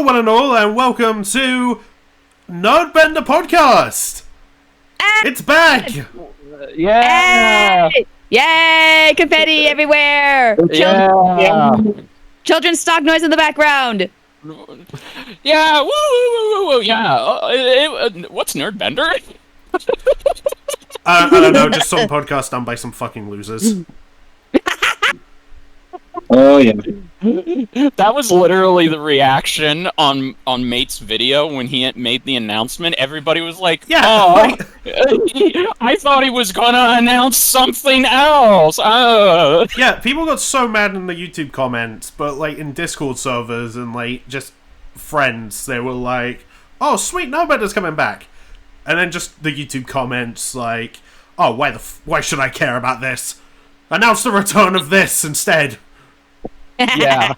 one and all, and welcome to Nerdbender Podcast. It's back. Yeah! Hey! Yay! Confetti everywhere! Yeah! Children's stock noise in the background! Yeah! Woo! Woo! Woo! Woo! Yeah! What's Nerdbender? I don't know, just some podcast done by some fucking losers. Oh yeah. That was literally the reaction on Mate's video when he made the announcement. Everybody was like, Yeah, "Oh, like- I thought he was gonna announce something else." Yeah, people got so mad in the YouTube comments, but like in Discord servers and like just friends, they were like, "Oh, sweet, Nerdbender's coming back," and then just the YouTube comments like, "Oh, why should I care about this? Announce the return of this instead." Yeah.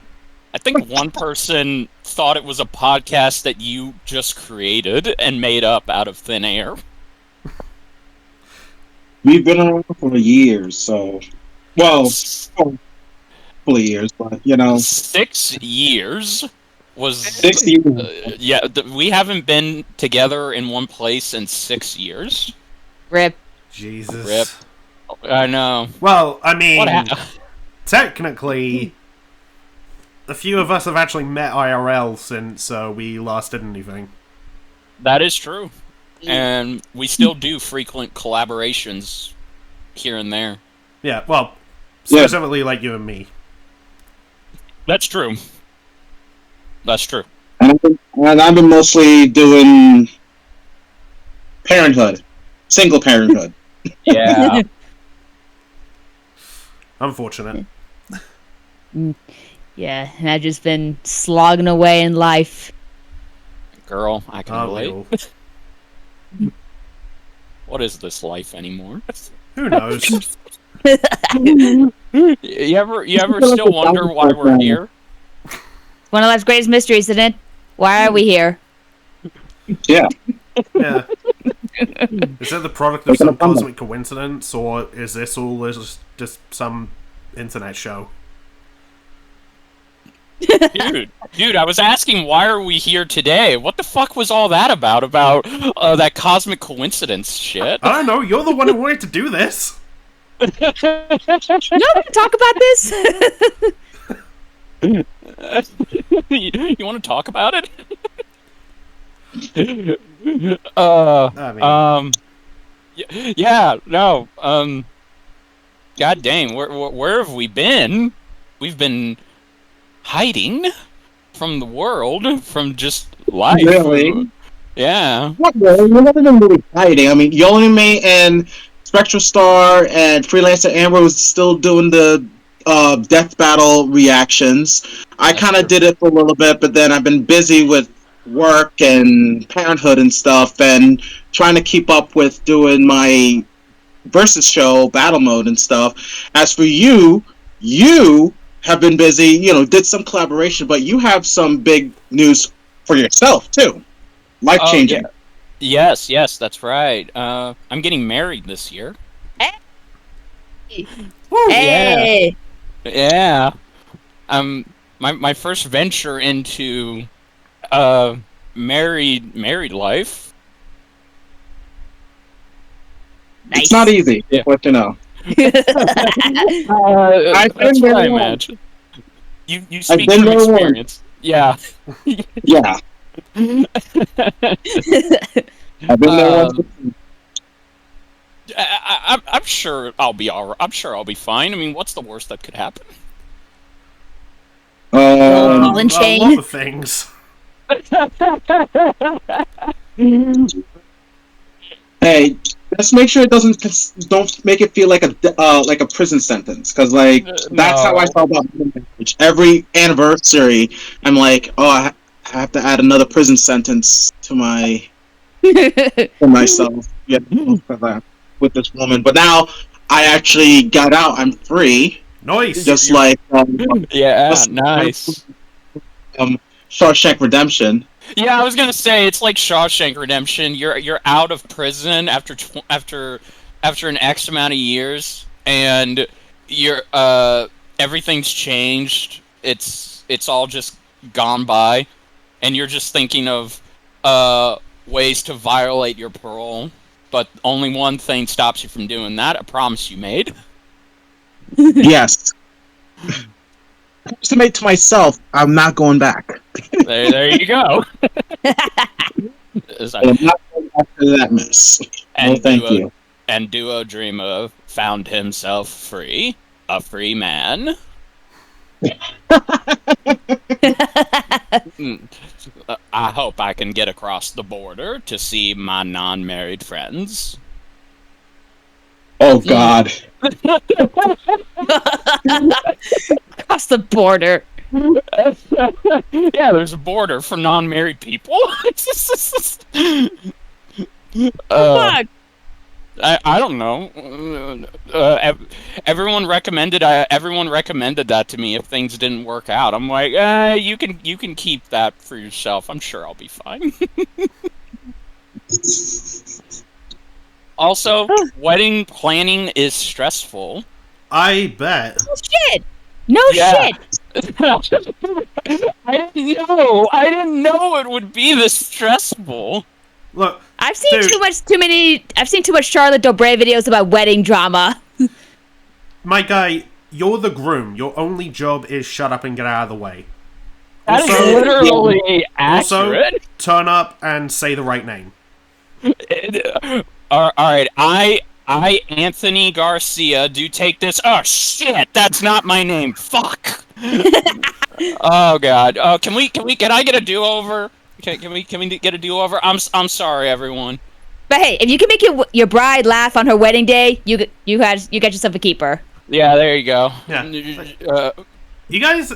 I think one person thought it was a podcast that you just created and made up out of thin air. We've been around for years, so couple of years, but 6 years was 6 years. yeah. We haven't been together in one place in 6 years. Rip. Jesus. Rip. I know. Well, I mean, What happened? technically, a few of us have actually met IRL since we last did anything. That is true, and we still do frequent collaborations here and there. Yeah, well, Yeah. specifically like you and me. That's true. That's true. And I've been mostly doing parenthood, single parenthood. Yeah. Unfortunate. Yeah, and I've just been slogging away in life. Girl, I can Aren't we relate. all? What is this life anymore? Who knows? You ever still wonder why we're here? One of life's greatest mysteries, isn't it? Why are we here? Yeah. Yeah. Is that the product of some cosmic coincidence, or is this all just some internet show? Dude, I was asking why are we here today? What the fuck was all that about? About that cosmic coincidence shit? I don't know, you're the one who wanted to do this! No, we can talk about this. You want to talk about it? I mean, Yeah, no. God dang, where have we been? We've been hiding from the world, from just life. Really? Yeah. Not really. We haven't been really hiding. I mean, Yolime and Spectral Star and Freelancer Amber was still doing the death battle reactions. I kind of did it for a little bit, but then I've been busy with work and parenthood and stuff, and trying to keep up with doing my versus show battle mode and stuff. As for you have been busy, did some collaboration, but you have some big news for yourself too. Life changing. Yes, that's right. I'm getting married this year. Hey! Yeah. My first venture into married life. Nice. It's not easy, but That's what I imagine. You speak been from there once. experience. Yeah. Yeah. I've been there once. I'm sure I'll be alright. I'm sure I'll be fine. I mean, what's the worst that could happen? Ball and a chain. lot of things. Hey, just make sure it don't make it feel like a prison sentence, because that's how I felt about marriage. Every anniversary, I'm like, oh, I have to add another prison sentence to myself. Yeah, with this woman. But now I actually got out. I'm free. Nice! Just You- like Yeah, nice. Shawshank Redemption. Yeah, I was gonna say it's like Shawshank Redemption. You're out of prison after an X amount of years, and you're everything's changed. It's all just gone by, and you're just thinking of ways to violate your parole, but only one thing stops you from doing that: a promise you made. Yes. I used to make to myself, I'm not going back. There you go. I'm not going back to that mess. No, thank you. And Duo Dreamer found himself free, a free man. I hope I can get across the border to see my non-married friends. Oh, God. Across the border. Yeah, there's a border for non-married people. Fuck. I don't know. Everyone recommended that to me if things didn't work out. I'm like, you can keep that for yourself. I'm sure I'll be fine. Also, wedding planning is stressful. I bet. No shit. No Yeah. shit. I didn't know it would be this stressful. Look, I've seen Dude. I've seen too much Charlotte Dobre videos about wedding drama. my guy, you're the groom. Your only job is shut up and get out of the way. That is Also- literally Also, accurate. turn up and say the right name. All right, I Anthony Garcia do take this. Oh shit, that's not my name. Fuck. Oh god. Can I get a do-over? Can we get a do-over? I'm sorry, everyone. But hey, if you can make your bride laugh on her wedding day, you got yourself a keeper. Yeah, there you go. Yeah. You guys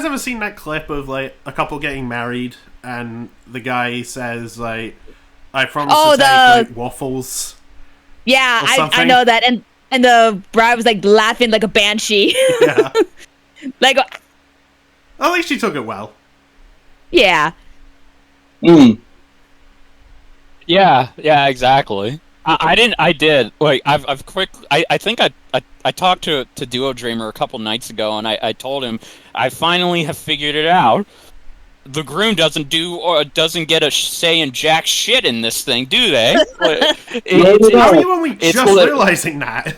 ever seen that clip of like a couple getting married and the guy says like, "I promise to take like, waffles." Yeah, Or I something. know that, and the bride was like laughing like a banshee. Yeah. Like, At least she took it well. yeah. Mm. Yeah, exactly. I did. Like, I think I talked to Duo Dreamer a couple nights ago, and I told him I finally have figured it out. The groom doesn't get a say in jack shit in this thing, do they? How are you only it's just lit- realizing that?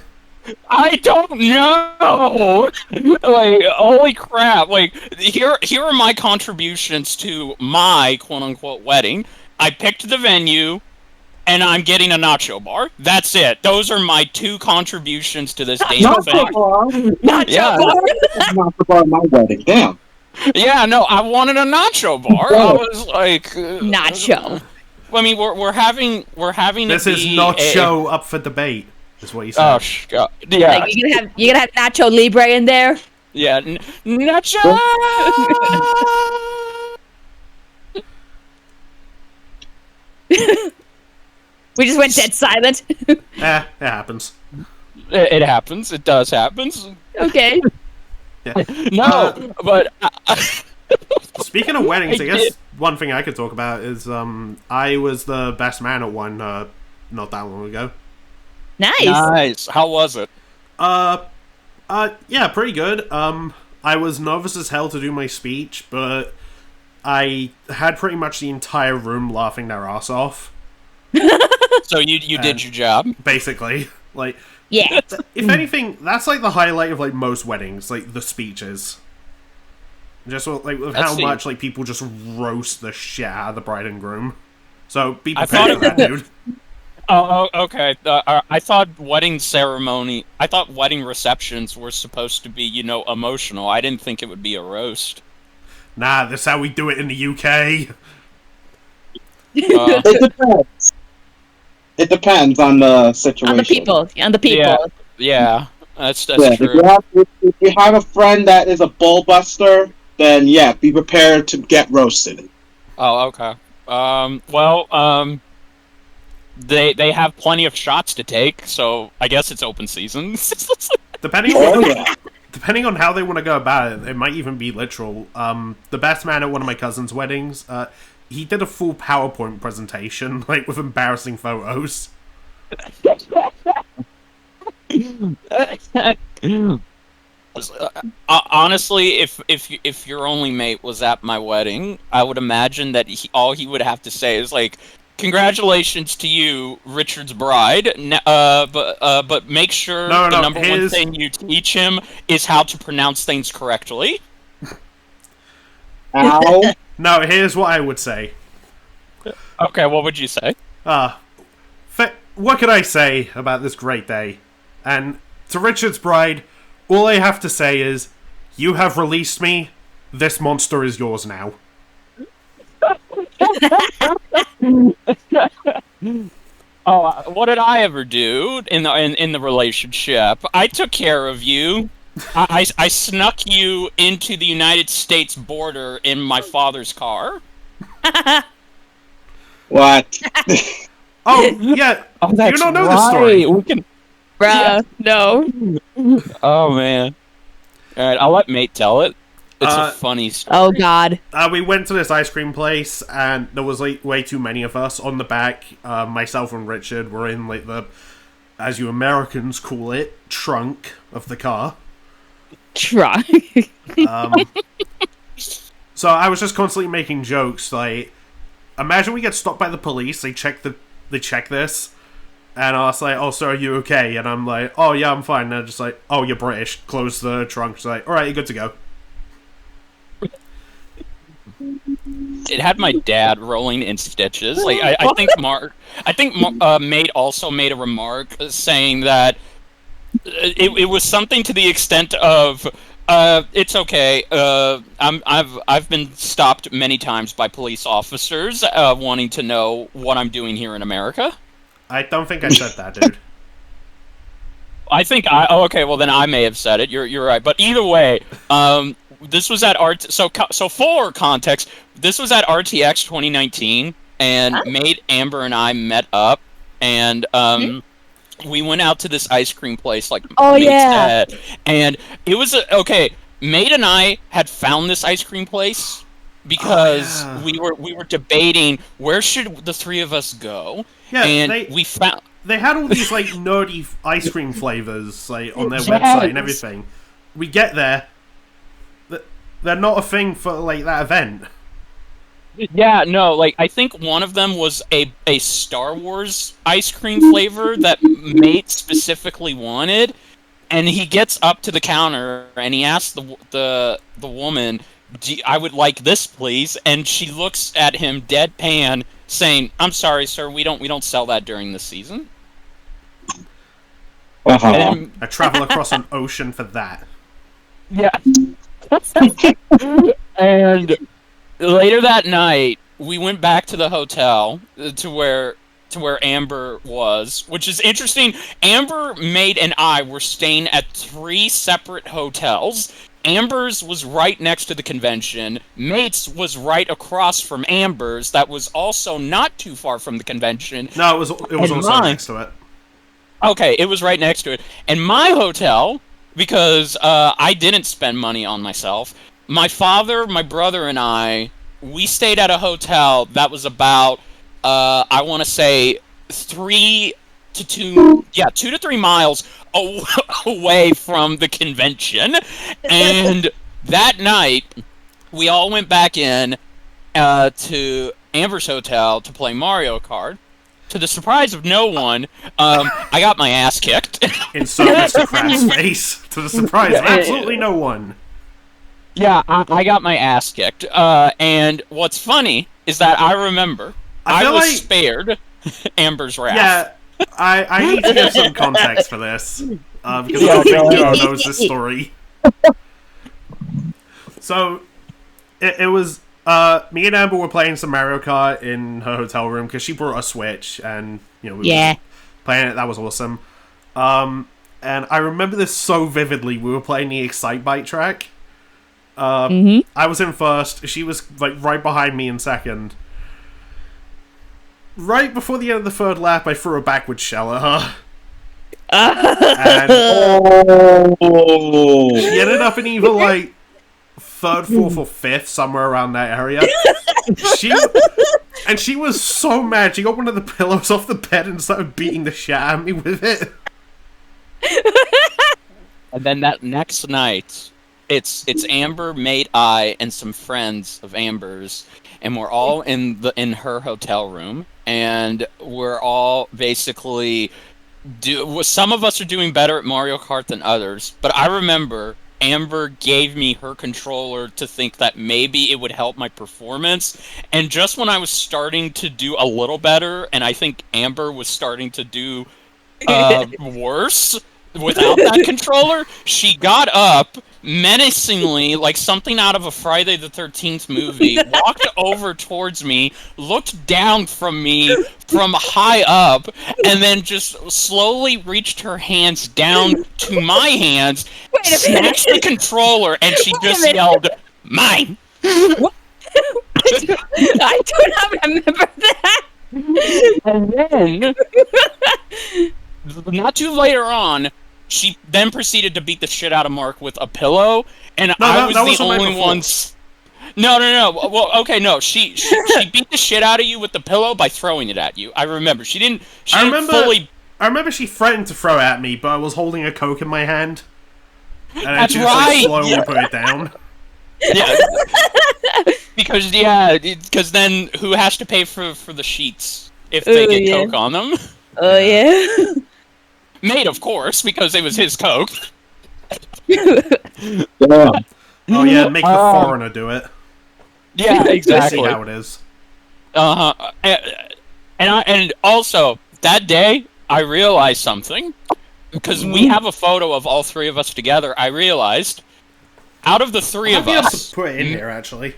I don't know. Like, holy crap! Like, here are my contributions to my quote unquote wedding. I picked the venue, and I'm getting a nacho bar. That's it. Those are my 2 contributions to this damn Not thing. so far. Not Yeah. Not so far my wedding. Damn. Yeah, no, I wanted a nacho bar. I was like, Nacho. I mean, we're having This it is be not a- show up for debate, is what you said. Oh, God. Yeah, Like you're gonna have Nacho Libre in there. yeah, nacho. We just went dead silent. It happens. It happens. It does happen. Okay. Yeah. No, but Speaking of weddings, I I guess did. one thing I could talk about is I was the best man at one not that long ago. Nice. nice. How was it? Yeah, pretty good. I was nervous as hell to do my speech, but I had pretty much the entire room laughing their ass off. So you did your job. Basically, like, Yeah. if anything, that's like the highlight of like most weddings, like the speeches. Just like with Let's how see. much like people just roast the shit out of the bride and groom. So be I prepared for thought that, dude. Oh, okay. I thought wedding receptions were supposed to be, emotional. I didn't think it would be a roast. Nah, that's how we do it in the UK. It depends. It depends on the situation. On the people. On the people. Yeah, that's Yeah, true. if you have a friend that is a bullbuster, then yeah, be prepared to get roasted. Oh, okay. They have plenty of shots to take, so I guess it's open season. Depending Oh on yeah. depending on how they want to go about it, it might even be literal. The best man at one of my cousin's weddings, he did a full PowerPoint presentation, like with embarrassing photos. Honestly, if your only mate was at my wedding, I would imagine that all he would have to say is like, "Congratulations to you, Richard's bride." But make sure No, the no, number one thing you teach him is how to pronounce things correctly. Ow. No, here's what I would say. Okay, what would you say? What could I say about this great day? And to Richard's bride, all I have to say is, you have released me. This monster is yours now. What did I ever do in the relationship? I took care of you. I snuck you into the United States border in my father's car. What? Oh, yeah. Oh, that's you don't know the story. We can. Bruh, no. Oh man. All right, I'll let mate tell it. It's a funny story. Oh God. We went to this ice cream place, and there was like way too many of us on the back. Myself and Richard were in like the, as you Americans call it, trunk of the car. Try. So I was just constantly making jokes like, imagine we get stopped by the police. They check this, and I was like, "Oh, sir, are you okay?" And I'm like, "Oh yeah, I'm fine." And they're just like, "Oh, you're British." Close the trunk. It's like, "All right, you're good to go." It had my dad rolling in stitches. Like I think mate also made a remark saying that it was something to the extent of, it's okay. I've been stopped many times by police officers wanting to know what I'm doing here in America. I don't think I said that, dude. I think okay. Well, then I may have said it. You're right. But either way, this was at so for context, this was at RTX 2019, and Mate, Amber, and I met up, and we went out to this ice cream place, like Mate said, and it was okay. Mate and I had found this ice cream place because we were debating where should the three of us go, and we found. They had all these like nerdy ice cream flavors like on their website and everything. We get there, they're not a thing for like that event. Yeah, no, like I think one of them was a Star Wars ice cream flavor that Mate specifically wanted, and he gets up to the counter and he asks the woman, "I would like this, please," and she looks at him deadpan, saying, "I'm sorry, sir, we don't sell that during the season." I travel across an ocean for that. Yeah. And later that night, we went back to the hotel to where Amber was, which is interesting. Amber, Mate, and I were staying at 3 separate hotels. Amber's was right next to the convention. Mate's was right across from Amber's. That was also not too far from the convention. No, it was also next to it. Okay, it was right next to it. And my hotel, because I didn't spend money on myself, my father, my brother, and I, we stayed at a hotel that was about, I want to say, 2 to 3 miles away from the convention. And that night, we all went back in to Amber's hotel to play Mario Kart. To the surprise of no one, I got my ass kicked. Insert Mr. Crab's face. To the surprise of absolutely no one. Yeah, I got my ass kicked. And what's funny is that I remember I was spared Amber's wrath. Yeah, I need to give some context for this. Because I don't think Joe knows this story. So, it was... me and Amber were playing some Mario Kart in her hotel room because she brought a Switch, and we were playing it. That was awesome. And I remember this so vividly. We were playing the Excitebike track. I was in first. She was like right behind me in second. Right before the end of the third lap, I threw a backward shell at her. And she ended up in either like third, fourth, or fifth, somewhere around that area. She was so mad. She got one of the pillows off the bed and started beating the shit out of me with it. And then that next night, it's Amber, Mate, I, and some friends of Amber's, and we're all in her hotel room, and we're all basically some of us are doing better at Mario Kart than others, but I remember Amber gave me her controller to think that maybe it would help my performance, and just when I was starting to do a little better, and I think Amber was starting to do worse without that controller, she got up menacingly, like something out of a Friday the 13th movie, walked over towards me, looked down from me from high up, and then just slowly reached her hands down to my hands, snatched the controller, and she just yelled, "Mine!" I do not remember that. And then, not too later on, she then proceeded to beat the shit out of Mark with a pillow, and I was the only one. No. Well, okay, no. She beat the shit out of you with the pillow by throwing it at you. I remember. She didn't fully. I remember she threatened to throw at me, but I was holding a Coke in my hand. And That's I just right! slowly put it down. Yeah. Because then who has to pay for the sheets if they get Coke on them? Oh, yeah. Mate, of course, because it was his Coke. Yeah. Oh yeah, make the foreigner do it. Yeah, exactly. See how it is. And also that day I realized something, because we have a photo of all three of us together. I realized out of the three of us, put it in here actually.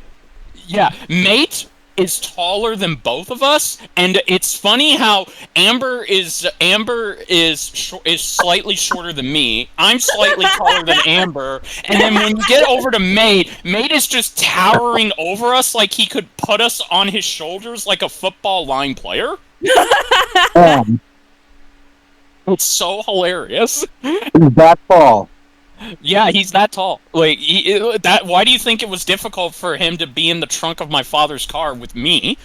Yeah, Mate is taller than both of us, and it's funny how Amber is slightly shorter than me. I'm slightly taller than Amber, and then when you get over to Mate is just towering over us like he could put us on his shoulders like a football line player. It's so hilarious. He's that tall. Yeah, he's that tall. Like why do you think it was difficult for him to be in the trunk of my father's car with me?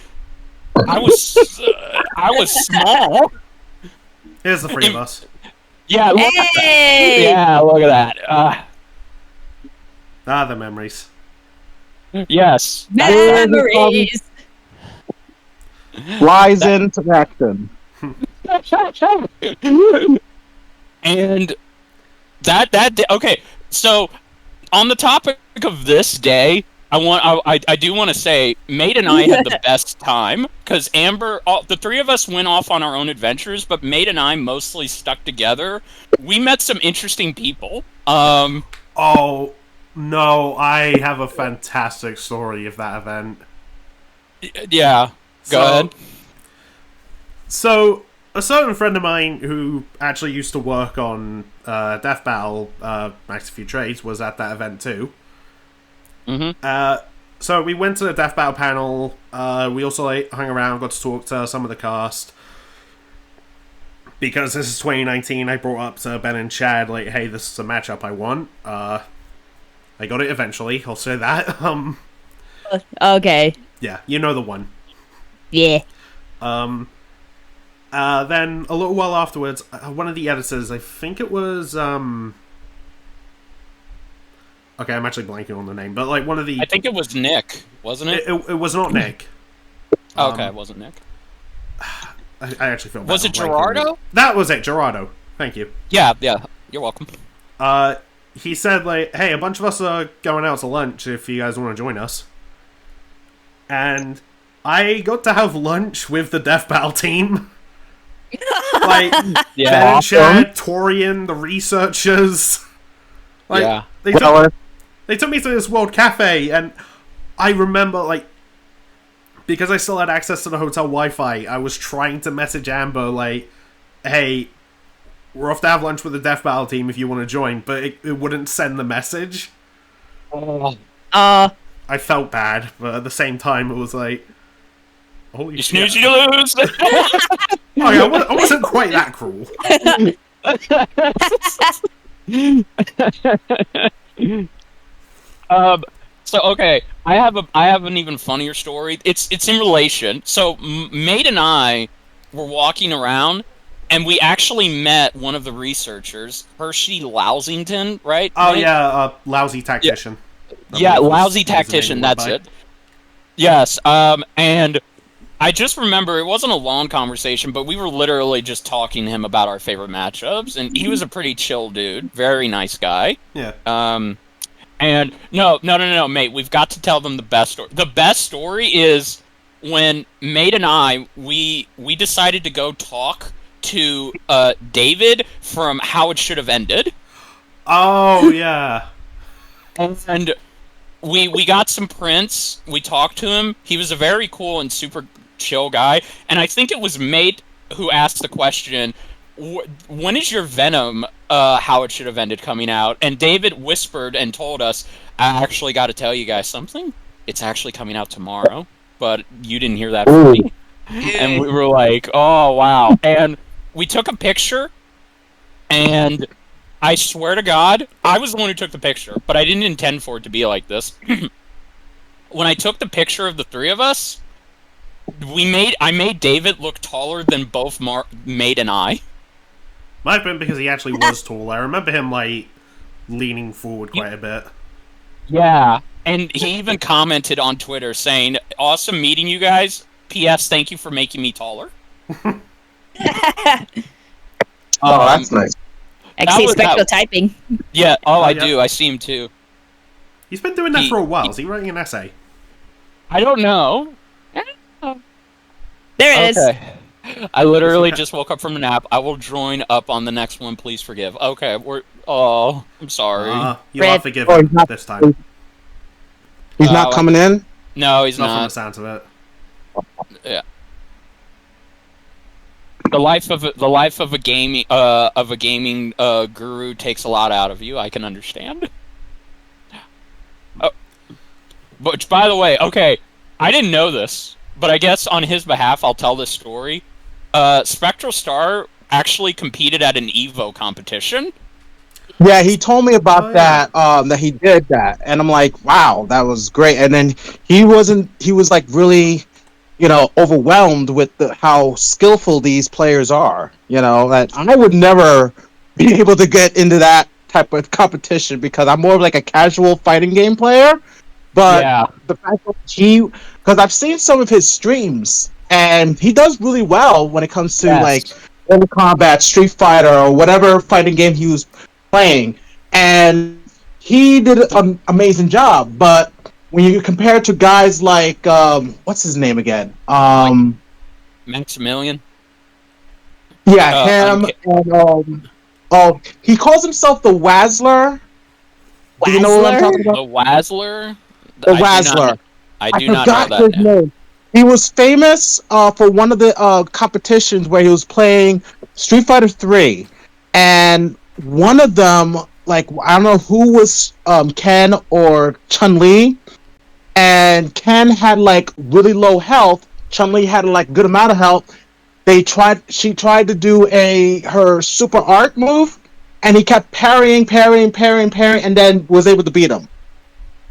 I was small. Here's the three of us. Yeah, look at that. Yeah, look at that. The memories. Yes. Memories. Rise into action. And that day, okay, so on the topic of this day, I do want to say Mate and I had the best time, because Amber, the three of us went off on our own adventures, but Mate and I mostly stuck together. We met some interesting people. Oh no, I have a fantastic story of that event. Yeah, go ahead. So a certain friend of mine who actually used to work on Death Battle, Max a Few Trades, was at that event too. Mm-hmm. So we went to the Death Battle panel. We also hung around, got to talk to some of the cast. Because this is 2019, I brought up to Ben and Chad, like, hey, this is a matchup I want. I got it eventually, I'll say that. Okay. Yeah, you know the one. Yeah. Then a little while afterwards, one of the editors, I think it was okay, I'm actually blanking on the name, but like one of the, I think it was Nick, wasn't it? It was not Nick. Okay, it wasn't Nick. I actually feel bad. Was it Gerardo? That was it, Gerardo. Thank you. Yeah, you're welcome. He said like, hey, a bunch of us are going out to lunch if you guys want to join us. And I got to have lunch with the Death Battle team. Like, Ben, Chad, Torian, the researchers. Like, they took me to this World Cafe, and I remember, like, because I still had access to the hotel Wi-Fi, I was trying to message Amber, like, hey, we're off to have lunch with the Death Battle team if you want to join, but it wouldn't send the message. I felt bad, but at the same time, it was like, holy shit. You snooze, you lose! Oh yeah, I wasn't quite that cruel. So okay, I have an even funnier story. It's in relation. So Mate and I were walking around, and we actually met one of the researchers, Hershey Lousington, right? Oh Nate? yeah, lousy tactician. Yeah, lousy Was his name tactician. went That's by. it. Yes. And I just remember it wasn't a long conversation, but we were literally just talking to him about our favorite matchups, and he was a pretty chill dude, very nice guy. Yeah. And no, mate, we've got to tell them the best story. The best story is when Mate and I we decided to go talk to David from How It Should Have Ended. Oh yeah. And we got some prints. We talked to him. He was a very cool and super chill guy. And I think it was Mate who asked the question, when is your Venom How It Should Have Ended coming out? And David whispered and told us, I actually got to tell you guys something. It's actually coming out tomorrow. But you didn't hear that from me. And we were like, oh, wow. And we took a picture, and I swear to God, I was the one who took the picture, but I didn't intend for it to be like this. When I took the picture of the three of us, I made David look taller than both Mate and I. Might have been because he actually was tall. I remember him like leaning forward quite a bit. Yeah. And he even commented on Twitter saying, awesome meeting you guys. P.S. Thank you for making me taller. Oh, that's nice. I can see was- spectral typing. Yeah, I yeah. do. I see him too. He's been doing that He- for a while. Is he writing an essay? I don't know. There it is. Okay. I literally just woke up from a nap. I will join up on the next one. Please forgive. Okay, I'm sorry. You'll Red. have to forgive Oh, him he's not- this time. He's not coming in? No, he's Not from the not. sounds of it. The life of a gaming guru takes a lot out of you. I can understand. But by the way, okay, I didn't know this, but I guess on his behalf, I'll tell this story. Spectral Star actually competed at an Evo competition. Yeah, he told me about Oh, yeah. that he did that. And I'm like, wow, that was great. And then he was like really, overwhelmed with how skillful these players are. That I would never be able to get into that type of competition because I'm more of like a casual fighting game player. But Yeah. the fact that because I've seen some of his streams and he does really well when it comes to Yes. like Mortal Kombat, Street Fighter, or whatever fighting game he was playing, and he did an amazing job. But when you compare it to guys like what's his name again? Maximilian. Yeah, him and he calls himself the Wazzler. Do you know what I'm talking Wazzler? about? The Wazzler. The Wazzler. I do not forgot know his that name. name. He was famous for one of the competitions where he was playing Street Fighter 3, and one of them, like I don't know who was Ken or Chun-Li, and Ken had like really low health. Chun-Li had like good amount of health. She tried to do her super art move, and he kept parrying, and then was able to beat him.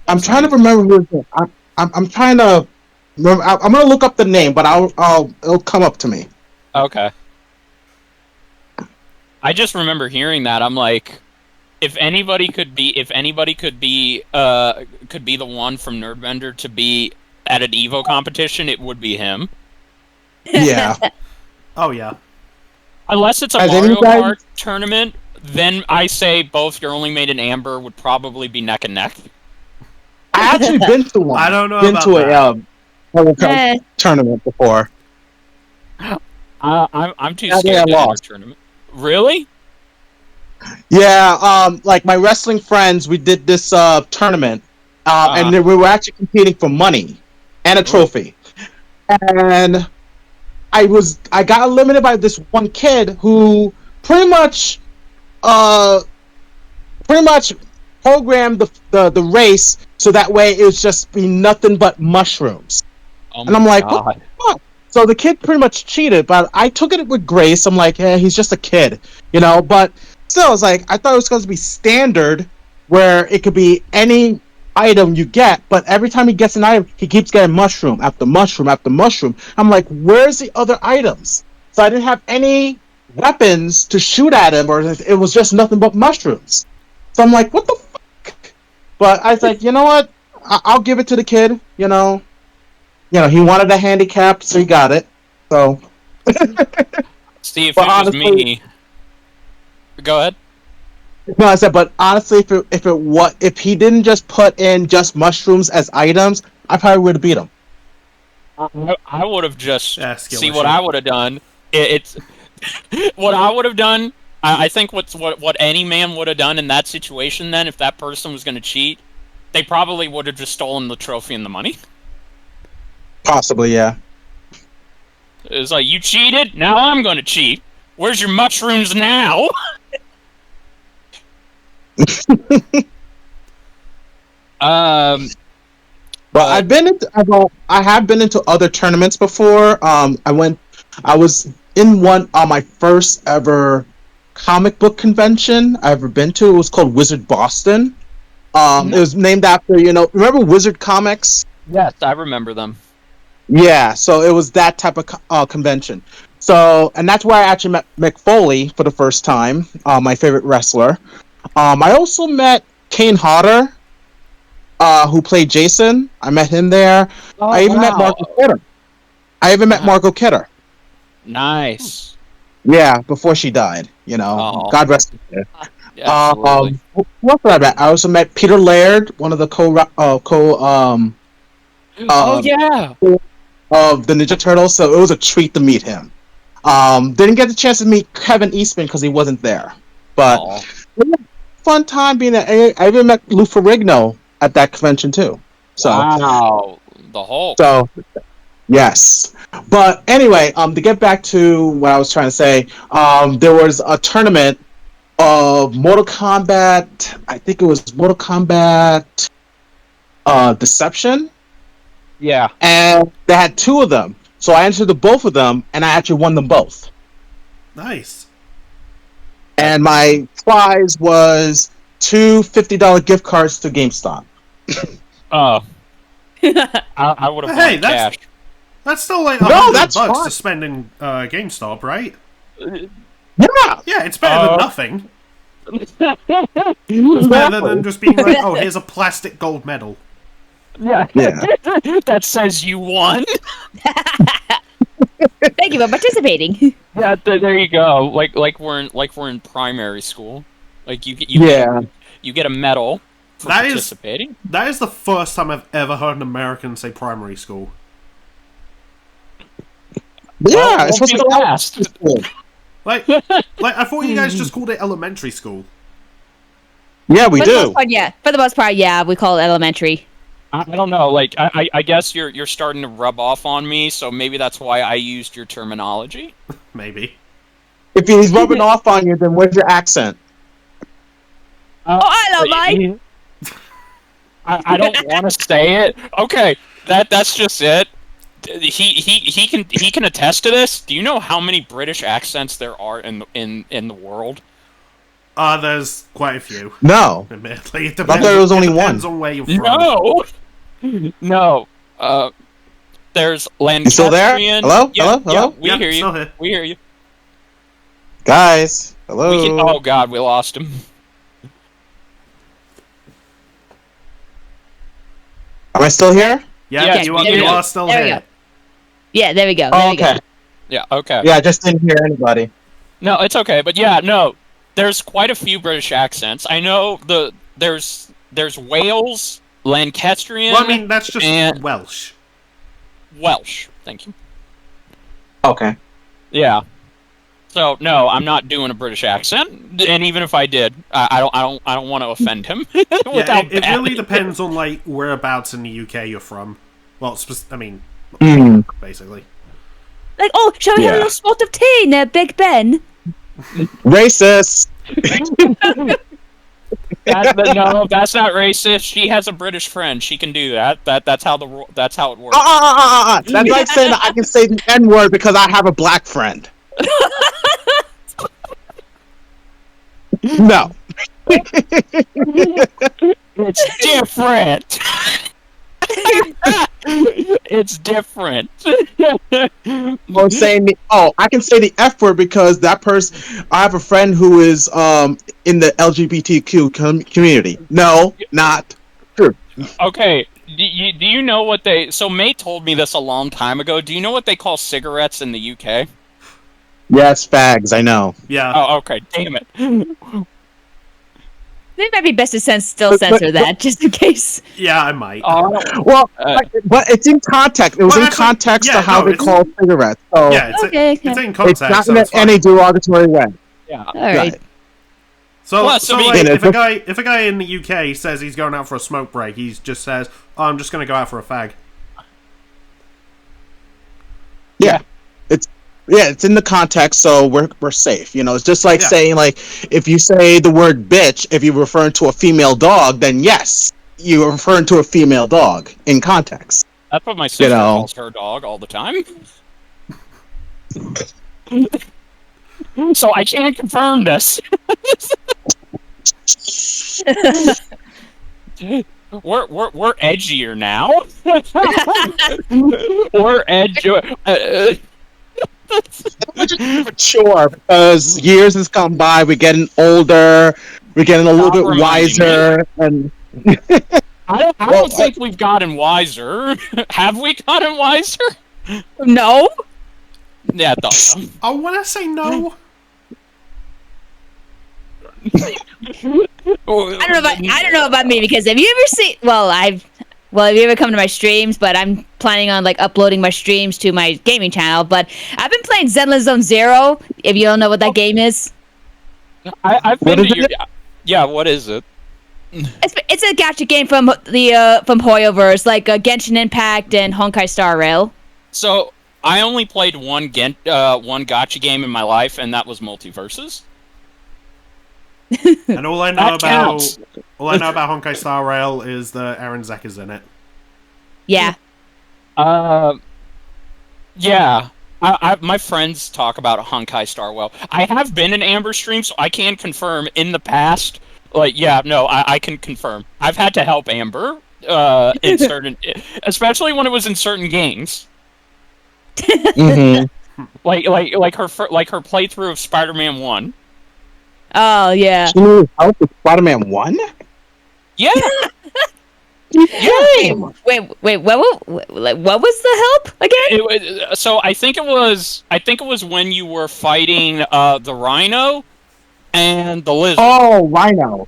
I'm trying to remember who it was. I'm trying to. I'm gonna look up the name, but it'll come up to me. Okay. I just remember hearing that. I'm like, if anybody could be the one from Nerdbender to be at an Evo competition, it would be him. Yeah. Oh yeah. Unless it's a Has Mario anybody- Kart tournament, then I say both Your Only Mate and Amber would probably be neck and neck. I actually been to one. I don't know Been about to that. a Eh, tournament before. I'm too Yeah, scared I to enter a lost. tournament. Really? Yeah, like my wrestling friends, we did this tournament, and then we were actually competing for money and a trophy. And I got eliminated by this one kid who pretty much programmed the race so that way it was just be nothing but mushrooms. Oh And I'm my like, God. what the fuck? So the kid pretty much cheated, but I took it with grace. I'm like, he's just a kid, but still, it's like, I thought it was supposed to be standard where it could be any item you get, but every time he gets an item, he keeps getting mushroom after mushroom after mushroom. I'm like, where's the other items? So I didn't have any weapons to shoot at him, or it was just nothing but mushrooms. So I'm like, what the fuck? But I was like, you know what? I'll give it to the kid. He wanted a handicap, so he got it. So. See, if But it was honestly- me. Go ahead. No, I said, but honestly, if he didn't just put in just mushrooms as items, I probably would have beat him. I would have just Yeah, skill see issue. what I would have done. It's what I would have done. I think what any man would have done in that situation. Then, if that person was going to cheat, they probably would have just stolen the trophy and the money. Possibly, yeah. It's like, you cheated, now I'm going to cheat. Where's your mushrooms now? um. But I have been into other tournaments before. I was in one on my first ever comic book convention I ever been to. It was called Wizard Boston. It was named after, remember Wizard Comics? Yes, I remember them. Yeah, so it was that type of convention. So, and that's where I actually met Mick Foley for the first time, my favorite wrestler. I also met Kane Hodder, who played Jason. I met him there. Oh, I even met Marco Kidder. Marco Kidder. Nice. Yeah, before she died. Oh. God rest her. Absolutely. Who else did I met? I also met Peter Laird, one of the Oh yeah. of the Ninja Turtles. So it was a treat to meet him. Didn't get the chance to meet Kevin Eastman because he wasn't there, but Aw. fun time being there. I even met Lou Ferrigno at that convention too. So. Wow. The Hulk. So, yes. But anyway, to get back to what I was trying to say, there was a tournament of Mortal Kombat. I think it was Mortal Kombat Deception, Yeah. and they had two of them. So I entered the both of them, and I actually won them both. Nice. And my prize was two $50 gift cards to GameStop. Oh. I would have Hey, won that's- cash. That's still like No, $100 that's bucks fine. to spend in GameStop, right? Yeah, Yeah, it's better than nothing. It's better than just being like, oh, here's a plastic gold medal. Yeah. Yeah. That says you won. Thank you for participating. Yeah, there you go. Like we're in primary school. Like you Yeah. you get a medal for That is- participating. That is the first time I've ever heard an American say primary school. Yeah, Well, it's won't supposed be to the be last. Like, I thought you guys just called it elementary school. Yeah, we For the do. most part, yeah. For the most part, yeah, we call it elementary. I don't know. Like I guess you're starting to rub off on me. So maybe that's why I used your terminology. Maybe. If he's rubbing off on you, then where's your accent? Oh, I love mine. I don't want to say it. Okay, that's just it. He can attest to this. Do you know how many British accents there are in the world? There's quite a few. No. Admittedly, it thought depends. there was only depends one. on where you're from. No. There's Lancastrian. You still there? Hello? Yeah, Hello? Hello? Yeah, we Yep, hear you. still here. We hear you. Guys, hello. Oh God, we lost him. Am I still here? Yeah, Yeah, you, we are, hear you you. are still There we here. go. Yeah, there we go. There Oh, we go. okay. Yeah. Okay. Yeah, I just didn't hear anybody. No, it's okay. But yeah, no. There's quite a few British accents. I know there's Wales, Lancastrian, Well, I mean, that's just and- Welsh. Welsh. Thank you. Okay. Yeah. So no, I'm not doing a British accent, and even if I did, I don't want to offend him. Yeah, without it really bad- depends on, like, whereabouts in the UK you're from. Well, I mean, basically. Like, oh, shall we have a Yeah. little spot of tea near Big Ben? Racist. No, that's not racist. She has a British friend. She can do that. That's how it works. That's like saying that I can say the N word because I have a black friend. No. It's different. It's different. Or saying I can say the F word because that person. I have a friend who is in the LGBTQ community. No, not true. Okay, do you know what they... So May told me this a long time ago. Do you know what they call cigarettes in the UK? Yes, fags. I know. Yeah. Oh, okay, damn it. It might be best to still censor that, just in case. Yeah, I might. Well, Uh, but it's in context. It was Well, in actually, context yeah, to how no, they it's- call cigarettes. So yeah, it's Okay, it's okay. in it's context. not so in it's fine. any derogatory way. yeah. All right. So, Plus, so I mean- like, You know, if a guy in the UK says he's going out for a smoke break, he just says, "Oh, I'm just going to go out for a fag." Yeah, it's in the context, so we're safe. You know, it's just like Yeah. saying like if you say the word bitch, if you're referring to a female dog, then yes, you're referring to a female dog in context. That's what my sister know. calls her dog all the time. So I can't confirm this. We're edgier now. We're edgier. We're just mature because years has come by. We're getting older. We're getting a little Stop bit reminding wiser, and I don't Well, think we've gotten wiser. Have we gotten wiser? No. Yeah, thought I want to say no. I don't know about me because have you ever seen? Have you ever come to my streams? But I'm planning on like uploading my streams to my gaming channel. But I've been playing Zenless Zone Zero. If you don't know what that game is, I've What been is to your... it? Yeah, what is it? it's a gacha game from from Hoyoverse, like Genshin Impact and Honkai Star Rail. So I only played one gotcha game in my life, and that was Multiverses. And all I know That about counts. Honkai Star Rail is that Aaron Zek is in it. Yeah. Yeah. My friends talk about Honkai Star Well. I have been in Amber stream, so I can confirm in the past. Like, yeah, no, I can confirm. I've had to help Amber in certain, especially when it was in certain games. Mhm. Like her playthrough of Spider-Man 1. Oh yeah. She needed help with Spider-Man 1? Yeah. Wait, what was the help again? So I think it was when you were fighting the Rhino and the Lizard. Oh, Rhino.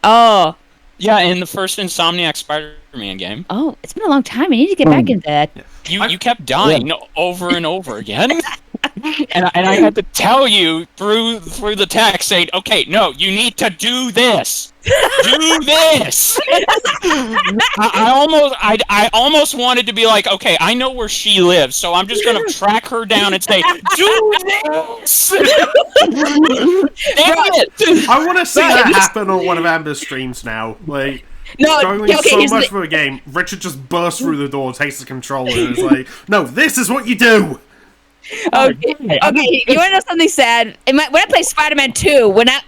Oh, Yeah, in the first Insomniac Spider-Man game. it's been a long time. I need to get back into that. You kept dying over and over again. And I had to tell you through the text saying, okay, no, you need to do this. Do this. I almost wanted to be like, okay, I know where she lives, so I'm just gonna track her down and say, do this. Damn it. I want to see that happen on one of Amber's streams now. Like, No, struggling okay, so here's much the- for a game, Richard just bursts through the door, takes the controller, and is like, "No, this is what you do." Okay, you want to know something sad? When I played Spider-Man 2, when I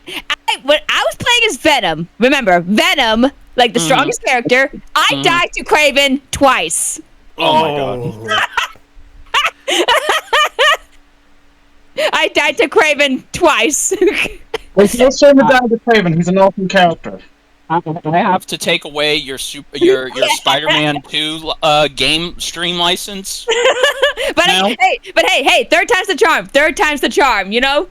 was playing as Venom, remember, Venom, like the strongest character, I died to Kraven twice. Oh my god. I died to Kraven twice. There's no shame in down to Craven. He's an awesome character. I have to take away your Spider-Man 2 game stream license. But No. hey, third time's the charm. Third time's the charm, you know?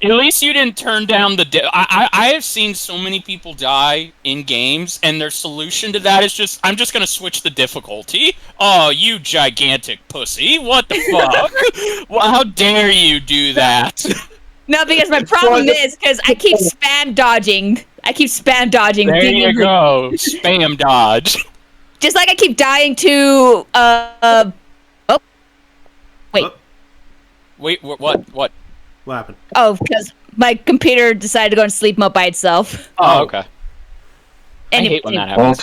At least you didn't turn down the... I have seen so many people die in games, and their solution to that is just, I'm just going to switch the difficulty. Oh, you gigantic pussy. What the fuck? Well, how dare you do that? No, because my problem is because I keep spam dodging. There you go. Spam dodge. Just like I keep dying to Wait, what? What happened? because my computer decided to go in sleep mode by itself. Oh, okay. I Anyway, hate when that happens.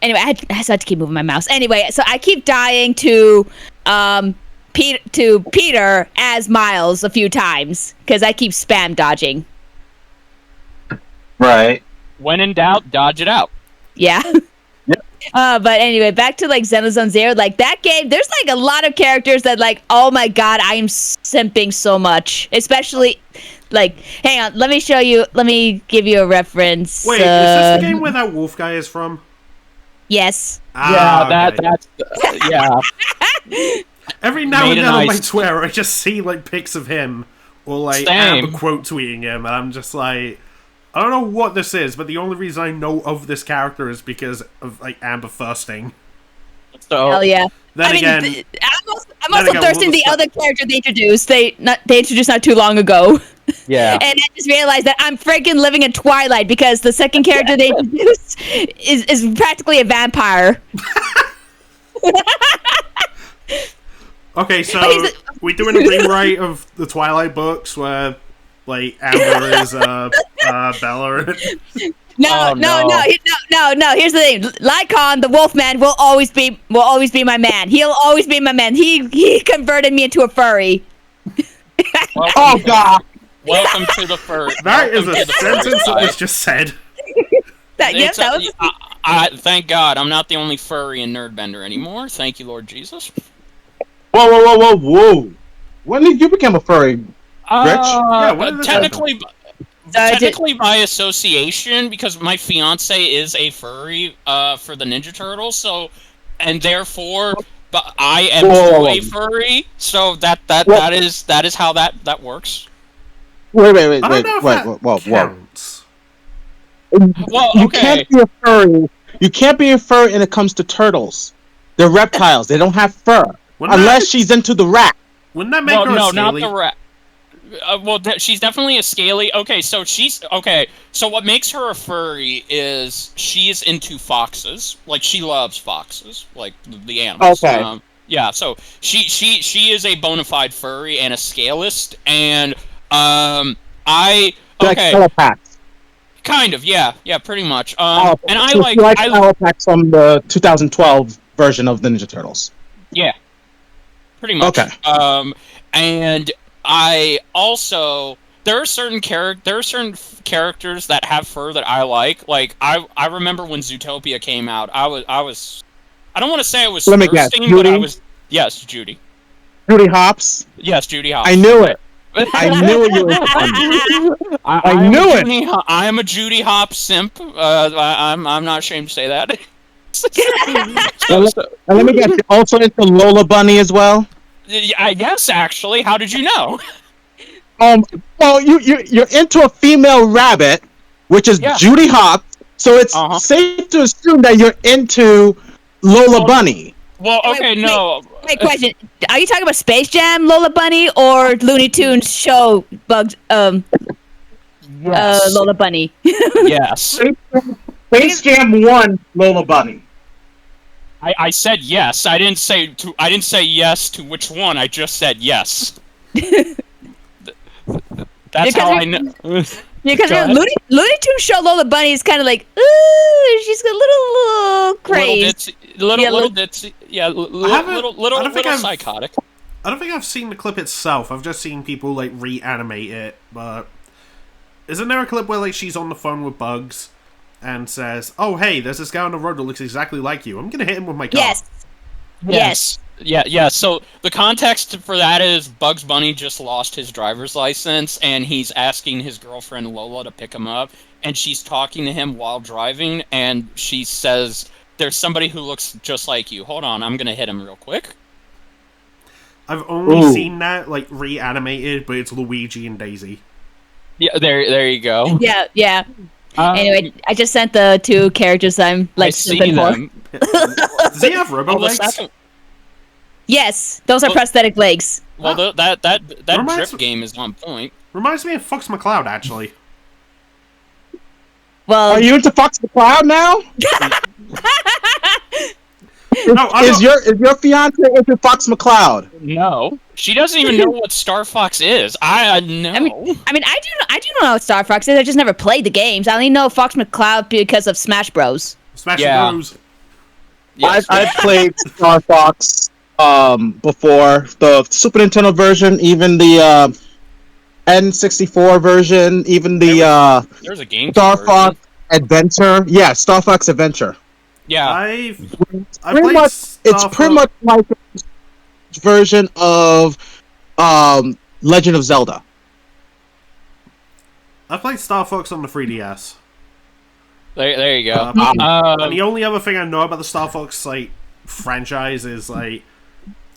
anyway, I just had to keep moving my mouse. Anyway, so I keep dying to Peter as Miles a few times because I keep spam dodging. Right. When in doubt, dodge it out. Yeah. But anyway, back to like Xenosaga Zero. Like that game, there's like a lot of characters that like, oh my god, I am simping so much. Especially, like, hang on, let me show you. Let me give you a reference. Wait, is this the game where that wolf guy is from? Yes. Ah, okay. that's yeah. Every now Made and a then on my nice- Twitter, I just see like pics of him or like Same. Amber quote tweeting him, and I'm just like, I don't know what this is, but the only reason I know of this character is because of like Amber thirsting. So Hell yeah. Then again, I'm also again, thirsting we'll the stop- other character they introduced. They introduced not too long ago. yeah. And I just realized that I'm freaking living in Twilight because the second character they introduced is practically a vampire. okay, so he's we doing a rewrite of the Twilight books where like Amber is Bella. No, Oh, no, no. no. Here's the thing: Lycon, the Wolfman, will always be my man. He'll always be my man. He converted me into a furry. Welcome, Oh god. welcome to the fur. That is welcome a to the furry sentence that side. was just said. Yes, that was. Thank God I'm not the only furry in Nerdbender anymore. Thank you, Lord Jesus. Whoa. When did you become a furry? Yeah, when did this Technically by association, because my fiance is a furry for the Ninja Turtles, so and therefore but I am Whoa. too a furry, so that is how that works. Wait. I don't know if that counts. Well, You okay. can't be a furry. You can't be a furry when it comes to turtles. They're reptiles. They don't have fur. Wouldn't Unless that, she's into the rat. wouldn't that make Well, her no, a not scaly? the rat. She's definitely a scaly. Okay, so she's okay. So what makes her a furry is she's into foxes. Like she loves foxes, like the animals. Okay. Yeah. So she is a bona fide furry and a scalist, and I Like okay, Telepax. kind of yeah, pretty much. Oh, And I so like she likes I Telepax from the 2012 version of the Ninja Turtles. Yeah, pretty much. Okay. And I also there are certain characters that have fur that I like. Like I remember when Zootopia came out, I don't want to say I was Let me guess, thirsting, but I Judy? was Judy. Judy Hops. Yes, Judy Hopps. I knew it. I knew you were. I knew it. I am a Judy Hopps simp. I'm not ashamed to say that. And let me guess. You're also into Lola Bunny as well. Yes, actually. How did you know? Well, you're into a female rabbit, which is Yeah. Judy Hopps. So it's Uh-huh. safe to assume that you're into Lola Bunny. Well, Wait, okay, wait. no. Wait, question: are you talking about Space Jam, Lola Bunny, or Looney Tunes show Bugs? Yes. Lola Bunny. Yes. Space Jam 1, Lola Bunny. I said yes. I didn't say yes to which one. I just said yes. That's how I know. Because Go ahead. Looney Tunes show Lola Bunny is kind of like, ooh, she's a little crazy. Little bitsy, yeah, haven't- I don't think little I've- psychotic. I don't think I've seen the clip itself. I've just seen people like reanimate it. But isn't there a clip where like she's on the phone with Bugs and says, "Oh hey, there's this guy on the road that looks exactly like you. I'm gonna hit him with my car." Yes. Yeah. So the context for that is Bugs Bunny just lost his driver's license, and he's asking his girlfriend Lola to pick him up, and she's talking to him while driving, and she says, "There's somebody who looks just like you. Hold on, I'm gonna hit him real quick." I've only Ooh. seen that like reanimated, but it's Luigi and Daisy. Yeah, there you go. Yeah. Anyway, I just sent the two characters I'm I like see simping for. them. Does he have robo Well, the legs? second- Yes, those are Well- prosthetic legs. well, that Reminds drip me- game is on point. Reminds me of Fox McCloud, actually. Well, Are you into Fox McCloud now? No, I'm Is not- your fiance into Fox McCloud? No, she doesn't even know what Star Fox is. I know. I mean, I do know what Star Fox is. I just never played the games. I only know Fox McCloud because of Smash Bros. Smash Yeah. Bros. Yes. I've played Star Fox before, the Super Nintendo version, even the N64 version, even the There's a game. Star Fox Adventure. Yeah, Star Fox Adventure. Yeah. I Pretty played much, it's Star pretty Fox- much like a version of Legend of Zelda. I played Star Fox on the 3DS. There you go. And the only other thing I know about the Star Fox like franchise is like,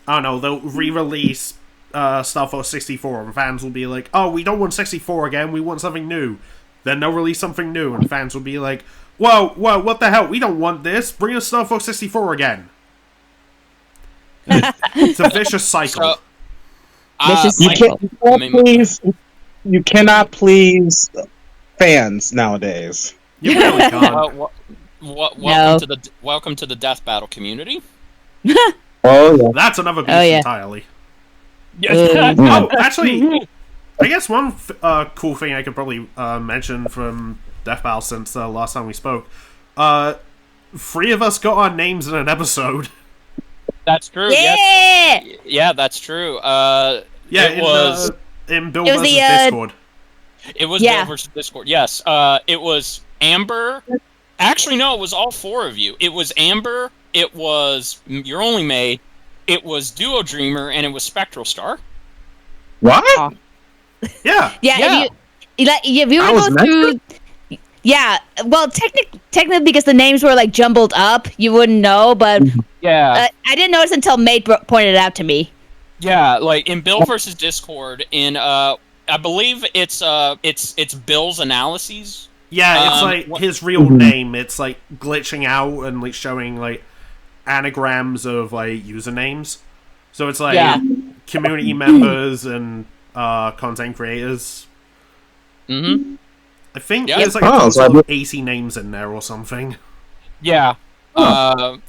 I don't know, they'll re-release Star Fox 64, and fans will be like, "Oh, we don't want 64 again. We want something new." Then they'll release something new, and fans will be like, "Whoa, what the hell? We don't want this. Bring us Star Fox 64 again." It's a vicious cycle. So, Vicious You my- cycle. you cannot please fans nowadays. You really can't. welcome to the Death Battle community. Oh yeah. That's another beast Oh, yeah. entirely. Yes. Oh, actually, I guess one cool thing I could probably mention from Death Battle since the last time we spoke. 3 of us got our names in an episode. That's true. Yeah. Yes. Yeah, that's true. Yeah, in Bill It was versus the, Discord. It was Yeah. Bill versus Discord. Yes. It was Amber. Actually, no. It was all 4 of you. It was Amber. It was Your Only May. It was Duo Dreamer, and it was Spectral Star. What? Yeah. Yeah, Yeah. if you I were was to go through, yeah. Well, technically, because the names were like jumbled up, you wouldn't know. But Yeah. I didn't notice until Mate pointed it out to me. Yeah. Like in Bill versus Discord, in I believe it's Bill's analyses. Yeah, it's like what- his real name. It's like glitching out and like showing like anagrams of like usernames. So it's like Yeah. community members and content creators. Mm-hmm. I think Yeah. there's like Oh, a so I total of 80 names in there or something. Yeah. Well,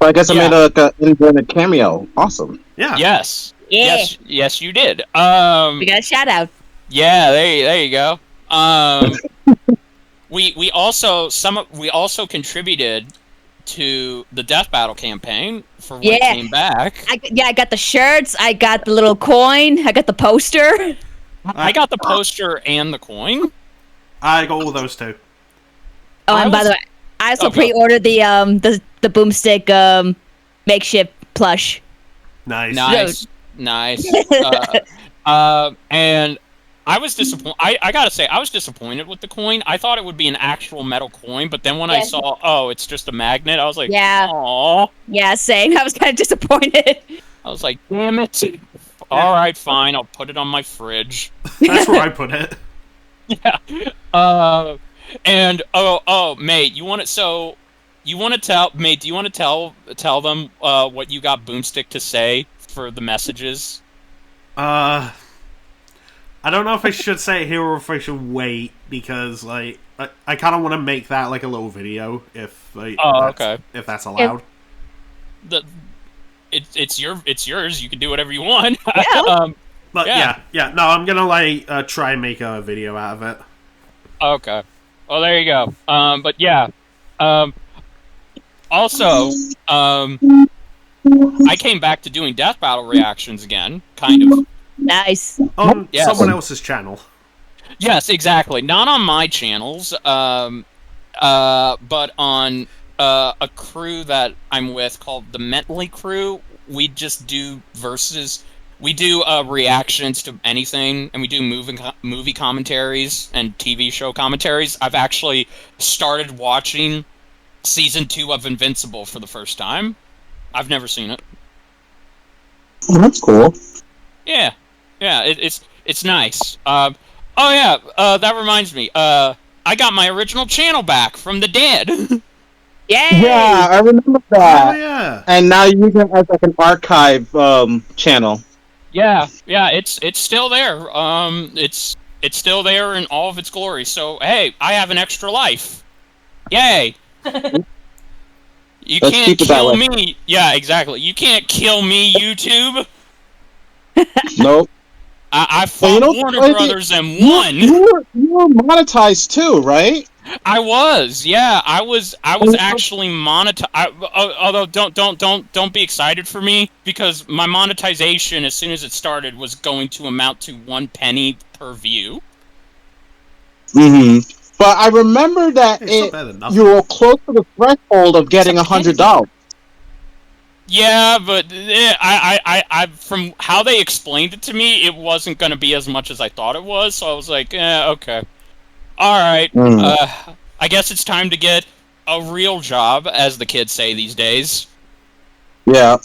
I guess I Yeah. made a inverted cameo. Awesome. Yeah. Yes. Yeah. Yes, you did. We got a shout out. Yeah, there you go. We also contributed to the Death Battle campaign for when it Yeah. came back. I got the shirts. I got the little coin. I got the poster. I got the poster and the coin. I got all those too. Oh, I and by was- the way, I also Oh, go. pre-ordered the boomstick makeshift plush. Nice. Nice. And I was disappointed. I gotta say, I was disappointed with the coin. I thought it would be an actual metal coin, but then when I Yeah. saw, oh, it's just a magnet, I was like, Yeah. Aw. Yeah, same. I was kind of disappointed. I was like, damn it. All right, fine. I'll put it on my fridge. That's where I put it. Yeah. And mate, you want to? So you want to tell mate? Do you want to tell them what you got Boomstick to say for the messages? I don't know if I should say it here or if I should wait because like I kind of want to make that like a little video if like Okay. if that's allowed. It's yours. You can do whatever you want. Yeah. But Yeah. yeah. No, I'm gonna like try and make a video out of it. Okay. Well, there you go. But yeah. Also, I came back to doing Death Battle reactions again, kind of. Nice. On Yes. someone else's channel. Yes, exactly. Not on my channels, but on a crew that I'm with called the Mentally Crew. We just do versus. We do reactions to anything, and we do movie commentaries and TV show commentaries. I've actually started watching season 2 of Invincible for the first time. I've never seen it. Oh, that's cool. Yeah, it's nice. Oh yeah, that reminds me. I got my original channel back from the dead. Yay! Yeah, I remember Oh that. yeah. And now you use it as like an archive channel. Yeah, it's still there. It's still there in all of its glory. So hey, I have an extra life. Yay! You Let's can't keep it that kill way. me. Yeah, exactly. You can't kill me, YouTube. Nope. I Well, fought you know, Warner Frankie, Brothers and won. You were monetized too, right? I was, yeah, I was actually monetized. Although don't be excited for me because my monetization, as soon as it started, was going to amount to 1 penny per view. Mm-hmm. But I remember that It's not better than nothing. you were close to the threshold of getting It's a $100. Yeah, but I from how they explained it to me, it wasn't going to be as much as I thought it was. So I was like, okay, all right. I guess it's time to get a real job, as the kids say these days. Yeah.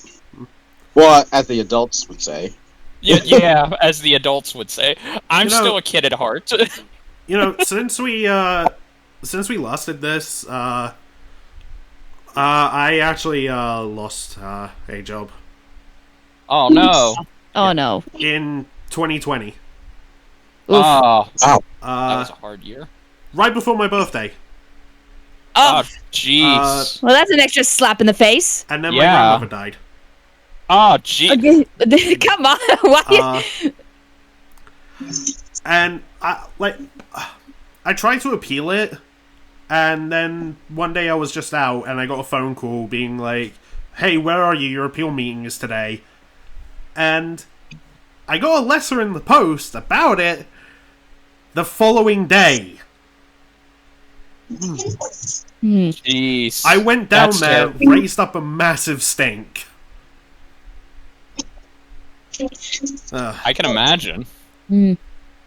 Well, as the adults would say. Yeah, as the adults would say. I'm You know- still a kid at heart. You know, since we last did this, I actually lost a job Oh no. Oh no. in 2020. Oof. Oh, that Uh, was a hard year. right before my birthday, Oh, jeez. Well, that's an extra slap in the face. and then Yeah. my grandmother died. Oh, jeez. Okay. Come on. Why? And I tried to appeal it, and then one day I was just out, and I got a phone call being like, "Hey, where are you? Your appeal meeting is today." And I got a letter in the post about it the following day. Jeez. I went down That's there, terrible. raised up a massive stink. I can imagine.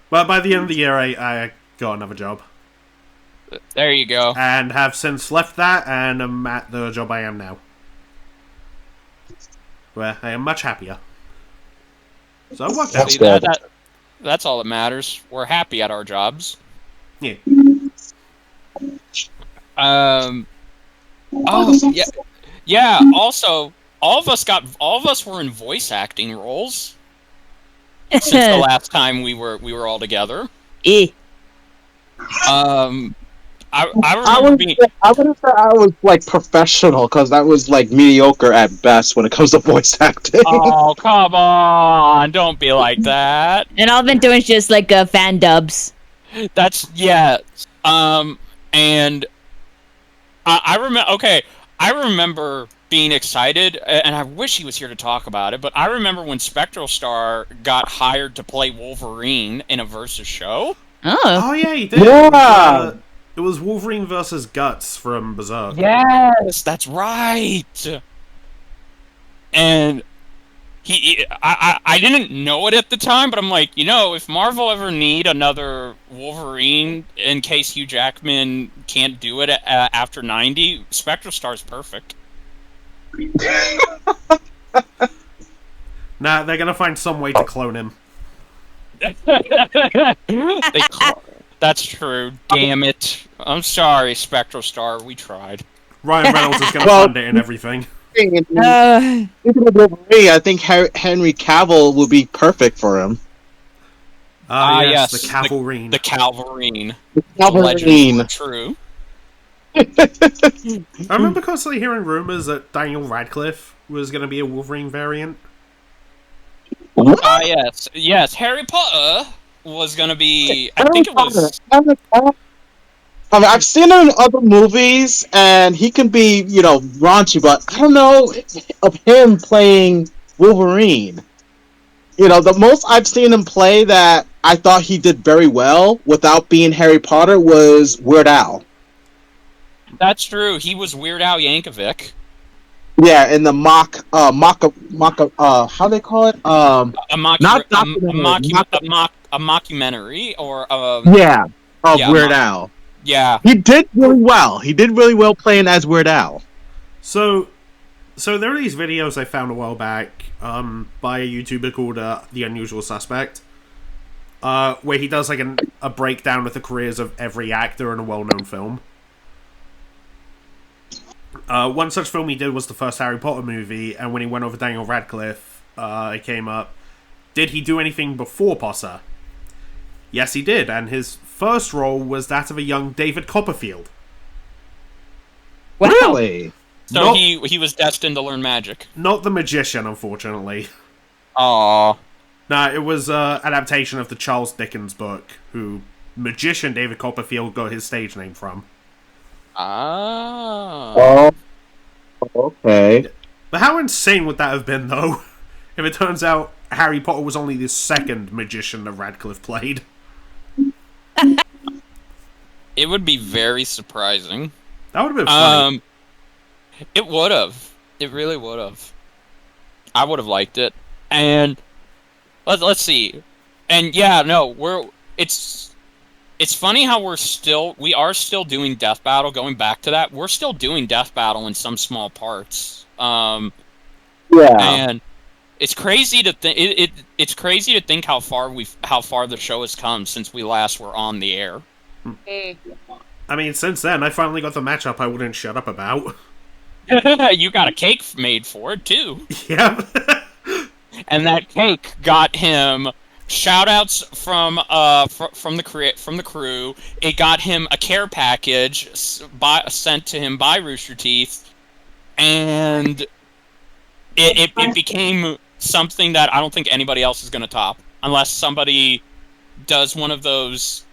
But by the end of the year, I got another job. There you go. And have since left that, and am at the job I am now. Where I am much happier. So it worked out. See, that's all that matters. We're happy at our jobs. Yeah. Oh yeah, yeah. Also, all of us were in voice acting roles since the last time we were all together. Eh. I remember being. I wouldn't say I was like professional because that was like mediocre at best when it comes to voice acting. Oh come on! Don't be like that. And all I've been doing is just like fan dubs. That's yeah. And I remember. Okay, I remember being excited, and I wish he was here to talk about it. But I remember when Spectral Star got hired to play Wolverine in a Versus show. Oh. Oh yeah, he did. Yeah. It was Wolverine versus Guts from Berserk. Yes, that's right. And I didn't know it at the time, but I'm like, if Marvel ever need another Wolverine in case Hugh Jackman can't do it after 90, Spectral Star's perfect. Nah, they're gonna find some way to clone him. That's true. Damn it. I'm sorry, Spectral Star. We tried. Ryan Reynolds is gonna Well- fund it and everything. Speaking of Wolverine, I think Henry Cavill would be perfect for him. Yes, yes, the Cavalrine. The Calverine. The legends Wolverine. were true. I remember constantly hearing rumors that Daniel Radcliffe was gonna be a Wolverine variant. Yes. Harry Potter was gonna be. I think it was. I mean, I've seen him in other movies, and he can be, raunchy, but I don't know of him playing Wolverine. The most I've seen him play that I thought he did very well without being Harry Potter was Weird Al. That's true. He was Weird Al Yankovic. Yeah, in the how they call it? A mockumentary or Yeah, of Yeah, Weird Al. yeah. He did really well. He did really well playing as Weird Al. So there are these videos I found a while back by a YouTuber called The Unusual Suspect, where he does like a breakdown of the careers of every actor in a well-known film. One such film he did was the first Harry Potter movie, and when he went over Daniel Radcliffe, it came up, did he do anything before Potter? Yes, he did, and his first role was that of a young David Copperfield. Wow. Really? So Not- he was destined to learn magic. Not the magician, unfortunately. Aww. Nah, it was adaptation of the Charles Dickens book, who magician David Copperfield got his stage name from. Ah. Oh, okay. But how insane would that have been, though, if it turns out Harry Potter was only the second magician that Radcliffe played? It would be very surprising. That would have been funny. It would have. It really would have. I would have liked it. And let's see. And yeah, no, it's funny how we are still doing Death Battle. Going back to that, we're still doing Death Battle in some small parts. Yeah. And it's crazy to think it's crazy to think how far the show has come since we last were on the air. I mean, since then, I finally got the matchup I wouldn't shut up about. You got a cake made for it too. Yep. And that cake got him shoutouts from the crew. It got him a care package sent to him by Rooster Teeth, and it became something that I don't think anybody else is going to top unless somebody does one of those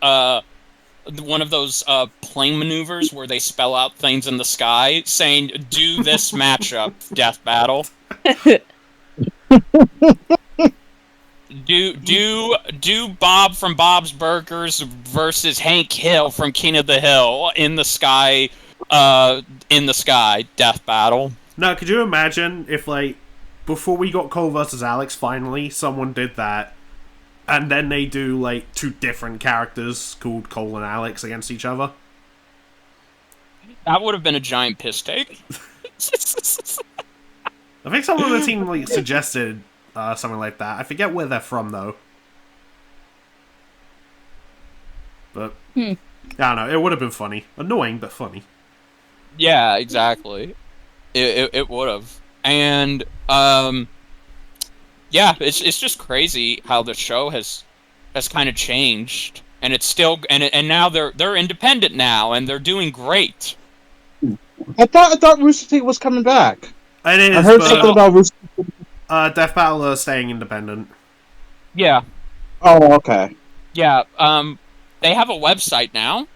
plane maneuvers where they spell out things in the sky saying, "Do this matchup, Death Battle." Do Bob from Bob's Burgers versus Hank Hill from King of the Hill in the sky, Death Battle. Now, could you imagine if, like, before we got Cole versus Alex, finally, someone did that, and then they do, like, two different characters called Cole and Alex against each other? That would have been a giant piss take. I think someone on the team, like, suggested something like that. I forget where they're from, though. But, I don't know, it would have been funny. Annoying, but funny. Yeah, exactly. It would have. And, yeah, it's just crazy how the show has kind of changed. And it's still, and now they're independent now, and they're doing great. I thought Rooster Teeth was coming back. It is, I heard but, something about Rooster Teeth. Death Battle are staying independent. Yeah. Oh, okay. Yeah, they have a website now.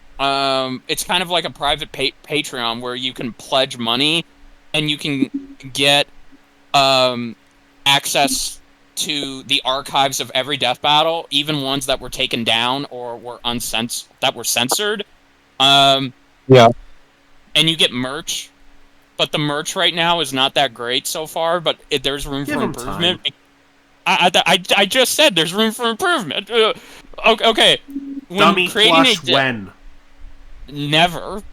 It's kind of like a private Patreon where you can pledge money, and you can get access to the archives of every Death Battle, even ones that were taken down or were censored. Yeah. And you get merch, but the merch right now is not that great so far. But there's room Give for 'em improvement. time. I just said there's room for improvement. Okay. When Dummy creating flush when? Never.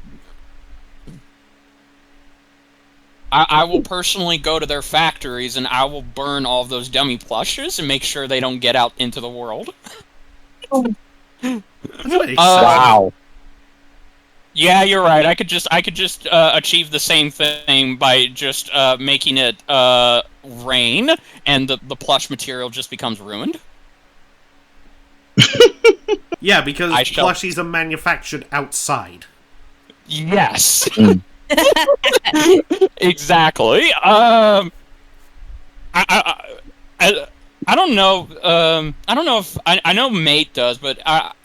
I will personally go to their factories and I will burn all of those dummy plushes and make sure they don't get out into the world. That's pretty Wow. Yeah, you're right. I could just achieve the same thing by just making it rain, and the plush material just becomes ruined. Yeah, because I shall- plushies are manufactured outside. Yes. Exactly. I don't know. I don't know if I know Mate does, but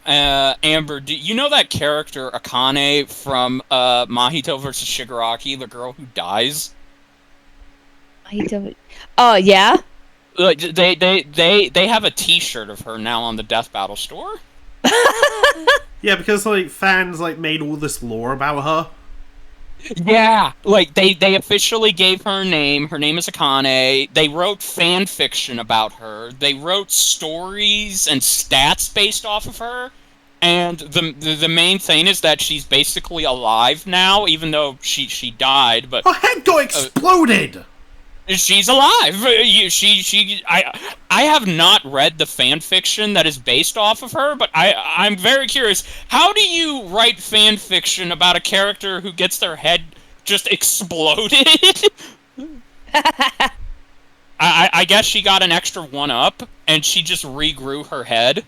Amber, do you know that character Akane from Mahito vs Shigaraki, the girl who dies? Oh yeah. Like they have a T-shirt of her now on the Death Battle store. Yeah, because like fans like made all this lore about her. Yeah, like they officially gave her a name. Her name is Akane. They wrote fan fiction about her. They wrote stories and stats based off of her. And the main thing is that she's basically alive now, even though she died. But Her head got exploded. she's alive. I have not read the fan fiction that is based off of her, but I'm very curious. How do you write fan fiction about a character who gets their head just exploded? I guess she got an extra one up, and she just regrew her head.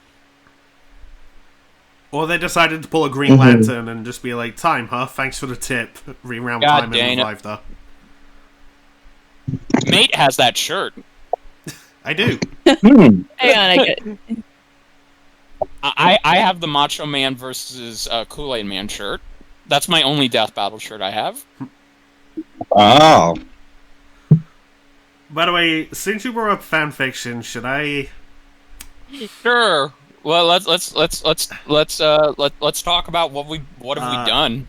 Or they decided to pull a Green Lantern and just be like, "Time, huh? Thanks for the tip." Reround God time dang and it. revived her. Mate has that shirt. I do. Hang on, I get it. I have the Macho Man versus Kool-Aid Man shirt. That's my only Death Battle shirt I have. Oh. By the way, since you brought up fanfiction, should I? Sure. Well, let's talk about what have we done.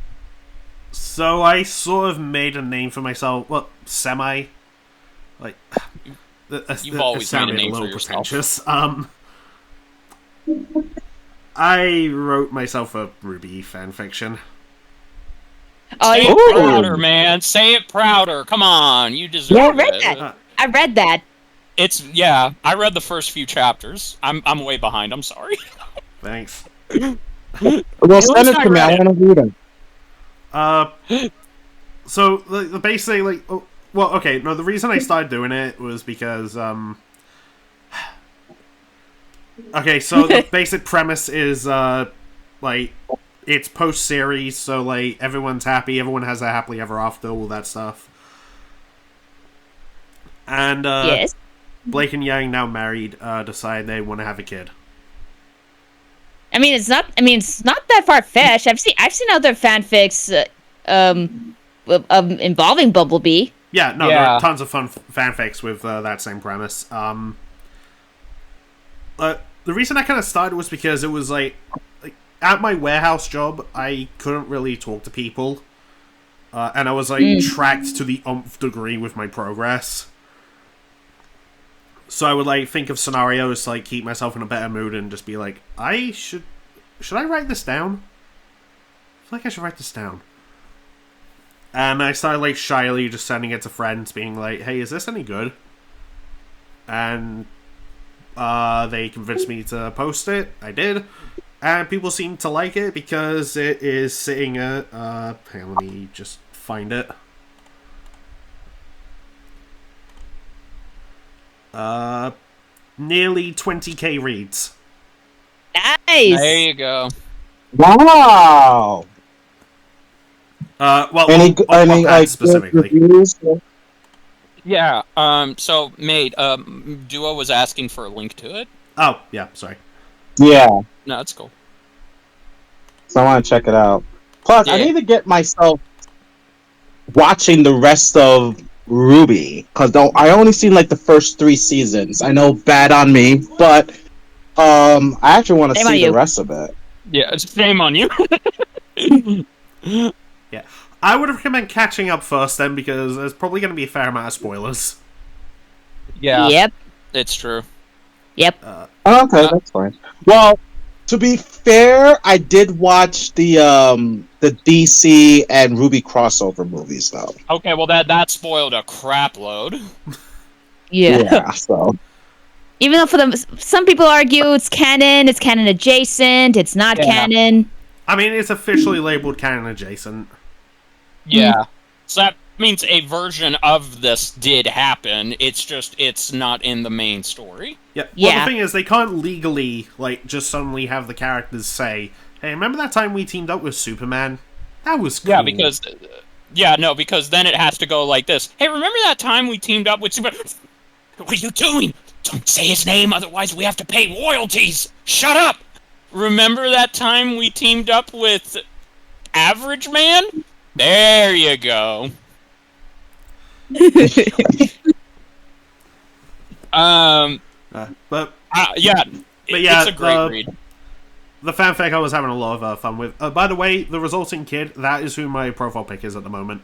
So I sort of made a name for myself. Well, semi. Like, You've always made a name for yourself. pretentious. I wrote myself a RWBY fanfiction. Oh, Say yeah. it prouder, man. Say it prouder. Come on, you deserve Yeah, I read it. that. I read that. I read the first few chapters. I'm way behind. I'm sorry. Thanks. Well, At send least it I to me. read I it. want to read it. So the basically, oh, well, okay, no, the reason I started doing it was because, okay, so the basic premise is, like, it's post-series, so, like, everyone's happy, everyone has a happily ever after, all that stuff. And, Yes. Blake and Yang, now married, decide they want to have a kid. I mean, it's not that far fetched. I've seen other fanfics, involving Bumblebee. Yeah, no, there Yeah. are tons of fun fanfics with that same premise. The reason I kind of started was because it was like at my warehouse job, I couldn't really talk to people, and I was like tracked to the umph degree with my progress. So I would like think of scenarios to like keep myself in a better mood and just be like, should I write this down? I feel like I should write this down. And I started like shyly just sending it to friends, being like, "Hey, is this any good?" And they convinced me to post it. I did, and people seem to like it because it is sitting at. Hang on, let me just find it. Nearly 20k reads. Nice. There you go. Wow. Well, Any on Wattpad like specifically. reviews? Yeah. So, mate, Duo was asking for a link to it. Oh, yeah, sorry. Yeah. No, that's cool. So I want to check it out. Plus, I Yeah. need to get myself watching the rest of RWBY because I only seen like the first 3 seasons. I know, bad on me, but I actually want to Shame on see the you. rest of it. Yeah, it's shame on you. Yeah. I would recommend catching up first then because there's probably going to be a fair amount of spoilers. Yeah, Yep. it's true. Yep. Oh, okay, that's fine. Well, to be fair, I did watch the DC and RWBY crossover movies though. Okay, well that spoiled a crap load. Yeah. So Even though some people argue it's canon adjacent, it's not Yeah. canon. I mean, it's officially labeled canon adjacent. Yeah. So that means a version of this did happen. It's just it's not in the main story. Yeah. Well, Yeah. the thing is, they can't legally, like, just suddenly have the characters say, "Hey, remember that time we teamed up with Superman? That was cool." Yeah, because because then it has to go like this. Hey, remember that time we teamed up with Super? What are you doing? Don't say his name, otherwise we have to pay royalties. Shut up. Remember that time we teamed up with Average Man? There you go. But Yeah. But yeah, it's a great read. the fanfic I was having a lot of fun with. By the way, the resulting kid, that is who my profile pic is at the moment.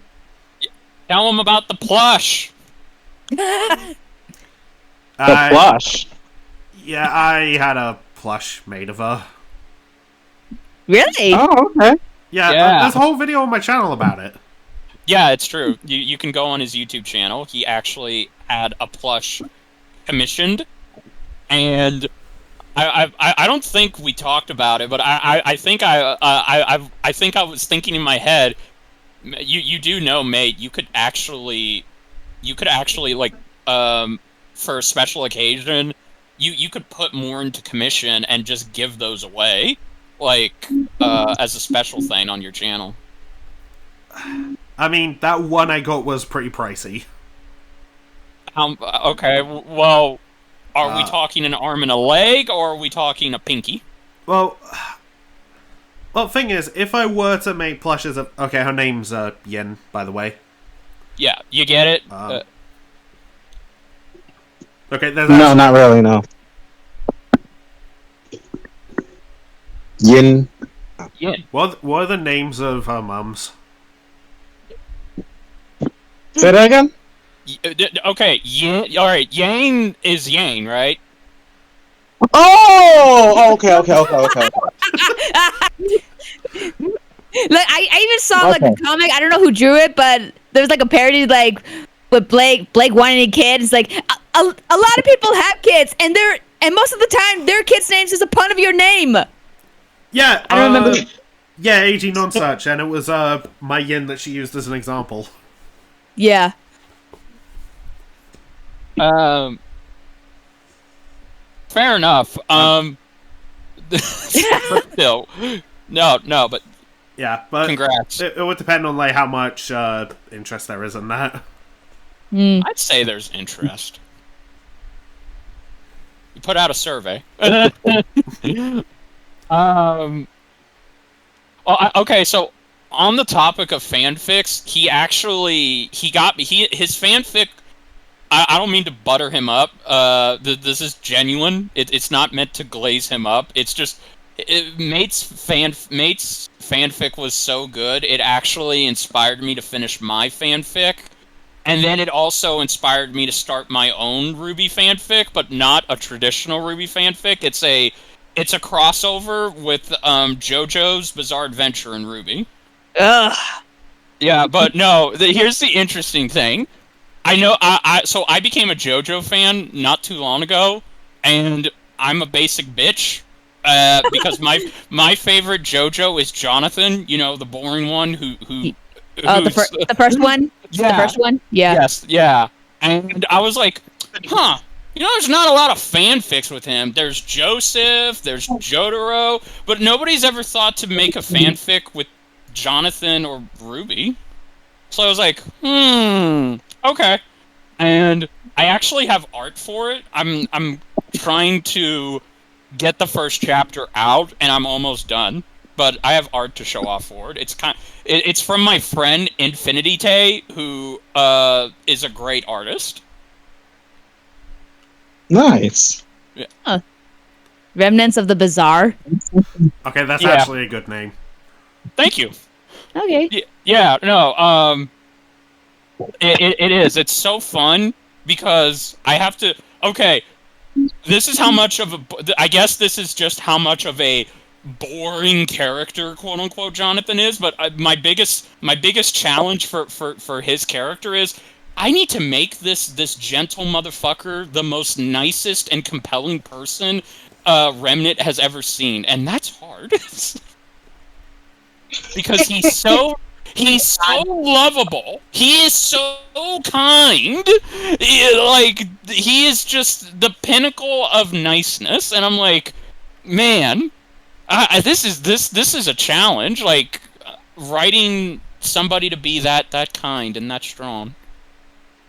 Tell him about the plush. the I- plush. Yeah, I had a plush made of her. Really? Oh, okay. Yeah, Yeah. there's a whole video on my channel about it. Yeah, it's true. You can go on his YouTube channel. He actually had a plush commissioned, and I don't think we talked about it, but I think I think I was thinking in my head. You do know, mate. You could actually like for a special occasion, you could put more into commission and just give those away, like as a special thing on your channel. I mean, that one I got was pretty pricey. Okay, well, are we talking an arm and a leg, or are we talking a pinky? Well, thing is, if I were to make plushes of... Okay, her name's Yen, by the way. Yeah, you get it? Okay, there's No, not really. No. Yin. Yeah. What are the names of her mums? Say that again? Okay, all right, Yang is Yang, right? Oh, okay. Like I even saw like Okay. a comic. I don't know who drew it, but there was like a parody like with Blake wanting a kid. It's like a lot of people have kids, and most of the time their kids' names is a pun of your name. Yeah, I don't remember. Yeah, AG Nonsuch, and it was my yin that she used as an example. Yeah. Fair enough. But still, no, but Yeah, but congrats. it would depend on like how much interest there is in that. I'd say there's interest. You put out a survey. Okay, so on the topic of fanfics, his fanfic. I don't mean to butter him up. This is genuine. It's not meant to glaze him up. It's just Mate's fanfic was so good. It actually inspired me to finish my fanfic, and then it also inspired me to start my own RWBY fanfic, but not a traditional RWBY fanfic. It's a crossover with JoJo's Bizarre Adventure in RWBY. Ugh. Yeah, but no. Here's the interesting thing. I know. So I became a JoJo fan not too long ago, and I'm a basic bitch because my favorite JoJo is Jonathan. You know, the boring one who. Oh, the first one. Yeah. The first one. Yeah. Yes. Yeah. And I was like, huh. You know, there's not a lot of fanfics with him. There's Joseph, there's Jotaro, but nobody's ever thought to make a fanfic with Jonathan or Ruby. So I was like, okay. And I actually have art for it. I'm trying to get the first chapter out, and I'm almost done. But I have art to show off for it. It's from my friend Infinity Tay, who is a great artist. Nice. Remnants of the Bizarre. Okay, that's Yeah. actually a good name. Thank you. Okay. Yeah, no, it is. It's so fun because I have to. Okay, this is how much of a. I guess this is just how much of a boring character, quote unquote, Jonathan is. But my biggest challenge for his character is I need to make this gentle motherfucker the most nicest and compelling person Remnant has ever seen, and that's hard. Because he's so lovable. He is so kind. He is just the pinnacle of niceness, and I'm like, man, this is a challenge. Like writing somebody to be that kind and that strong.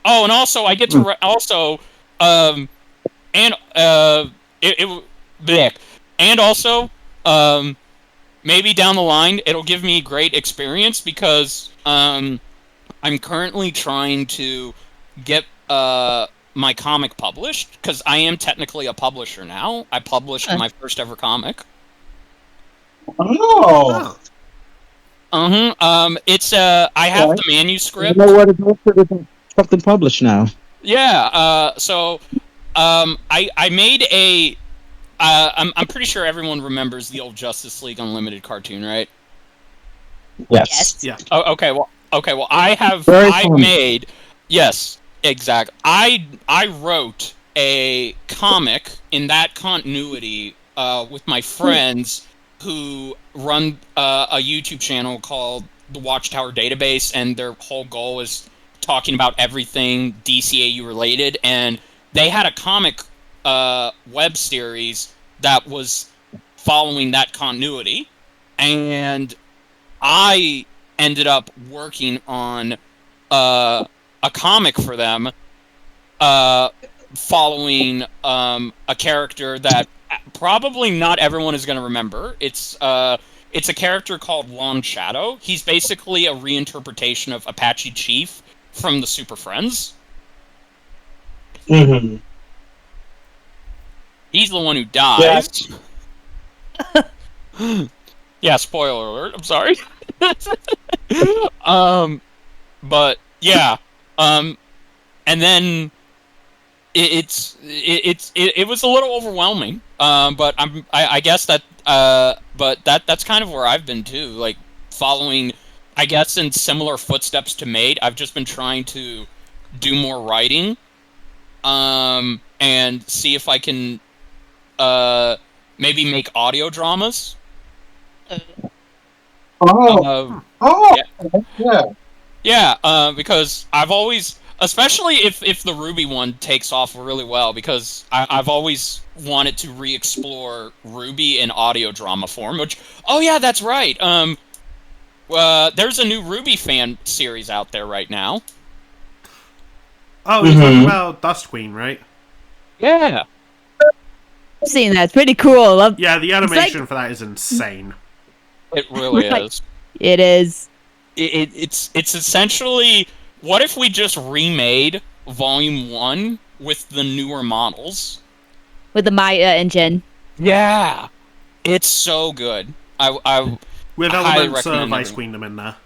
Oh, and also I get to maybe down the line it'll give me great experience because I'm currently trying to get my comic published because I am technically a publisher now. I published my first ever comic. Oh. It's I have the manuscript. You know what? It's something published now. Yeah. So I made a. I'm pretty sure everyone remembers the old Justice League Unlimited cartoon, right? Yes. Yeah. Oh, okay. Well, Very funny. made. Yes, exactly. I wrote a comic in that continuity with my friends who run a YouTube channel called the Watchtower Database, and their whole goal is talking about everything DCAU related, and they had a comic web series that was following that continuity, and I ended up working on a comic for them following a character that probably not everyone is going to remember. It's a character called Long Shadow. He's basically a reinterpretation of Apache Chief from the Super Friends. Mm-hmm. He's the one who dies. Yeah, spoiler alert. I'm sorry. But yeah, and then it was a little overwhelming. But I guess that but that's kind of where I've been too. Like following, I guess in similar footsteps to Made. I've just been trying to do more writing, and see if I can maybe make audio dramas. Oh, yeah. Yeah, because I've always, especially if the Ruby one takes off really well, because I've always wanted to re-explore Ruby in audio drama form. Which, oh yeah, that's right. There's a new Ruby fan series out there right now. Oh, you're talking about Dust Queen, right? Yeah. I've seen that. It's pretty cool. Yeah, the animation for that is insane. It really Right. is. It is. It's essentially, what if we just remade Volume 1 with the newer models? With the Maya engine. Yeah, it's so good. I With I highly elements of recommend Ice it. Queendom in there.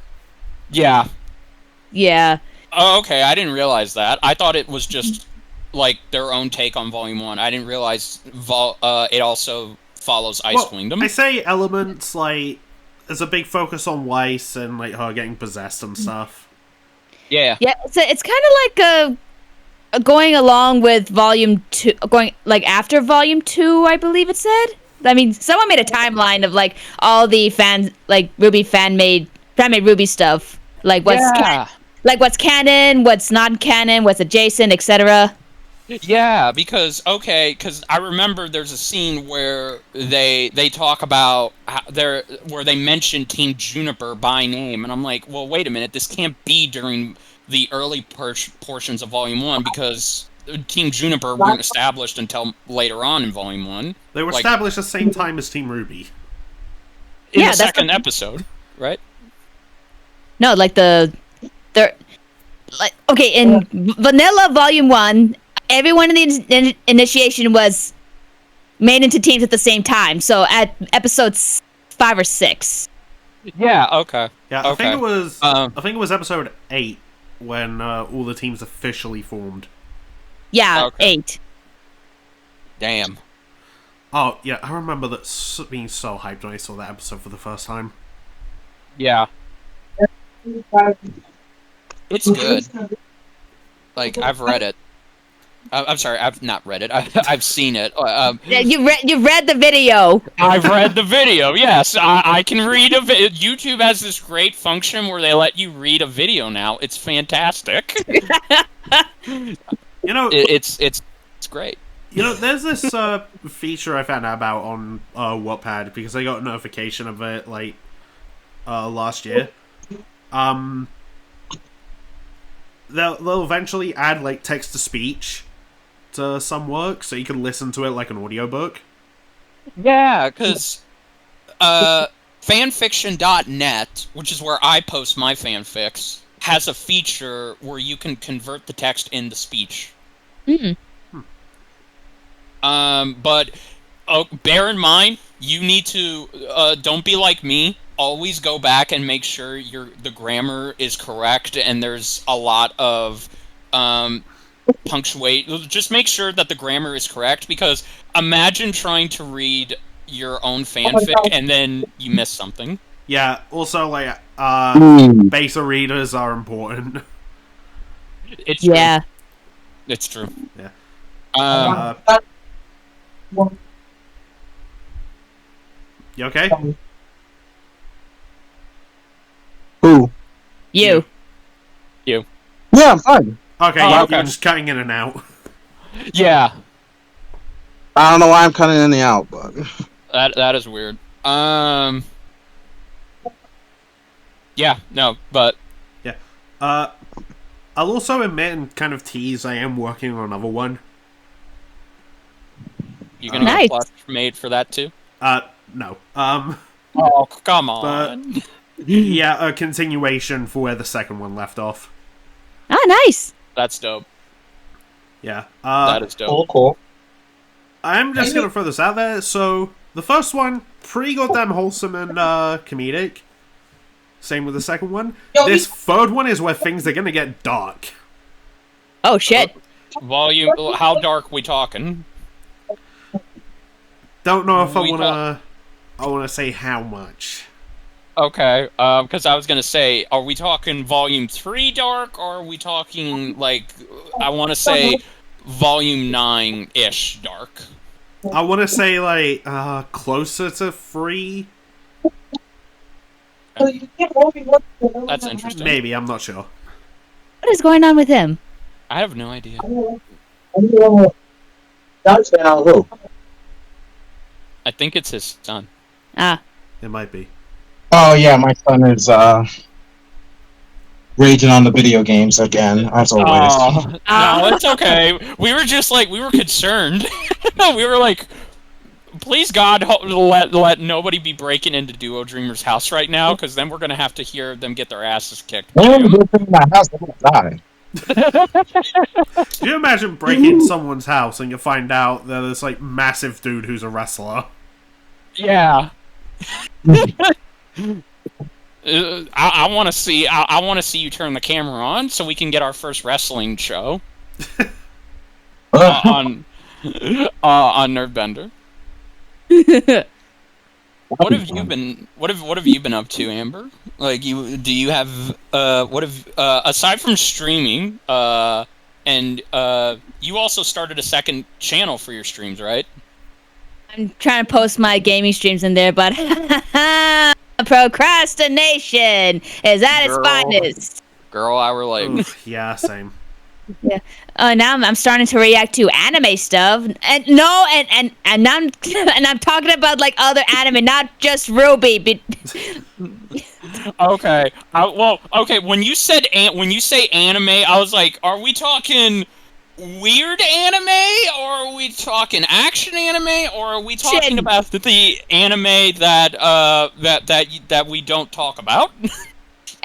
Yeah. Yeah. Oh, okay. I didn't realize that. I thought it was just like their own take on Volume 1. I didn't realize it also follows Ice Queendom. I say elements, like, there's a big focus on Weiss and, like, her getting possessed and stuff. Yeah. Yeah, it's kind of like going along with Volume 2, going like after Volume 2, I believe it said. I mean, someone made a timeline of like all the fans, like Ruby fan made Ruby stuff, like what's canon, what's not canon, what's adjacent, etc. Yeah, because I remember there's a scene where they talk about where they mention Team Juniper by name, and I'm like, well, wait a minute, this can't be during the early portions of Volume 1 because Team Juniper weren't established until later on in Volume 1. They were Like- established at the same time as Team Ruby. In Yeah, the that's second episode, right? No, like they're like okay in Vanilla Volume 1, everyone in the initiation was made into teams at the same time. So at episodes 5 or 6. Yeah. Okay. Yeah, I think Okay. it was episode 8 when all the teams officially formed. Yeah, Okay. 8. Damn. Oh, yeah, I remember that being so hyped when I saw that episode for the first time. Yeah. It's good. Like I've read it. I'm sorry, I've not read it. I've seen it. Yeah, you read the video. I've read the video. Yes, I can read a video. YouTube has this great function where they let you read a video now. It's fantastic. You know, It's great. you know, there's this feature I found out about on Wattpad because I got a notification of it like last year. They'll eventually add like text to speech to some work, so you can listen to it like an audiobook. Yeah, because fanfiction.net, which is where I post my fanfics, has a feature where you can convert the text into speech. Mm. But bear in mind, you need to don't be like me. Always go back and make sure the grammar is correct, and there's a lot of punctuate. Just make sure that the grammar is correct, because imagine trying to read your own fanfic and then you miss something. Yeah, also like beta readers are important. It's true. Yeah. It's true. Yeah. You okay? Who? You. Yeah, I'm fine. Okay, Oh, you're okay. just cutting in and out. Yeah, I don't know why I'm cutting in and out, but that is weird. Yeah, no, but I'll also admit and kind of tease I am working on another one. you're gonna Nice. get plush made for that too. No. Oh, come on. Yeah, a continuation for where the second one left off. Ah, nice. That's dope. Yeah. That is dope. cool. I'm just gonna throw this out there. So, The first one, pretty goddamn wholesome and comedic. Same with the second one. This third one is where things are gonna get dark. Oh shit. Volume. How dark we talking? Don't know if I We wanna say how much. Okay, because I was gonna say, are we talking volume 3 dark, or are we talking, like, I want to say volume 9-ish dark? I wanna say like closer to 3. That's interesting. Maybe, I'm not sure. What is going on with him? I have no idea. I think it's his son. Ah. It might be. Oh yeah, my son is raging on the video games again, as always. Oh, no, it's okay. We were just like, we were concerned. We were like, please God, let nobody be breaking into Duo Dreamer's house right now, because then we're gonna have to hear them get their asses kicked. When you go to my house, I'm gonna die. Can you imagine breaking someone's house and you find out that there's like massive dude who's a wrestler? Yeah. I want to see. I want to see you turn the camera on so we can get our first wrestling show on Nerdbender. What have you been? What have you been up to, Amber? Like, do you have what have aside from streaming and you also started a second channel for your streams, right? I'm trying to post my gaming streams in there, but procrastination is at its Girl. finest. Girl, I were like, Oof, yeah, same. Now I'm starting to react to anime stuff, and now I'm talking about like other anime, not just Ruby. okay. Okay. When you say anime, I was like, are we talking weird anime, or are we talking action anime, or are we talking about the anime that we don't talk about?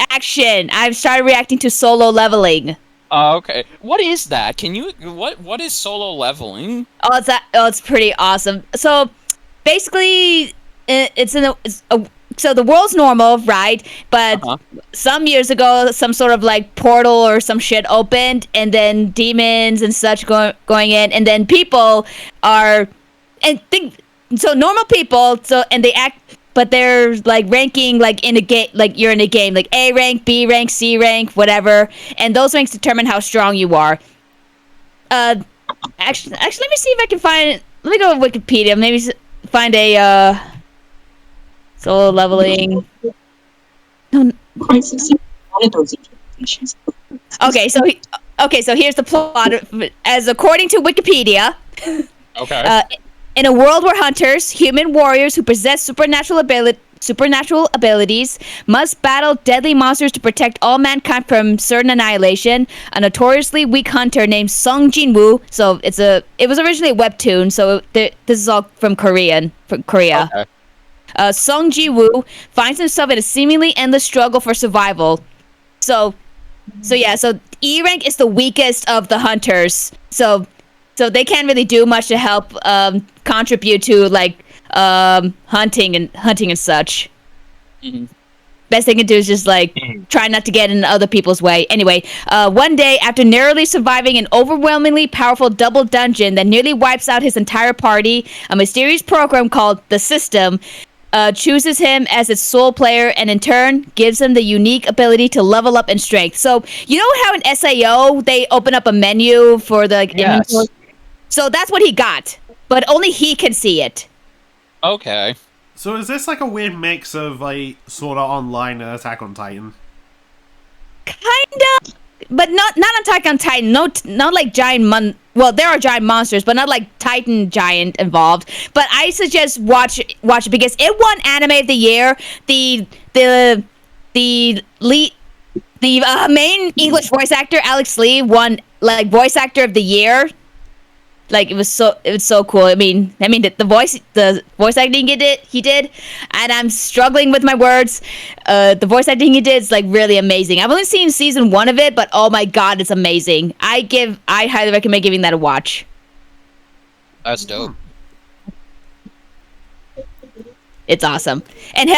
Action. I've started reacting to Solo Leveling. Okay. What is that? Can you what is Solo Leveling? It's pretty awesome. So basically, so the world's normal, right? But some years ago, some sort of like portal or some shit opened, and then demons and such going in, and then people are normal people. And they act, but they're like ranking like in a game, like you're in a game, like A rank, B rank, C rank, whatever, and those ranks determine how strong you are. Actually, let me see if I can find. Let me go to Wikipedia. Maybe find a Solo Leveling. No. Okay, so here's the plot. As according to Wikipedia. Okay. In a world where hunters, human warriors who possess supernatural abilities, must battle deadly monsters to protect all mankind from certain annihilation, a notoriously weak hunter named Sung Jin-woo. So it was originally a webtoon. So this is all from Korea. Okay. Sung Ji-woo finds himself in a seemingly endless struggle for survival. So E rank is the weakest of the hunters. So they can't really do much to help contribute to like hunting and such. Mm-hmm. Best they can do is just like try not to get in other people's way. Anyway, one day after narrowly surviving an overwhelmingly powerful double dungeon that nearly wipes out his entire party, a mysterious program called The System chooses him as its sole player, and in turn gives him the unique ability to level up in strength. So you know how in SAO they open up a menu for the inventory? So that's what he got, but only he can see it. Okay. So is this like a weird mix of like Sword Art Online and Attack on Titan? Kinda, but not Attack on Titan. Not like giant well, there are giant monsters, but not like Titan giant involved. But I suggest watch it because it won Anime of the Year. The main English voice actor Alex Lee won like voice actor of the year. Like it was so cool. I mean the voice acting he did, and I'm struggling with my words. The voice acting he did is like really amazing. I've only seen season 1 of it, but oh my god, it's amazing. I highly recommend giving that a watch. That's dope. It's awesome. And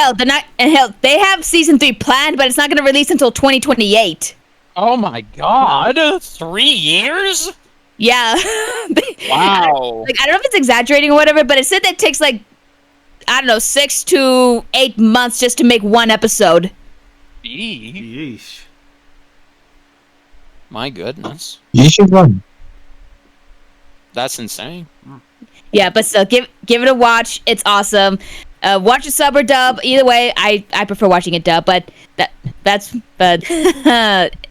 they have season 3 planned, but it's not going to release until 2028. Oh my god, 3 years? Yeah. Wow. Like, I don't know if it's exaggerating or whatever, but it said that it takes, like, I don't know, 6 to 8 months just to make one episode. Yeesh. My goodness. You should run. That's insane. Yeah, but still, give it a watch. It's awesome. Watch it sub or dub. Either way, I prefer watching it dub, but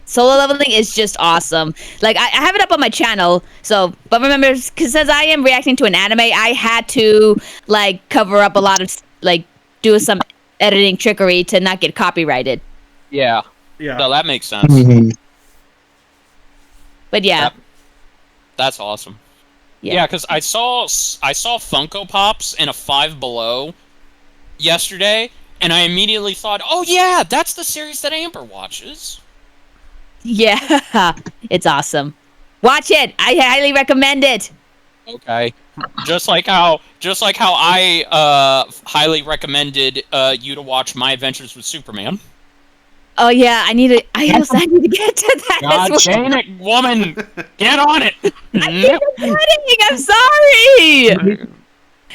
Solo Leveling is just awesome. Like, I have it up on my channel, so, but remember, because since I am reacting to an anime, I had to, like, cover up a lot of, like, do some editing trickery to not get copyrighted. Yeah. Yeah. No, that makes sense. Mhm. But yeah. That's awesome. Yeah. Yeah, because I saw Funko Pops in a Five Below yesterday, and I immediately thought, oh yeah, that's the series that Amber watches. Yeah. It's awesome. Watch it. I highly recommend it. Okay. Just like how I highly recommended you to watch My Adventures with Superman. Oh yeah, I need to get to that God as well. dang it, woman! Get on it! I'm sorry.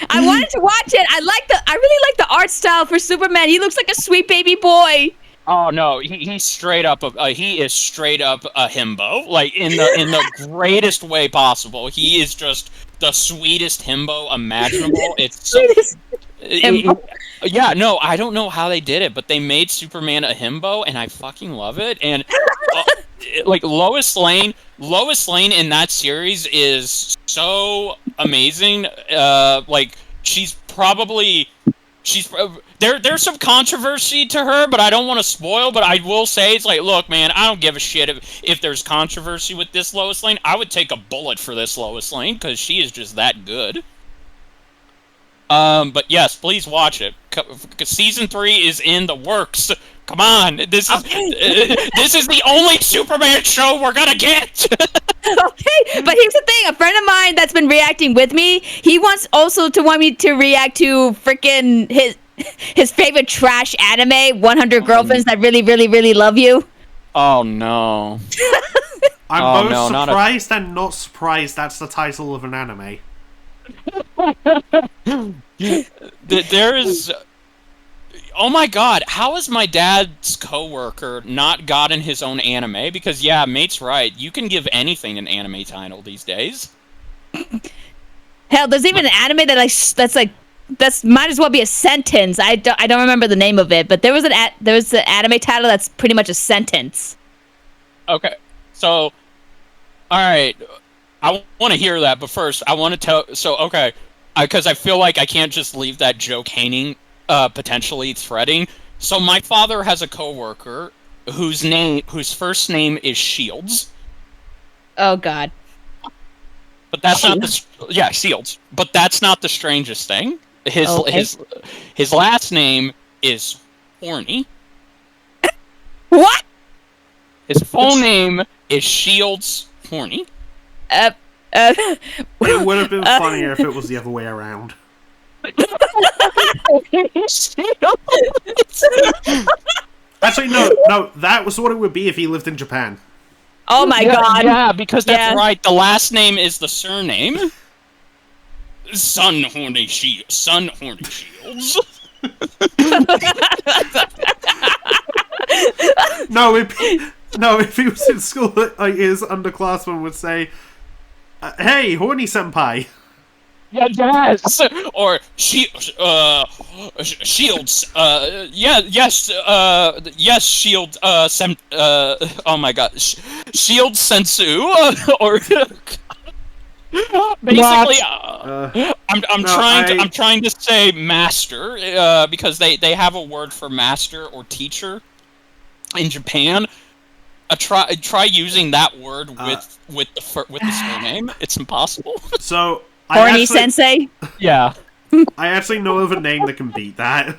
I wanted to watch it. I really like the art style for Superman. He looks like a sweet baby boy. Oh no, he's straight up he is straight up a himbo, like in the greatest way possible. He is just the sweetest himbo imaginable. It's so, yeah, no, I don't know how they did it, but they made Superman a himbo, and I fucking love it. And like Lois Lane in that series is so amazing. Like there's some controversy to her, but I don't want to spoil. But I will say, it's like, look, man, I don't give a shit if there's controversy with this Lois Lane. I would take a bullet for this Lois Lane because she is just that good. But yes, please watch it. Season 3 is in the works. Come on, this is the only Superman show we're gonna get. Okay, but here's the thing: a friend of mine that's been reacting with me, he wants me to react to freaking his favorite trash anime, 100 Girlfriends That Really, Really, Really Love You. Oh no! I'm both no, surprised and not surprised that's the title of an anime. There is. Oh my god, how has my dad's coworker not gotten his own anime? Because yeah, mate's right. You can give anything an anime title these days. Hell, there's even an anime that's might as well be a sentence. I don't remember the name of it, but there was an anime title that's pretty much a sentence. Okay, so all right, I want to hear that, but first I want to tell. So okay, because I feel like I can't just leave that joke hanging. Potentially threading. So my father has a coworker whose first name is Shields. Oh God. But that's not the Shields. But that's not the strangest thing. His last name is Horny. What? His full name is Shields Horny. It would have been funnier if it was the other way around. Actually, no, that was what it would be if he lived in Japan. Oh my God! Yeah, because that's right. The last name is the surname. Son Horny Shields. No, if he was in school, his underclassman would say, "Hey, Horny Senpai." Yes, or Shields. Yes, Shield. Oh my God, Shield Sensu. Or basically, I'm trying to say master because they have a word for master or teacher in Japan. Try using that word with the surname. It's impossible. So. Horny Sensei? Yeah. I actually know of a name that can beat that.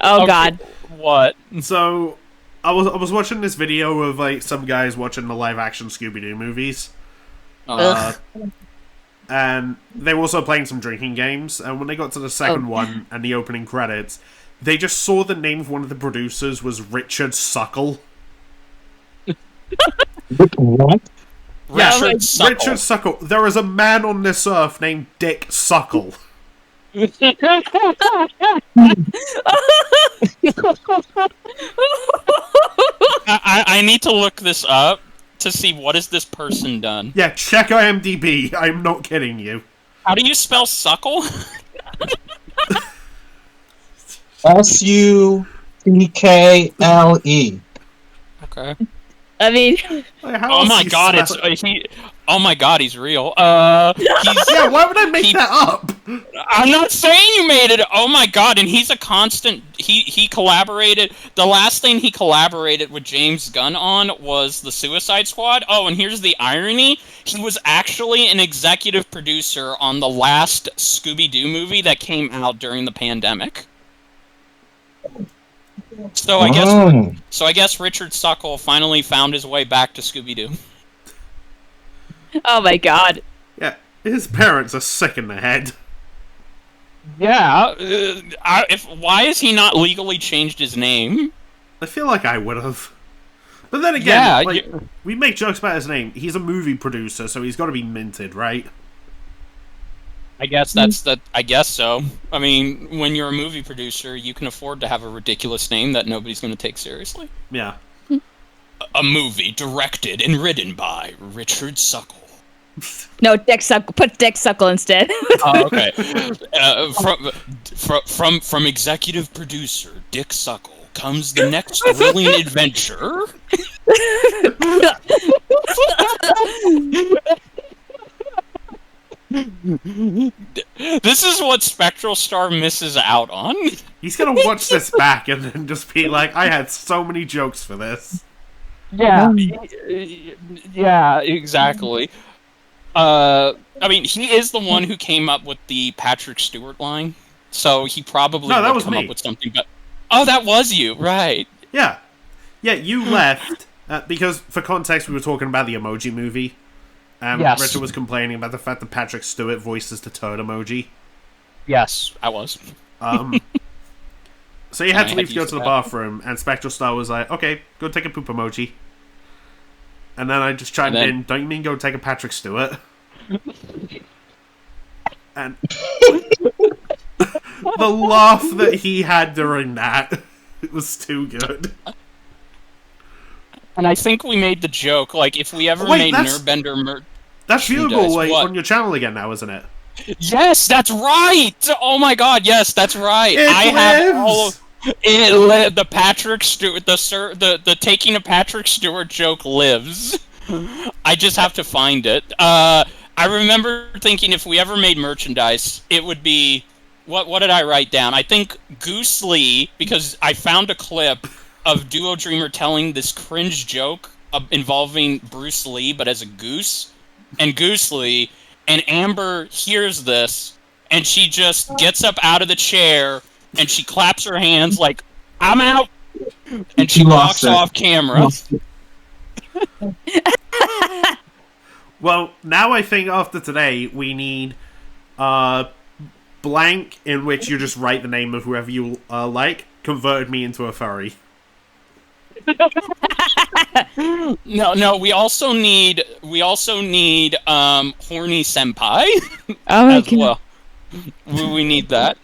Oh okay. God. What? So, I was watching this video of, like, some guys watching the live-action Scooby-Doo movies. and they were also playing some drinking games. And when they got to the second one and the opening credits, they just saw the name of one of the producers was Richard Suckle. What? Yeah, Richard Suckle. Richard Suckle. There is a man on this earth named Dick Suckle. I need to look this up to see what has this person done. Yeah, check IMDb. I'm not kidding you. How do you spell suckle? Suckle. Okay. I mean, Like, how Oh else my do you god, spell it's he. Oh my god, he's real. He's. Yeah, why would I make He- that up? I'm not saying you made it. Oh my god, and he's a constant. He collaborated. The last thing he collaborated with James Gunn on was the Suicide Squad. Oh, and here's the irony: he was actually an executive producer on the last Scooby-Doo movie that came out during the pandemic. So I guess. Oh. So I guess Richard Suckle finally found his way back to Scooby-Doo. oh my god. Yeah, his parents are sick in the head. Yeah. Why has he not legally changed his name? I feel like I would have. But then again, Yeah, like, we make jokes about his name. He's a movie producer, so he's got to be minted, right? I guess that's that. I guess so. I mean, when you're a movie producer, you can afford to have a ridiculous name that nobody's going to take seriously. Yeah. A movie directed and written by Richard Suckle. No, Dick Suckle. Put Dick Suckle instead. Oh, okay. From executive producer Dick Suckle comes the next thrilling adventure. This is what Spectral Star misses out on. He's gonna watch this back and then just be like, I had so many jokes for this. Yeah, yeah, exactly. I mean, he is the one who came up with the Patrick Stewart line, so he probably No, that would was come me. up with something. But oh, that was you, right? Yeah. Yeah, you left, because for context, we were talking about the Emoji Movie. Yes. Richard was complaining about the fact that Patrick Stewart voices the turd emoji. Yes, I was. So you had I to had leave to to go use to the that. bathroom, and Spectral Star was like, okay, go take a poop emoji. And then I just chimed And then- in, don't you mean go take a Patrick Stewart? And the laugh that he had during that, it was too good. And I think we made the joke, like, if we ever Wait, made that's- Nerdbender merch. That's Who viewable does like, what? on your channel again now, isn't it? Yes, that's right! Oh my god, yes, that's right! It I have all lives! of the Patrick Stewart, the taking a Patrick Stewart joke lives. I just have to find it. I remember thinking if we ever made merchandise, it would be... What did I write down? I think Goose Lee, because I found a clip of Duo Dreamer telling this cringe joke involving Bruce Lee, but as a goose. And Goose Lee, and Amber hears this, and she just gets up out of the chair, and she claps her hands like, I'm out! And she walks Lost it. off camera. Well, now I think after today, we need blank in which you just write the name of whoever you like, converted me into a furry. No, we also need horny senpai Oh my as god. well. We need that.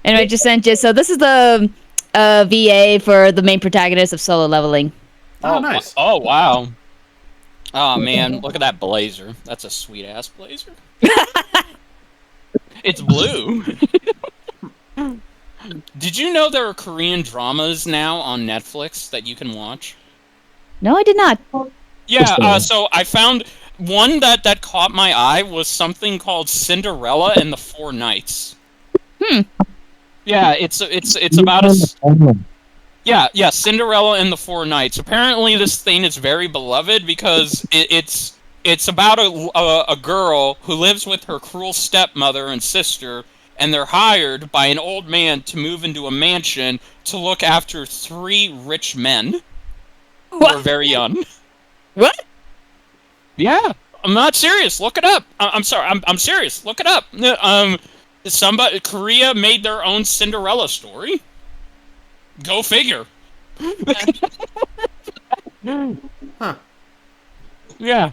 Anyway, I just sent you. So this is the VA for the main protagonist of Solo Leveling. Oh, nice. Oh, wow. Oh, man, look at that blazer. That's a sweet-ass blazer. It's blue. Did you know there are Korean dramas now on Netflix that you can watch? No, I did not. Yeah, so I found one that caught my eye was something called Cinderella and the Four Knights. Yeah, it's about Yeah, Cinderella and the Four Knights. Apparently, this thing is very beloved because it's about a girl who lives with her cruel stepmother and sister, and they're hired by an old man to move into a mansion to look after 3 rich men who are What? very young. What? Yeah. I'm not serious. Look it up. I'm sorry. I'm serious. Look it up. Korea made their own Cinderella story. Go figure. Huh. Yeah.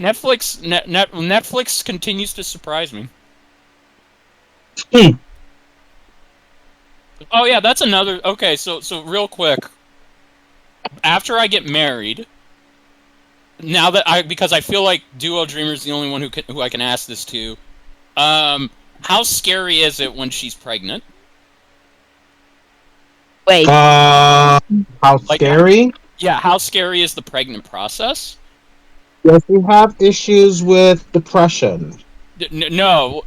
Netflix continues to surprise me. Hmm. Oh yeah, that's another. Okay, so real quick. After I get married, now that because I feel like Duo Dreamer's the only one who I can ask this to. How scary is it when she's pregnant? Wait. How Like, scary? Yeah, how scary is the pregnant process? Does he have issues with depression? No.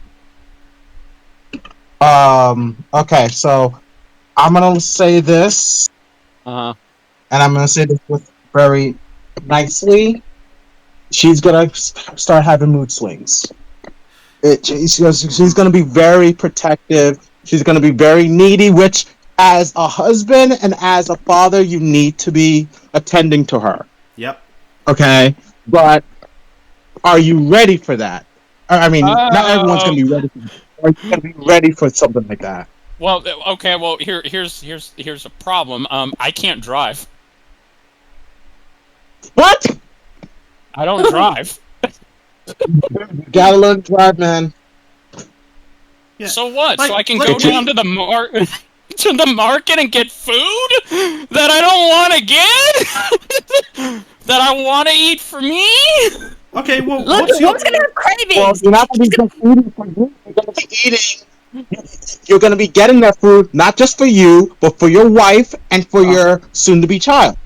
Okay, so I'm gonna say this, Uh-huh. and I'm gonna say this with very nicely. She's gonna start having mood swings. She's gonna be very protective. She's gonna be very needy, which, as a husband and as a father, you need to be attending to her. Yep. Okay, but are you ready for that? I mean, not everyone's gonna be ready. Are you gonna be ready for something like that? Well, okay. Well, here's a problem. I can't drive. What? I don't drive. You gotta learn to drive, man. Yeah. So what? Like, So I can like, go down to the to the market and get food that I don't want to get, that I want to eat for me. Okay, well, Look, what's your... Woman's gonna have cravings. Well, you're not gonna be just eating for you. You're gonna be eating. You're gonna be getting that food not just for you, but for your wife and for your soon-to-be child.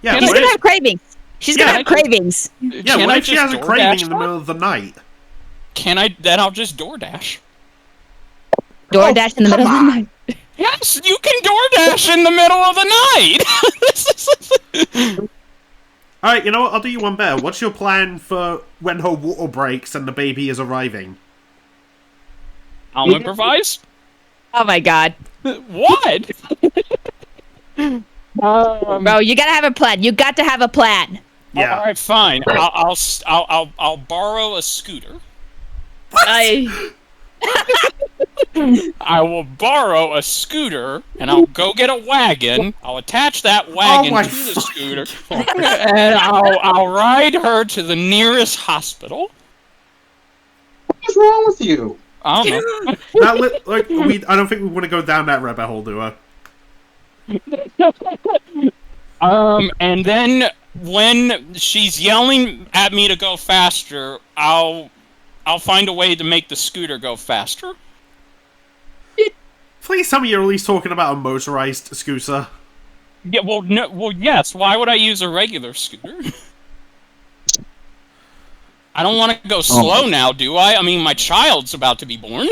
Yeah, She's what gonna if, have cravings. She's Yeah, gonna have cravings. yeah, Can what I if she just has a craving DoorDash in the middle of the night? Can I? Then I'll just DoorDash. DoorDash in the middle of the come night. Yes, you can DoorDash in the middle of the night. Alright, you know what? I'll do you one better. What's your plan for when her water breaks and the baby is arriving? I'll improvise. Oh my god, What? bro! You gotta have a plan. You got to have a plan. Yeah. All right, fine. I'll borrow a scooter. I I will borrow a scooter, and I'll go get a wagon. I'll attach that wagon my to the scooter, and I'll ride her to the nearest hospital. What's wrong with you? I don't know. I don't think we want to go down that rabbit hole, do I? And then when she's yelling at me to go faster, I'll find a way to make the scooter go faster. Please tell me you're at least talking about a motorized scooter. Yeah, well, no, well, yes. Why would I use a regular scooter? I don't want to go slow now, do I? I mean, my child's about to be born.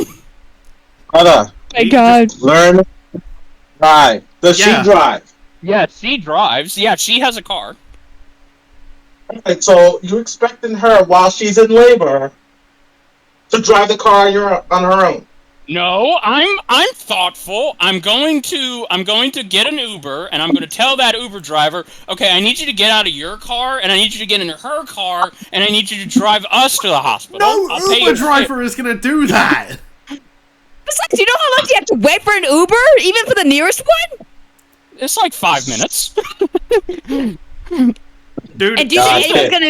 Brother, my god. learn to drive. Does Yeah. she drive? Yeah, she drives. Yeah, she has a car. Right, so you're expecting her while she's in labor to drive the car on her own. No, I'm thoughtful. I'm going to get an Uber, and I'm going to tell that Uber driver, okay, I need you to get out of your car, and I need you to get into her car, and I need you to drive us to the hospital. No I'll pay Uber you- driver is gonna do that! Besides, you know how long you have to wait for an Uber, even for the nearest one? It's like 5 minutes. Dude, And do you think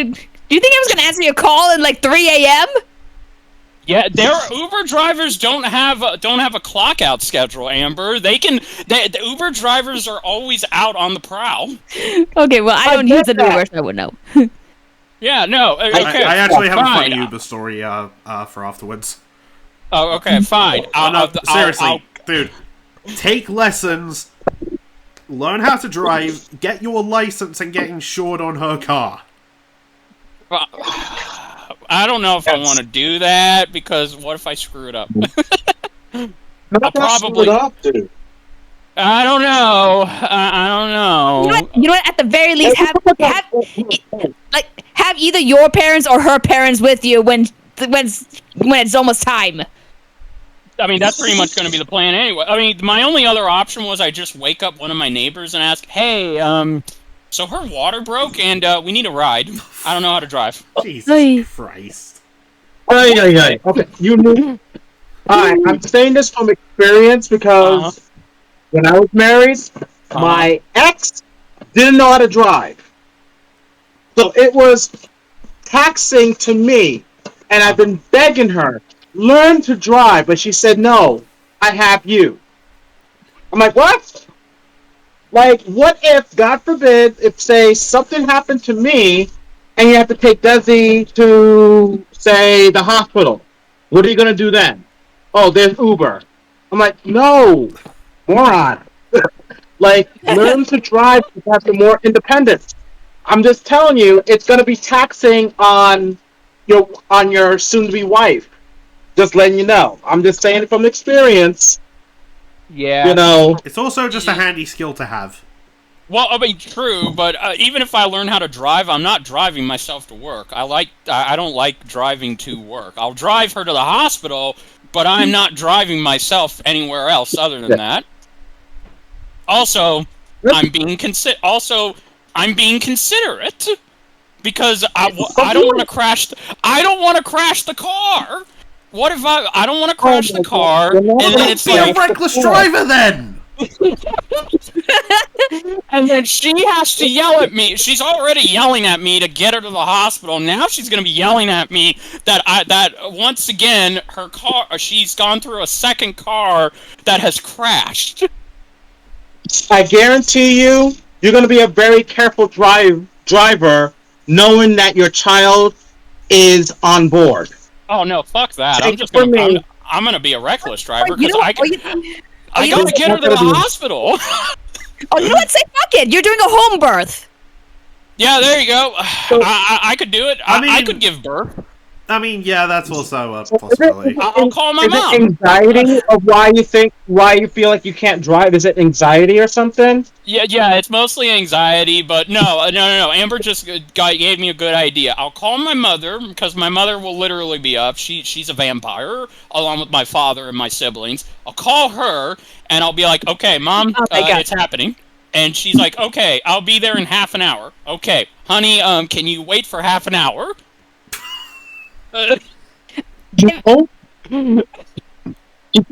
anyone's gonna answer your call at like 3 a.m.? Yeah, their Uber drivers don't have a clock out schedule, Amber. The Uber drivers are always out on the prowl. Okay, well I don't get use an that. Uber, so I would know. Yeah, no. Okay, I actually have a fine. funny Uber story for afterwards. Oh, okay, fine. Seriously, dude. Take lessons, learn how to drive, get your license, and get insured on her car. I don't know if I want to do that, because what if I screw it up? I'll probably. Up, dude. I don't know. I don't know. You know what? At the very least, have either your parents or her parents with you when it's almost time. I mean, that's pretty much going to be the plan anyway. I mean, my only other option was I just wake up one of my neighbors and ask, "Hey, So her water broke, and we need a ride. I don't know how to drive. Jesus Hey. Christ. Okay, you knew. Alright, I'm saying this from experience because when I was married, my ex didn't know how to drive. So it was taxing to me, and I've been begging her, learn to drive, but she said, no, I have you. I'm like, what? Like, what if, God forbid, if, say, something happened to me, and you have to take Desi to, say, the hospital? What are you going to do then? Oh, there's Uber. I'm like, no, moron. Like, learn to drive to have more independence. I'm just telling you, it's going to be taxing on your soon-to-be wife. Just letting you know. I'm just saying it from experience. Yeah. You know. It's also just a handy skill to have. Well, I mean, true, but even if I learn how to drive, I'm not driving myself to work. I don't like driving to work. I'll drive her to the hospital, but I'm not driving myself anywhere else other than that. Also, I'm being considerate because I don't want to crash. I don't want to crash the car. What if I don't want to crash the car, and then it's Be a like, reckless driver then! and then she has to yell at me. She's already yelling at me to get her to the hospital. Now she's going to be yelling at me that once again she's gone through a second car that has crashed. I guarantee you're going to be a very careful driver, knowing that your child is on board. Oh no, fuck that! I'm gonna be a reckless driver You because know I you gotta get her to the hospital. Oh, you know what? Say fuck it. You're doing a home birth. Yeah, there you go. I could do it. I could give birth. I mean, yeah, that's also a possibility. I'll call my mom. Is it anxiety of why you feel like you can't drive? Is it anxiety or something? Yeah, it's mostly anxiety, but no. Amber just gave me a good idea. I'll call my mother, because my mother will literally be up. She's a vampire, along with my father and my siblings. I'll call her, and I'll be like, okay, Mom, it's happening. And she's like, okay, I'll be there in half an hour. Okay, honey, can you wait for half an hour? You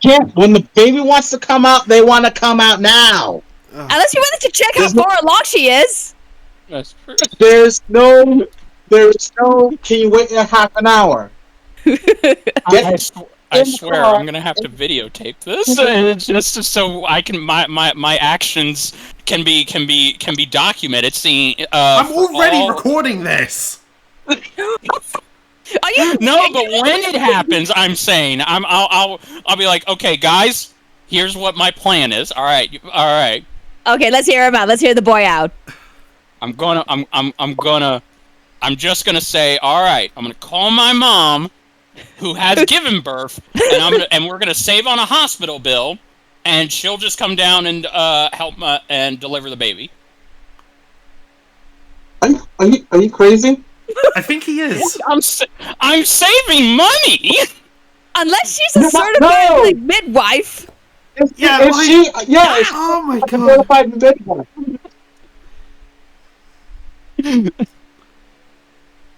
can't. When the baby wants to come out, they want to come out now. Unless you wanted to check how far along she is. That's true. There's no. Can you wait a half an hour? I swear I'm gonna have to videotape this, and just so I can my actions can be documented. I'm already recording this. Are you? No, but when it happens, I'm saying I'll be like, okay, guys, here's what my plan is. All right. Okay, let's hear him out. Let's hear the boy out. I'm just gonna say, all right. I'm gonna call my mom, who has given birth, and we're gonna save on a hospital bill, and she'll just come down and help and deliver the baby. Are you crazy? I think he is. I'm saving money. Unless she's a certified midwife. Oh my god. Certified midwife.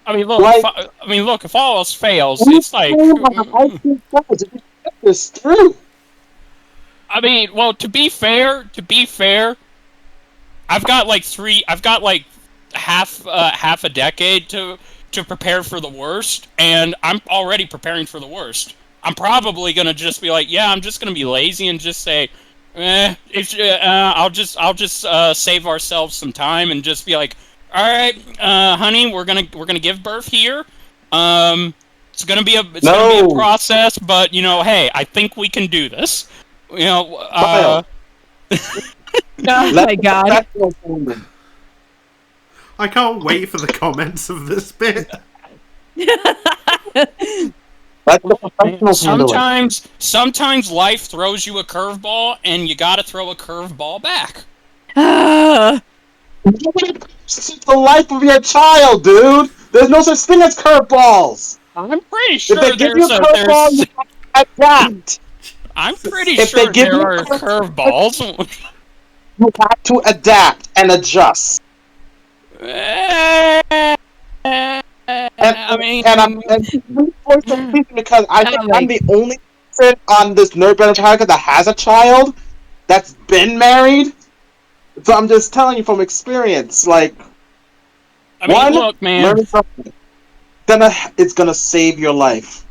I mean, look. If all else fails, it's like. It's true. I mean, well, to be fair, I've got like half a decade to prepare for the worst, and I'm already preparing for the worst. I'm probably gonna just be like, yeah, I'm just gonna be lazy and just say, I'll just save ourselves some time and just be like, all right, honey, we're gonna give birth here. It's gonna be a process, but hey, I think we can do this. Oh my god. I can't wait for the comments of this bit. Sometimes life throws you a curveball, and you gotta throw a curveball back. It's the life of your child, dude. There's no such thing as curveballs. I'm pretty sure if they give you a curveball, you have to adapt. I'm pretty sure there are curveballs. You have to adapt and adjust. I mean, because I think I'm the only person on this Nerd Battle podcast that has a child that's been married. So I'm just telling you from experience, like, I mean, look, man. learning something. It's gonna save your life.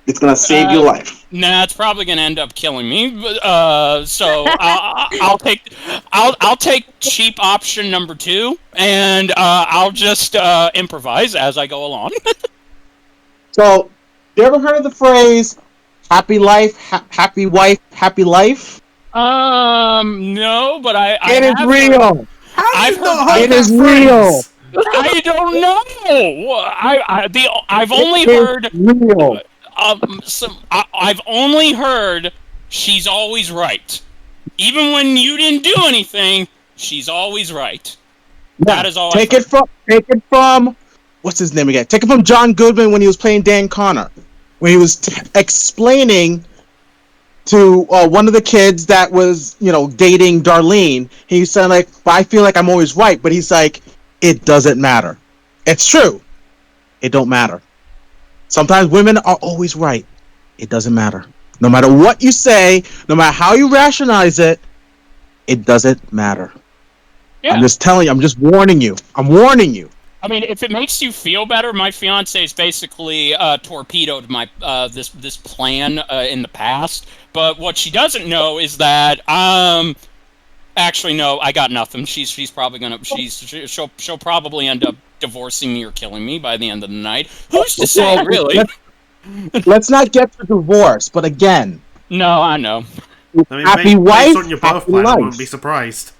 It's gonna save your life. Nah, it's probably gonna end up killing me. So I'll take cheap option number 2, and I'll just improvise as I go along. So, you ever heard of the phrase "happy life, happy wife, happy life"? No, but I It is have real. I've heard It is real. I don't know. I've only It is heard. real. I've only heard she's always right. Even when you didn't do anything, she's always right. That is all. Take it from what's his name again? Take it from John Goodman when he was playing Dan Connor, when he was explaining to one of the kids that was, dating Darlene. He said, like, I feel like I'm always right, but he's like, it doesn't matter. It's true. It don't matter. Sometimes women are always right. It doesn't matter. No matter what you say, no matter how you rationalize it, it doesn't matter. Yeah. I'm just telling you. I'm just warning you. I'm warning you. I mean, if it makes you feel better, my fiance has basically torpedoed my this plan in the past. But what she doesn't know is that actually no, I got nothing. She's probably gonna she'll probably end up divorcing me or killing me by the end of the night. Who's to say, really? Let's not get to divorce, but again. No, I know. I mean, happy wife, based on your birth plan, I wouldn't be surprised.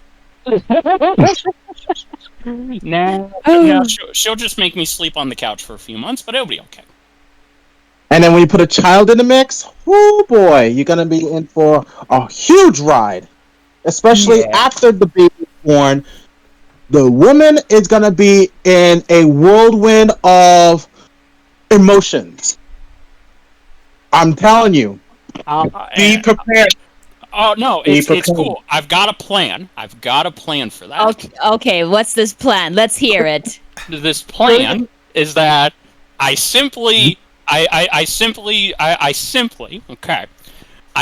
No, she'll just make me sleep on the couch for a few months, but it'll be okay. And then when you put a child in the mix, oh boy, you're gonna be in for a huge ride. Especially after the baby is born, the woman is gonna be in a whirlwind of emotions. I'm telling you, be prepared. Oh no, it's cool. I've got a plan. I've got a plan for that. Okay, what's this plan? Let's hear it. This plan is that I simply, I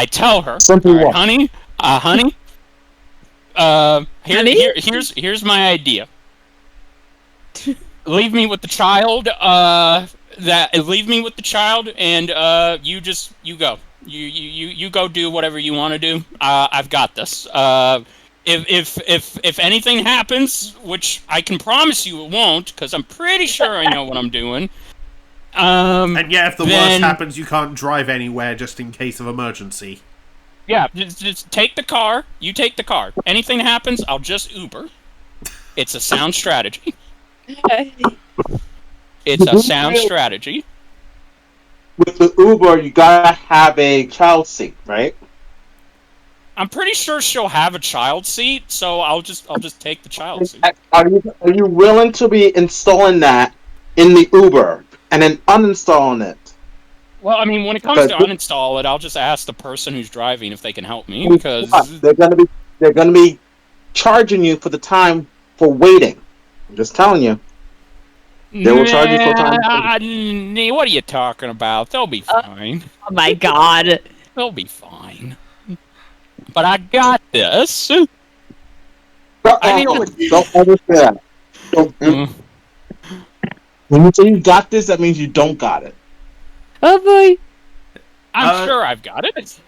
tell her, honey, here's my idea. Leave me with the child. Leave me with the child, and you go. You go do whatever you want to do. I've got this. If anything happens, which I can promise you it won't, because I'm pretty sure I know what I'm doing. And yeah, if the worst happens, you can't drive anywhere just in case of emergency. Yeah, just take the car. You take the car. Anything happens, I'll just Uber. It's a sound strategy. It's a sound strategy. With the Uber, you gotta have a child seat, right? I'm pretty sure she'll have a child seat, so I'll just take the child seat. Are you willing to be installing that in the Uber and then uninstalling it? Well, I mean, when it comes to uninstall it, I'll just ask the person who's driving if they can help me, because they're gonna be charging you for the time for waiting. I'm just telling you. They will charge you for time. What are you talking about? They'll be fine. Oh my god. They'll be fine. But I got this. Don't understand. When you say you got this, that means you don't got it. Oh boy. I'm sure I've got it.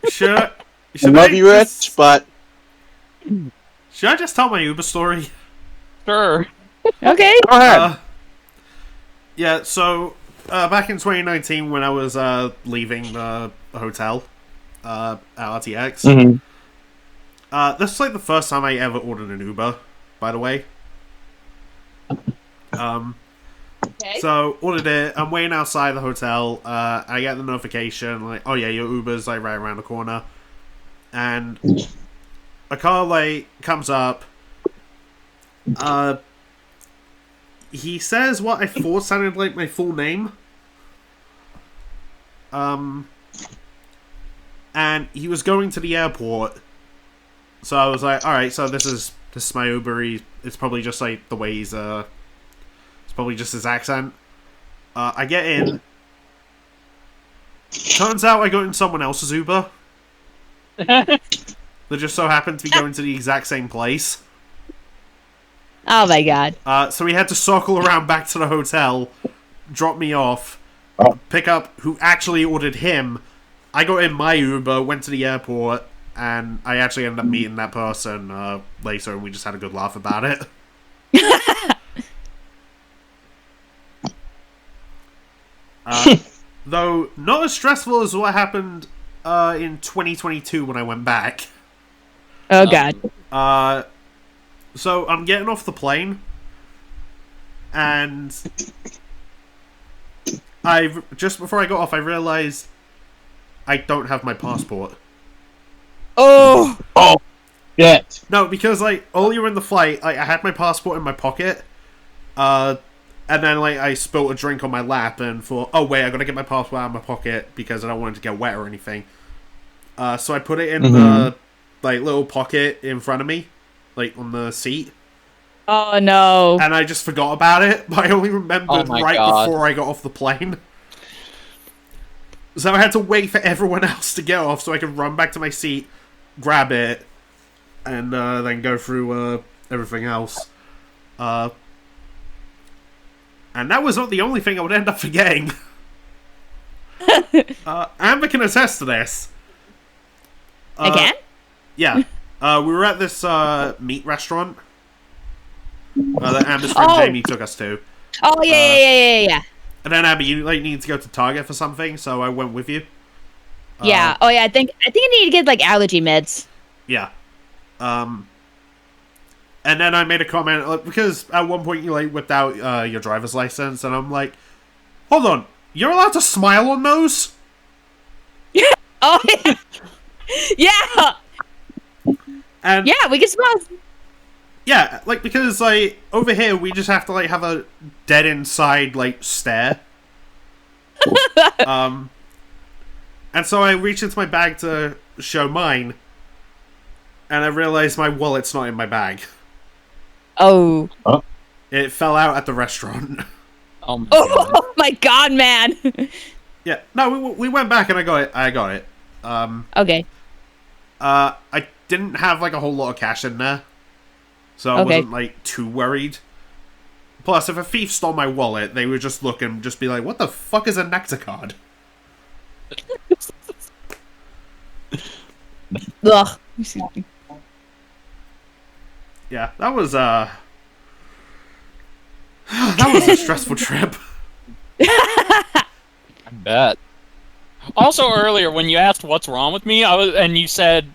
Sure. I love you, Rich, but... Should I just tell my Uber story? Sure. Okay. Go ahead. Yeah, so back in 2019 when I was leaving the hotel at RTX, this is like the first time I ever ordered an Uber, by the way. Okay. So, ordered it, I'm waiting outside the hotel, I get the notification, like, oh yeah, your Uber's like right around the corner. And a car like comes up, he says what I thought sounded like my full name. And he was going to the airport. So I was like, alright, so this is this is my Uber. It's probably just like the way he's it's probably just his accent. I get in. Turns out I got in someone else's Uber. They just so happened to be going to the exact same place. Oh my god. So we had to circle around back to the hotel, drop me off, pick up who actually ordered him. I got in my Uber, went to the airport, and I actually ended up meeting that person later, and we just had a good laugh about it. Though not as stressful as what happened in 2022 when I went back. Oh god. So I'm getting off the plane, and just before I got off, I realized I don't have my passport. Oh. Shit. No, because like earlier in the flight, I had my passport in my pocket, and then like I spilled a drink on my lap, and thought, oh wait, I gotta get my passport out of my pocket because I don't want it to get wet or anything. So I put it in the like little pocket in front of me, like on the seat. Oh no. And I just forgot about it, but I only remembered right God. before I got off the plane. So I had to wait for everyone else to get off so I could run back to my seat, grab it, and then go through everything else. And that was not the only thing I would end up forgetting. Amber can attest to this. Again? Yeah. We were at this meat restaurant that Amber's friend Jamie took us to. Oh yeah. And then Amber, you like needed to go to Target for something, so I went with you. Yeah. Oh yeah. I think I need to get like allergy meds. Yeah. And then I made a comment because at one point you like whipped out your driver's license, and I'm like, "Hold on, you're allowed to smile on those?" Oh yeah. Yeah. And Yeah, we can smile. yeah, like because like over here we just have to like have a dead inside like stare. And so I reached into my bag to show mine, and I realized my wallet's not in my bag. Oh. It fell out at the restaurant. Oh my god. Oh my god, man. Yeah, no, we went back and I got it. Okay. I didn't have like a whole lot of cash in there, so I wasn't like too worried. Plus, if a thief stole my wallet, they would just look and just be like, "What the fuck is a Nectar card?" Ugh. Yeah, that was that was a stressful trip. I bet. Also, earlier when you asked what's wrong with me, and you said,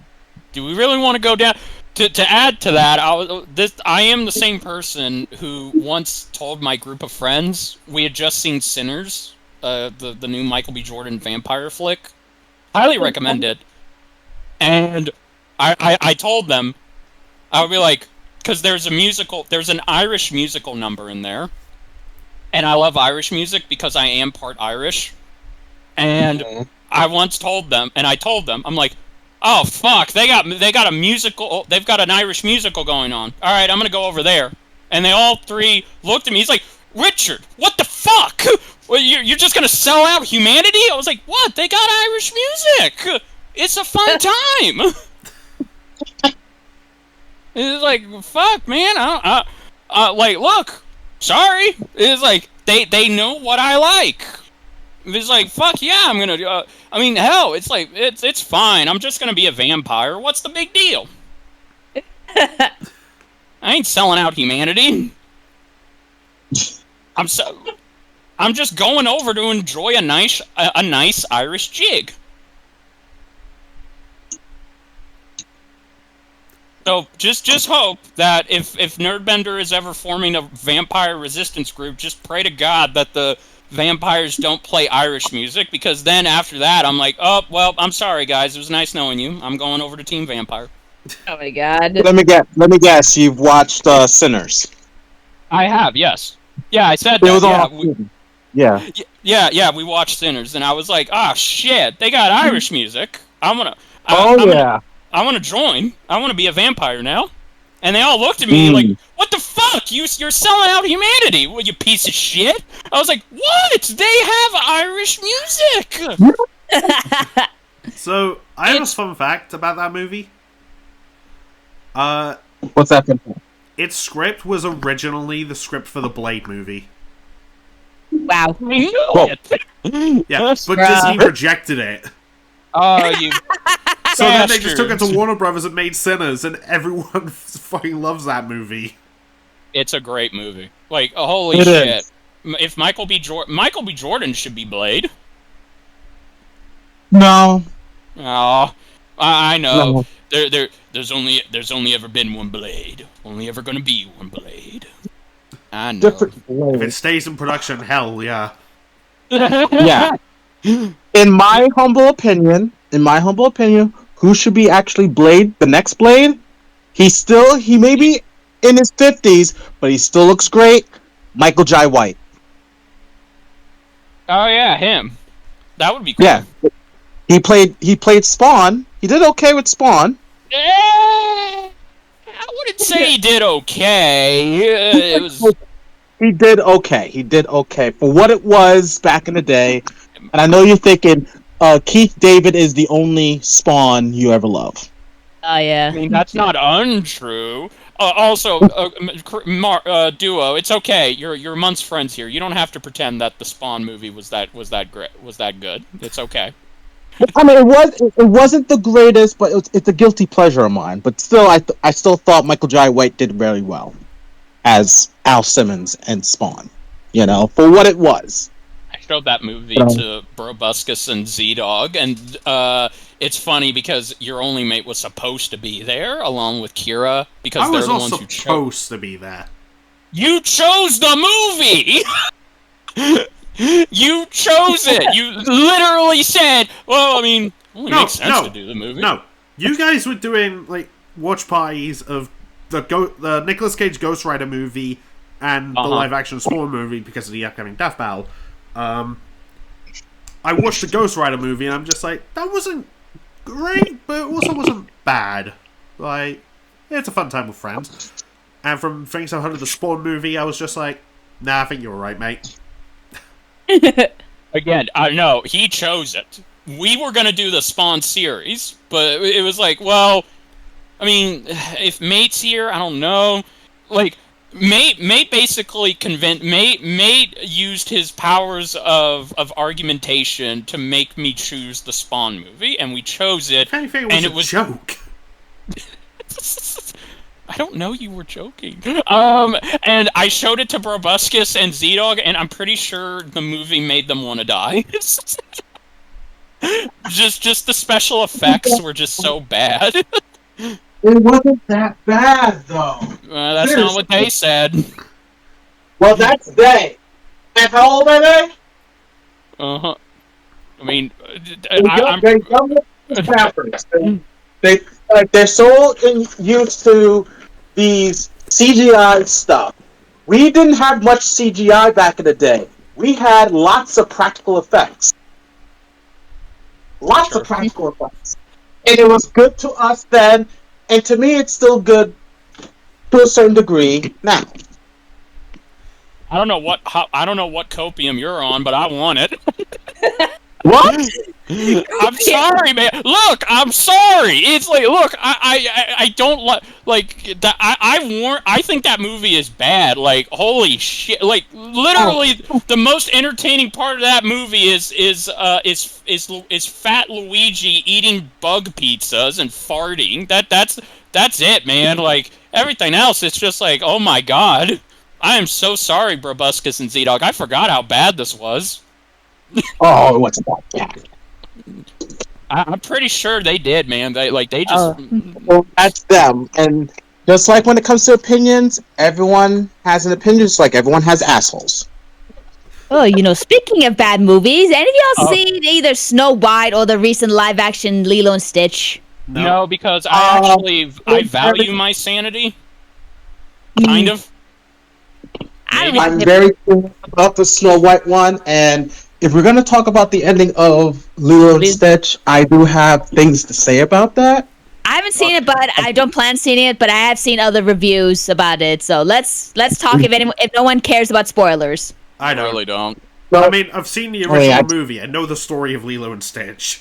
"Do we really want to go down?" To add to that, I am the same person who once told my group of friends we had just seen Sinners, the new Michael B. Jordan vampire flick. Highly recommended. And I told them, I would be like, because there's an Irish musical number in there, and I love Irish music because I am part Irish. And I once told them, I'm like, oh fuck, they got a musical, they've got an Irish musical going on. All right, I'm gonna go over there. And they all three looked at me. He's like, Richard, what the fuck? Well, you're just gonna sell out humanity? I was like, what? They got Irish music. It's a fun time. It's like, fuck, man. Like, look, sorry. It's like they know what I like. It's like, fuck yeah, I'm gonna. I mean, hell, it's like it's fine. I'm just gonna be a vampire. What's the big deal? I ain't selling out humanity. I'm just going over to enjoy a nice Irish jig. So just hope that if Nerdbender is ever forming a vampire resistance group, just pray to God that the vampires don't play Irish music, because then after that I'm like, oh well, I'm sorry guys, it was nice knowing you. I'm going over to Team Vampire. Oh my god. Let me guess. You've watched Sinners. I have, yes. Yeah, I said It was that. Yeah. Yeah, we watched Sinners, and I was like, ah, shit, they got Irish music. I want to join. I want to be a vampire now. And they all looked at me like, "What the fuck? You're selling out humanity, well, you piece of shit!" I was like, "What? They have Irish music." So I have a fun fact about that movie. What's that? Its script was originally the script for the Blade movie. Wow. Whoa. Yeah, but Bruh. Disney rejected it. Oh, you. So then they just took it bastards. to Warner Brothers and made Sinners, and everyone fucking loves that movie. It's a great movie. Like, holy It shit! is. If Michael B. Jordan should be Blade. No. Oh, I know. No. There's only ever been one Blade. Only ever gonna be one Blade. I know. Different If Blade. it stays in production, hell yeah. Yeah. In my humble opinion, who should be actually Blade, the next Blade? He may be in his 50s, but he still looks great. Michael Jai White. Oh yeah, him. That would be cool. Yeah. He played Spawn. He did okay with Spawn. I wouldn't say he did okay. It was. He did okay. He did okay for what it was back in the day. And I know you're thinking, Keith David is the only Spawn you ever love. Oh yeah. I mean, that's not untrue. Also, Duo, it's okay. You're months friends here. You don't have to pretend that the Spawn movie was that good. It's okay. I mean, it wasn't the greatest, but it's a guilty pleasure of mine. But still, I still thought Michael Jai White did very well as Al Simmons and Spawn. You know, for what it was. I showed that movie to Brobuscus and Z-Dog, and it's funny because your only mate was supposed to be there along with Kira because I they're was the not ones who chose. supposed to be there. You chose the movie. You chose it. You literally said, "Well, I mean, it only makes sense to do the movie." No, you guys were doing like watch parties of the Nicolas Cage Ghost Rider movie and the live action Spawn movie because of the upcoming Death Battle. I watched the Ghost Rider movie and I'm just like, that wasn't great, but it also wasn't bad. Like, it's a fun time with friends. And from things I've heard of the Spawn movie, I was just like, nah, I think you're right, mate. Again, no, he chose it. We were gonna do the Spawn series, but it was like, well, I mean, if Mate's here, I don't know. Like, Mate basically convinced. Mate used his powers of argumentation to make me choose the Spawn movie, and we chose it. If anything, it was a joke. I don't know you were joking. And I showed it to Brobuscus and Z-Dog, and I'm pretty sure the movie made them want to die. just the special effects were just so bad. It wasn't that bad, though. That's not what they said. Well, that's they. And how old are they? Uh-huh. I mean, They're young rappers. They're so used to these CGI stuff. We didn't have much CGI back in the day. We had lots of practical effects. Lots of practical effects. And it was good to us then, and to me it's still good to a certain degree now. I don't know what copium you're on, but I want it. What? I'm sorry, man. Look, I'm sorry. It's like, look, I don't like that. I think that movie is bad. Like, holy shit! Like, literally, the most entertaining part of that movie is Fat Luigi eating bug pizzas and farting. That's it, man. Like, everything else, it's just like, oh my god. I am so sorry, Brobuscus and Z-Dog. I forgot how bad this was. Oh, it wasn't that bad. I'm pretty sure they did, man. They just. Well, that's them. And just like when it comes to opinions, everyone has an opinion, just like everyone has assholes. Oh, speaking of bad movies, any of y'all seen either Snow White or the recent live-action Lilo and Stitch? No, because I value my sanity. Kind of. I'm very curious about the Snow White one, and if we're going to talk about the ending of Lilo and Stitch, I do have things to say about that. I haven't seen it, but I don't plan seeing it. But I have seen other reviews about it. So let's talk if no one cares about spoilers. I I don't. really don't. I mean, I've seen the original movie. I know the story of Lilo and Stitch.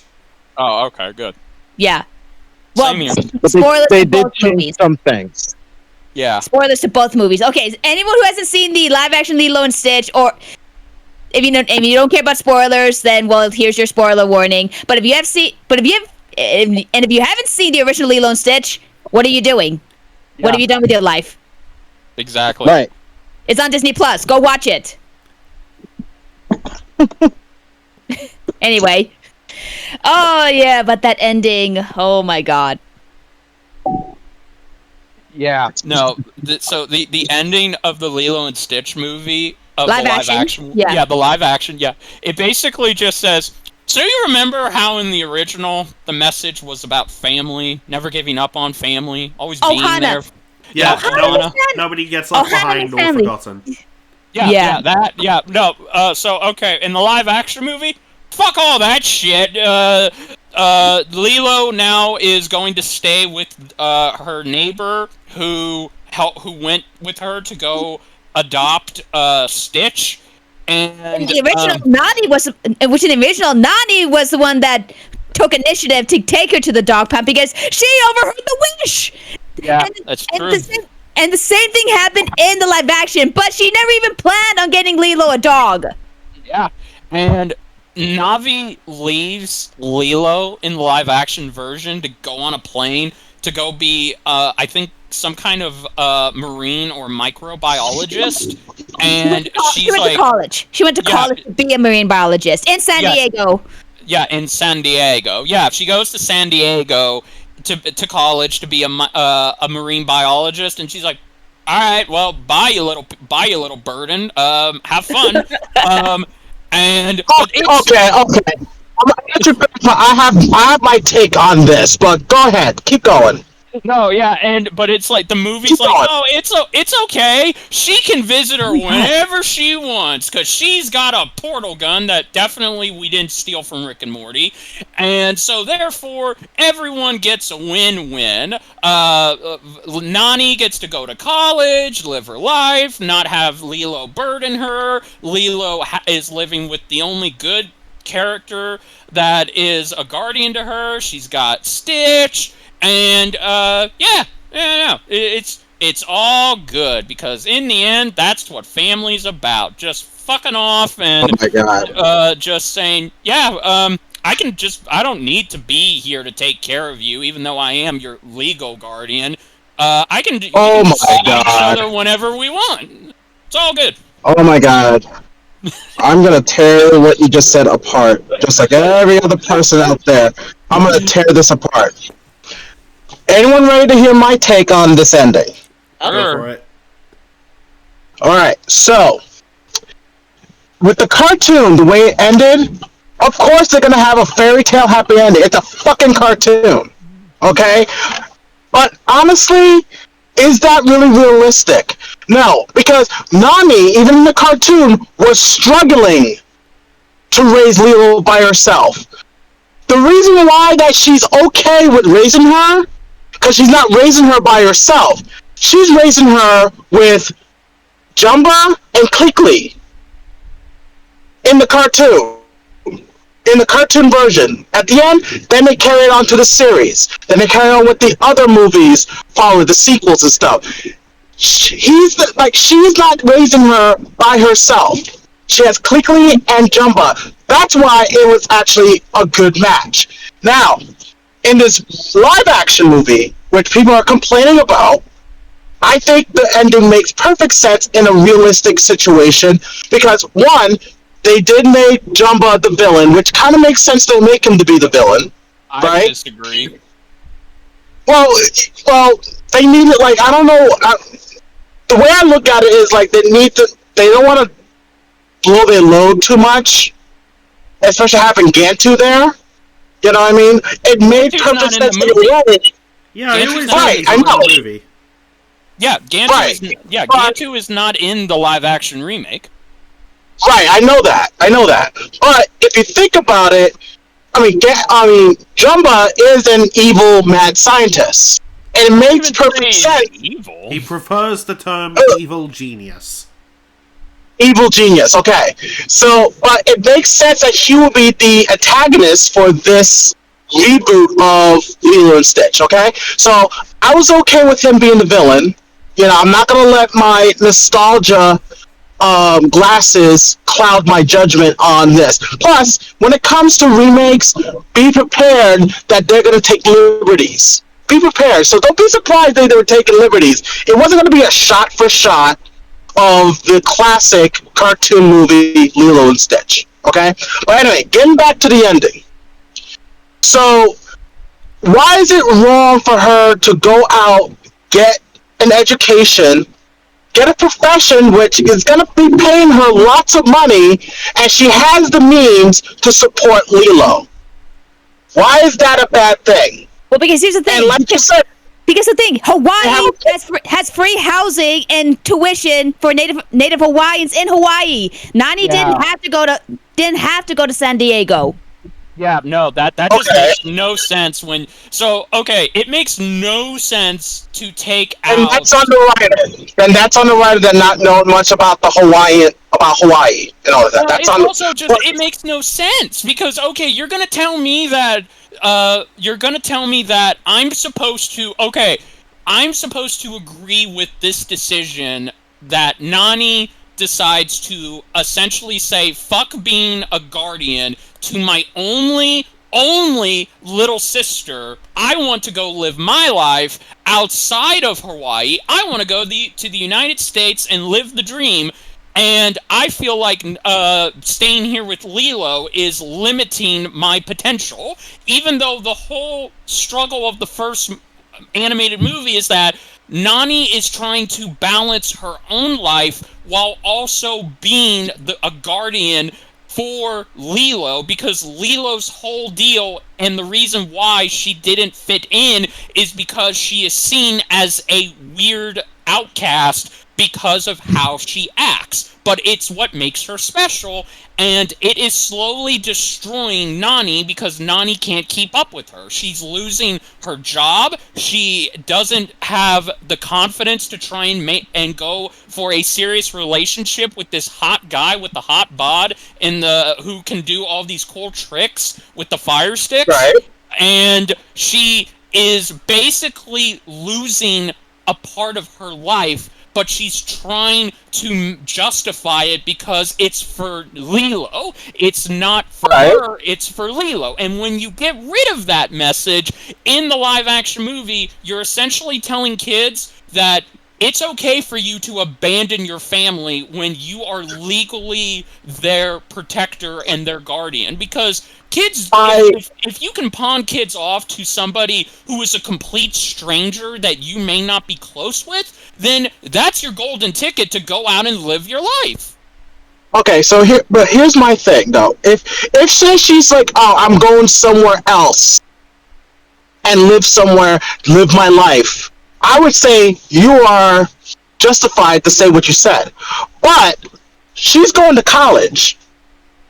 Oh, okay, good. Yeah. Well, Same here. But spoilers they to did both change movies. some things. Yeah. Spoilers to both movies. Okay, anyone who hasn't seen the live action Lilo and Stitch, or if you don't care about spoilers, then well, here's your spoiler warning. But if you haven't seen the original Lilo and Stitch, what are you doing? What have you done with your life? Exactly. Right. It's on Disney Plus. Go watch it. Anyway. Oh yeah, but that ending. Oh my god. Yeah. No, so the ending of the Lilo and Stitch movie of Live the live action? action, Yeah. the live action, it basically just says. So you remember how in the original the message was about family, never giving up on family, always being Ohana. there. Yeah, Ohana. nobody gets left Ohana behind or family. forgotten. So okay, in the live action movie, fuck all that shit. Lilo now is going to stay with her neighbor who went with her to go adopt Stitch. And The original Nani was the one that took initiative to take her to the dog pound because she overheard the wish. Yeah, And- that's and true. the same thing happened in the live action, but she never even planned on getting Lilo a dog. Yeah, and Navi leaves Lilo in the live action version to go on a plane to go be, I think, some kind of marine or microbiologist. And She she's went like, to college. She went to Yeah. college to be a marine biologist in San Yeah. Diego. yeah, in San Diego. Yeah, she goes to San Diego to college to be a marine biologist, and she's like, all right, well, bye, you little burden. Have fun. And but it's- Okay. I have my take on this, but go ahead, keep going. No, yeah, but it's like the movie's Keep like, going. oh, it's okay. She can visit her whenever she wants because she's got a portal gun that definitely we didn't steal from Rick and Morty, and so therefore everyone gets a win-win. Nani gets to go to college, live her life, not have Lilo burden her. Lilo is living with the only good character that is a guardian to her. She's got Stitch. And it's all good because in the end, that's what family's about. Just fucking off and Oh my god. just saying, I don't need to be here to take care of you, even though I am your legal guardian. I can. Oh we can my see each God. other whenever we want. It's all good. Oh my god. I'm gonna tear what you just said apart, just like every other person out there. I'm gonna tear this apart. Anyone ready to hear my take on this ending? Go for it. Alright, so with the cartoon, the way it ended, of course they're gonna have a fairy tale happy ending. It's a fucking cartoon. Okay? But honestly, is that really realistic? No, because Nani, even in the cartoon, was struggling to raise Lilo by herself. The reason why that she's okay with raising her, because she's not raising her by herself. She's raising her with Jumba and Clickly in the cartoon. In the cartoon version. At the end, then they carry it on to the series. Then they carry on with the other movies, follow the sequels and stuff. She's not raising her by herself. She has Clickly and Jumba. That's why it was actually a good match. Now, in this live-action movie, which people are complaining about, I think the ending makes perfect sense in a realistic situation because, one, they did make Jumba the villain, which kind of makes sense to make him to be the villain. I Right? disagree. Well, they need it, like, I don't know, the way I look at it is, like, they don't want to blow their load too much, especially having Gantu there. You know what I mean? It made Gantu's perfect not in sense the in the way. Yeah, I Gantu's always not- say he's I in know. the movie. Yeah, Gantu Right. But- Gantu is not in the live action remake. Right, I know that. But if you think about it, Jumba is an evil mad scientist, and it makes perfect sense. Evil. He prefers the term evil genius. Evil genius. Okay, so it makes sense that he will be the antagonist for this reboot of Lilo and Stitch. Okay, so I was okay with him being the villain. I'm not gonna let my nostalgia glasses cloud my judgment on this. Plus, when it comes to remakes, be prepared that they're gonna take liberties. Be prepared. So don't be surprised they were taking liberties. It wasn't gonna be a shot for shot of the classic cartoon movie Lilo and Stitch. Okay? But anyway, getting back to the ending. So, why is it wrong for her to go out, get an education, get a profession which is going to be paying her lots of money, and she has the means to support Lilo? Why is that a bad thing? Well, because here's the thing. And like you said, because the thing, Hawaii has free housing and tuition for Native Hawaiians in Hawaii. Nani didn't have to go to San Diego. Yeah, no, that just makes no sense it makes no sense to take out. And that's on the writer. And that's on the writer that not know much about Hawaii and all of that. That's on it makes no sense because you're gonna tell me that I'm supposed to agree with this decision that Nani decides to essentially say fuck being a guardian to my only little sister. I want to go live my life outside of Hawaii. I want to go to the United States and live the dream. And I feel like staying here with Lilo is limiting my potential, even though the whole struggle of the first animated movie is that Nani is trying to balance her own life while also being a guardian for Lilo, because Lilo's whole deal and the reason why she didn't fit in is because she is seen as a weird outcast because of how she acts. But it's what makes her special, and it is slowly destroying Nani because Nani can't keep up with her. She's losing her job. She doesn't have the confidence to try and go for a serious relationship with this hot guy with the hot bod and who can do all these cool tricks with the fire sticks. Right. And she is basically losing a part of her life, but she's trying to justify it because it's for Lilo. It's not for her, it's for Lilo. And when you get rid of that message in the live-action movie, you're essentially telling kids that it's okay for you to abandon your family when you are legally their protector and their guardian. Because kids, if you can pawn kids off to somebody who is a complete stranger that you may not be close with, then that's your golden ticket to go out and live your life. Okay, so here's my thing though. If say she's like, oh, I'm going somewhere else and live my life, I would say you are justified to say what you said. But she's going to college.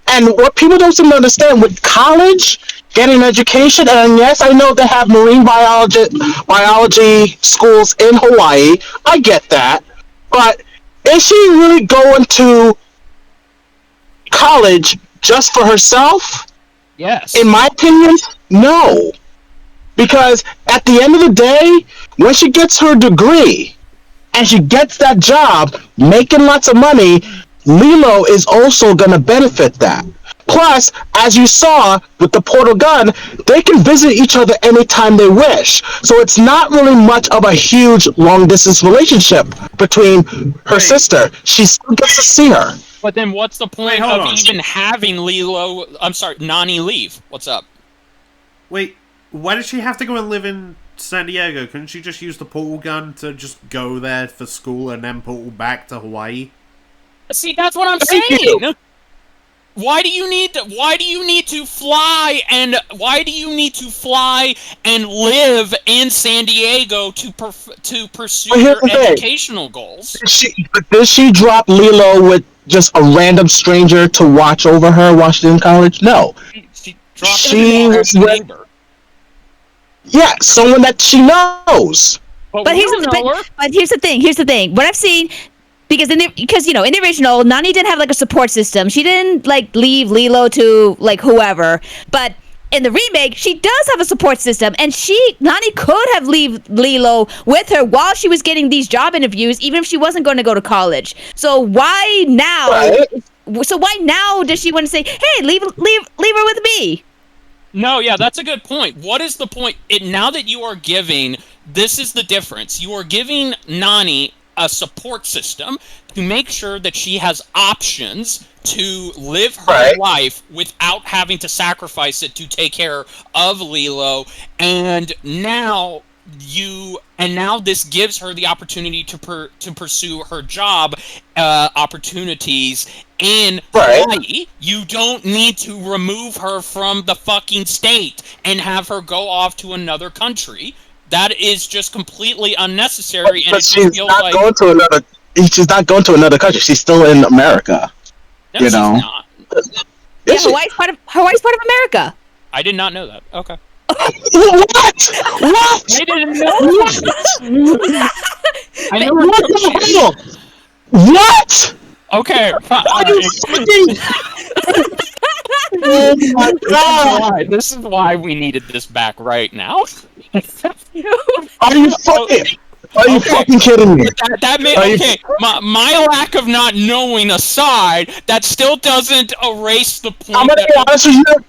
And what people don't seem to understand with college, getting an education, and yes, I know they have marine biology schools in Hawaii. I get that. But is she really going to college just for herself? Yes. In my opinion, no. Because at the end of the day, when she gets her degree and she gets that job making lots of money, Lilo is also going to benefit that. Plus, as you saw with the portal gun, they can visit each other anytime they wish. So it's not really much of a huge long-distance relationship between her sister. She still gets to see her. But then what's the point of even having Nani leave? What's up? Wait, why did she have to go and live in San Diego? Couldn't she just use the portal gun to just go there for school and then portal back to Hawaii? See, that's what I'm saying. Why do you need to fly and live in San Diego to pursue your educational goals? Did she drop Lilo with just a random stranger to watch over her while she's in college? No. Drop She it was as a with- neighbor. Yeah, someone that she knows. But But we here's don't the know her. but here's the thing. Here's the thing. What I've seen, because in the original, Nani didn't have like a support system. She didn't like leave Lilo to like whoever. But in the remake, she does have a support system, and Nani could have leave Lilo with her while she was getting these job interviews, even if she wasn't going to go to college. So why now? Right. So why now does she want to say, "Hey, leave her with me"? No, yeah, that's a good point. What is the point? Now that you are giving, this is the difference. You are giving Nani a support system to make sure that she has options to live her Right. life without having to sacrifice it to take care of Lilo. And now this gives her the opportunity to pursue her job opportunities in Right. Hawaii. You don't need to remove her from the fucking state and have her go off to another country. That is just completely unnecessary, and But it just she's feels not like going to another. She's not going to another country. She's still in America. no, you she's know. not. Yeah, Is she? Hawaii's part of America. I did not know that. Okay. What? What? I didn't know that. I never What took the shit. hell? What? Okay. Are you fucking? Oh my god! This is why we needed this back right now. Are you fucking? Are you Okay. fucking kidding me? That may, Are you- okay. My lack of not knowing aside, that still doesn't erase the point. I'm gonna that be honest with you.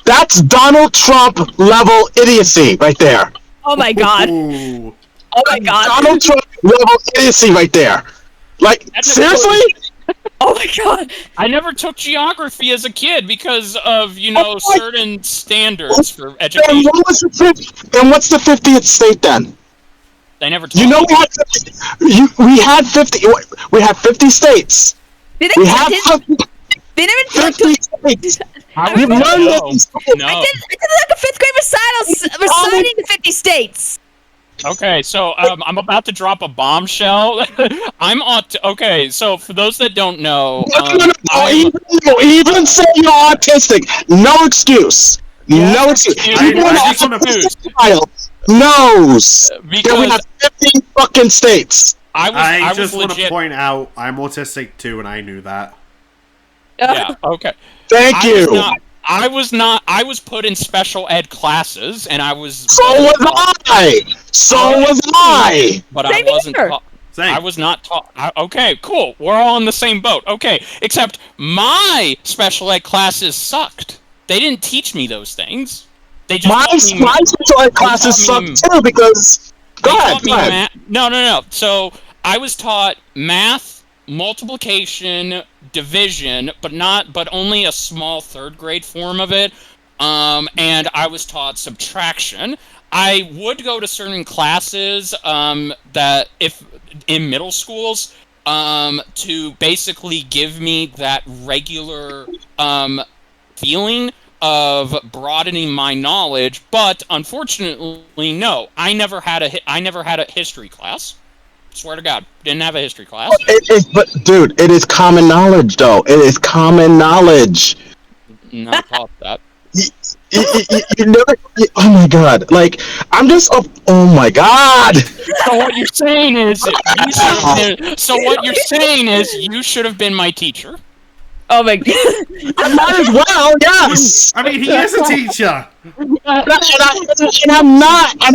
That's Donald Trump level idiocy right there. Oh my god. Ooh. Oh my god. Donald Trump level idiocy right there. Like That's a- seriously? Oh my god. I never took geography as a kid because of Oh my- certain standards for Then education. what's the 50th state then? They never. You taught know me. we had 50, we had 50. We had 50 states. Did We they, have they never 50 states. I We've would learned know. this. No. I did like a fifth grade reciting the 50 states. Okay, so I'm about to drop a bombshell. I'm okay. So for those that don't know, Even say you're autistic, no excuse. Yeah, No excuse. excuse. Even I an just wanna autistic child knows that we because have 50 fucking states. I was just want to legit. point out I'm autistic too, and I knew that. Yeah. Okay. Thank you. I was put in special ed classes, and I was. So was I. So was I. But I Same wasn't. here. Taught. Same. I was not taught. Okay, cool. We're all in the same boat. Okay, except my special ed classes sucked. They didn't teach me those things. They just My taught me special ed classes suck me- too because. they Go ahead. taught me Go ahead. No. So I was taught math, multiplication, division, but only a small third grade form of it. And I was taught subtraction. I would go to certain classes that if in middle schools to basically give me that regular feeling of broadening my knowledge, but unfortunately, no. I never had a history class. Swear to God, didn't have a history class. But dude, it is common knowledge, though. It is common knowledge. Not taught that. You never. Oh my god! Like I'm just. Oh my god! So what you're saying is, you should have been my teacher. Oh my god. I might as well. Yes. I mean, he is a teacher. And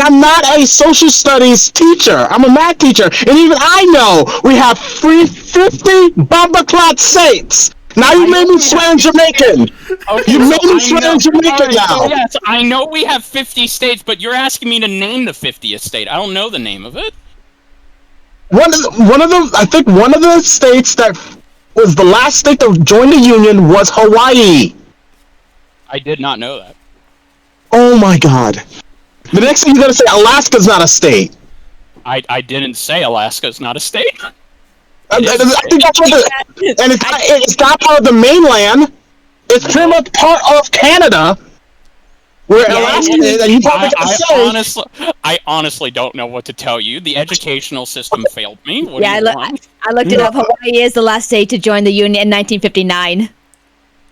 I'm not a social studies teacher. I'm a math teacher, and even I know we have 50 bomba clot states. Now you made me swear in Jamaican. Okay, You made me I swear know- in Jamaican alright, so now. yes, I know we have 50 states, but you're asking me to name the 50th state. I don't know the name of it. One of the I think one of the states that was the last state to join the union was Hawaii. I did not know that. Oh my god. The next thing you're gonna say Alaska's not a state. I didn't say Alaska's not a state. I think that's what and it's not part of the mainland. It's pretty much part of Canada. Where Alaska is, and you probably gonna say I honestly don't know what to tell you. The educational system failed me. What do Yeah, you want? I looked it up. Hawaii is the last state to join the Union in 1959.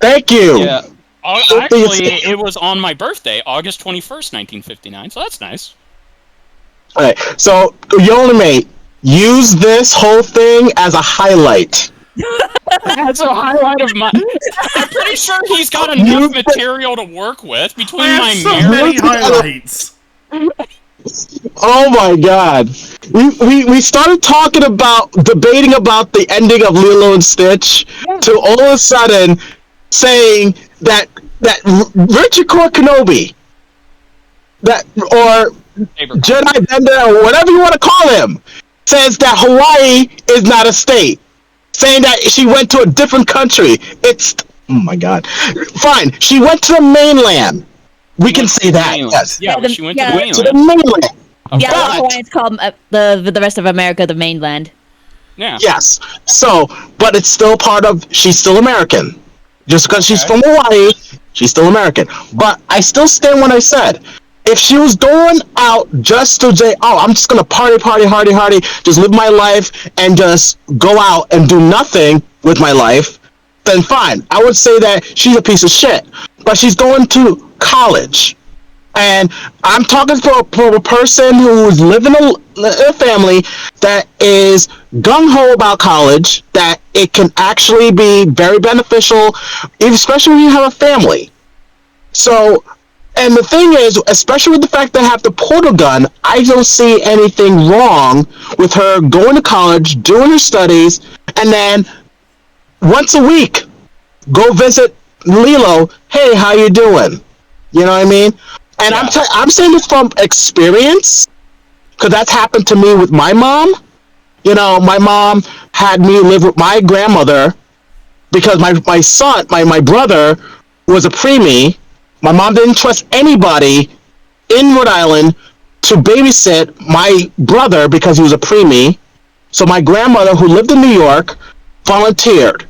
thank you. Yeah. Actually, it was on my birthday, August 21st, 1959, so that's nice. Alright, so Yolimate, use this whole thing as a highlight. That's a highlight of my... I'm pretty sure he's got enough material to work with between I my have so marriage... many highlights. Oh my god. We started talking about, debating about the ending of Lilo and Stitch, to all of a sudden saying that Richard Core Kenobi, or Jedi Bender, or whatever you want to call him, says that Hawaii is not a state. Saying that she went to a different country. It's, oh my god. Fine, she went to the mainland. We can say that, yes. Yeah, she went to the mainland. To the mainland. Yeah, But- Hawaii's called the rest of America the mainland. Yeah. Yes. So, but it's still part of, she's still American. Just because she's from Hawaii, she's still American. But I still stand when I said, if she was going out just to say, oh, I'm just going to party, just live my life and just go out and do nothing with my life, then fine. I would say that she's a piece of shit. But she's going to college. And I'm talking for a person who's living in a family that is gung-ho about college, that it can actually be very beneficial, especially when you have a family. So, and the thing is, especially with the fact that I have the portal gun, I don't see anything wrong with her going to college, doing her studies, and then once a week, go visit Lilo. Hey, how you doing? You know what I mean? And I'm saying this from experience, because that's happened to me with my mom. You know, my mom had me live with my grandmother because my brother was a preemie. My mom didn't trust anybody in Rhode Island to babysit my brother because he was a preemie. So my grandmother, who lived in New York, volunteered.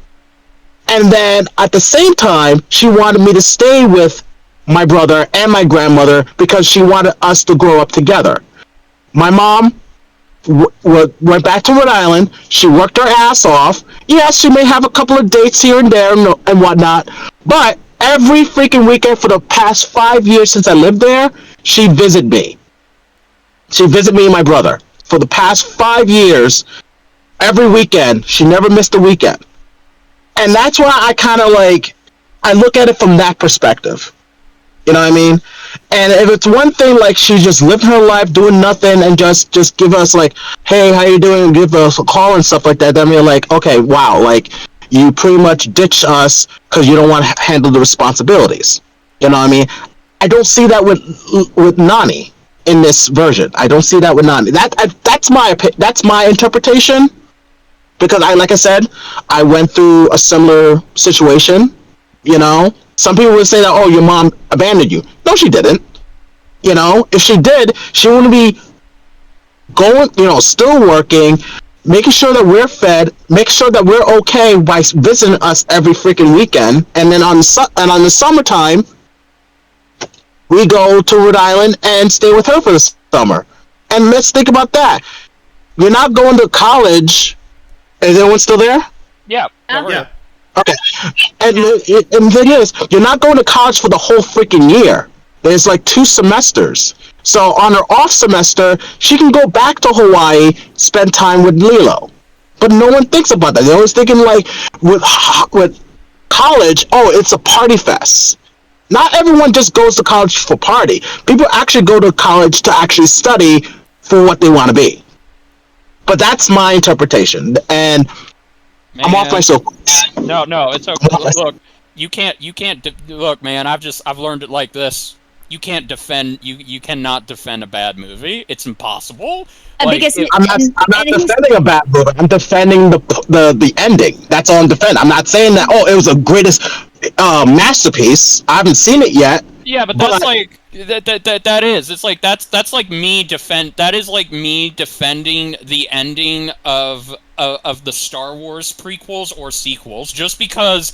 And then at the same time, she wanted me to stay with my brother and my grandmother because she wanted us to grow up together. My mom went back to Rhode Island. She worked her ass off. Yes, she may have a couple of dates here and there and whatnot, but every freaking weekend for the past 5 years since I lived there, she visited me. She visited me and my brother. For the past 5 years, every weekend, she never missed a weekend. And that's why I kind of I look at it from that perspective. You know what I mean? And if it's one thing, she's just living her life, doing nothing, and just give us hey, how you doing? And give us a call and stuff like that. Then we're okay, wow, you pretty much ditch us because you don't want to handle the responsibilities. You know what I mean? I don't see that with Nani in this version. I don't see that with Nani. That's my interpretation. Because like I said, I went through a similar situation. You know, some people would say that, oh, your mom abandoned you. No, she didn't. You know, if she did, she wouldn't be going, still working, making sure that we're fed, making sure that we're okay by visiting us every freaking weekend. And then on the summertime, we go to Rhode Island and stay with her for the summer. And let's think about that. You're not going to college. Is everyone still there? Yeah. Yeah. Okay. And the thing is, you're not going to college for the whole freaking year. There's 2 semesters. So on her off semester, she can go back to Hawaii, spend time with Lilo. But no one thinks about that. They're always thinking with college, oh, it's a party fest. Not everyone just goes to college for party. People actually go to college to actually study for what they want to be. But that's my interpretation, and Man. I'm off my soapbox. No, it's okay. Look, you can't. Look, man, I've learned it like this. You can't defend. You cannot defend a bad movie. It's impossible. Because I'm not defending a bad movie. I'm defending the ending. That's all I'm defending. I'm not saying that. Oh, it was the greatest masterpiece. I haven't seen it yet. Yeah, but that's that is. It's that's like me that is like me defending the ending of the Star Wars prequels or sequels just because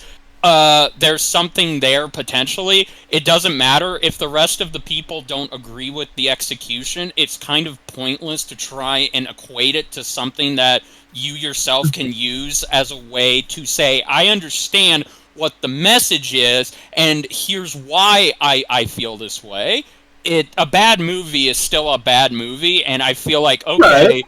there's something there potentially. It doesn't matter if the rest of the people don't agree with the execution. It's kind of pointless to try and equate it to something that you yourself can use as a way to say, I understand what the message is, and here's why I feel this way. A bad movie is still a bad movie, and I feel like, okay,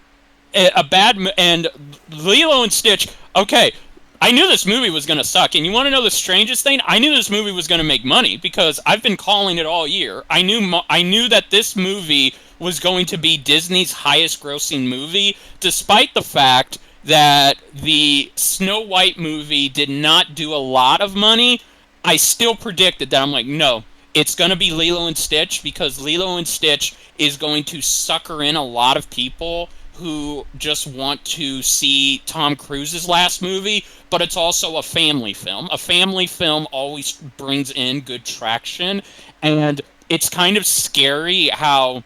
and Lilo and Stitch, okay, I knew this movie was going to suck, and you want to know the strangest thing? I knew this movie was going to make money, because I've been calling it all year. I knew that this movie was going to be Disney's highest grossing movie, despite the fact that the Snow White movie did not do a lot of money. I still predicted that. I'm like, no, it's going to be Lilo and Stitch, because Lilo and Stitch is going to sucker in a lot of people who just want to see Tom Cruise's last movie, but it's also a family film. A family film always brings in good traction, and it's kind of scary how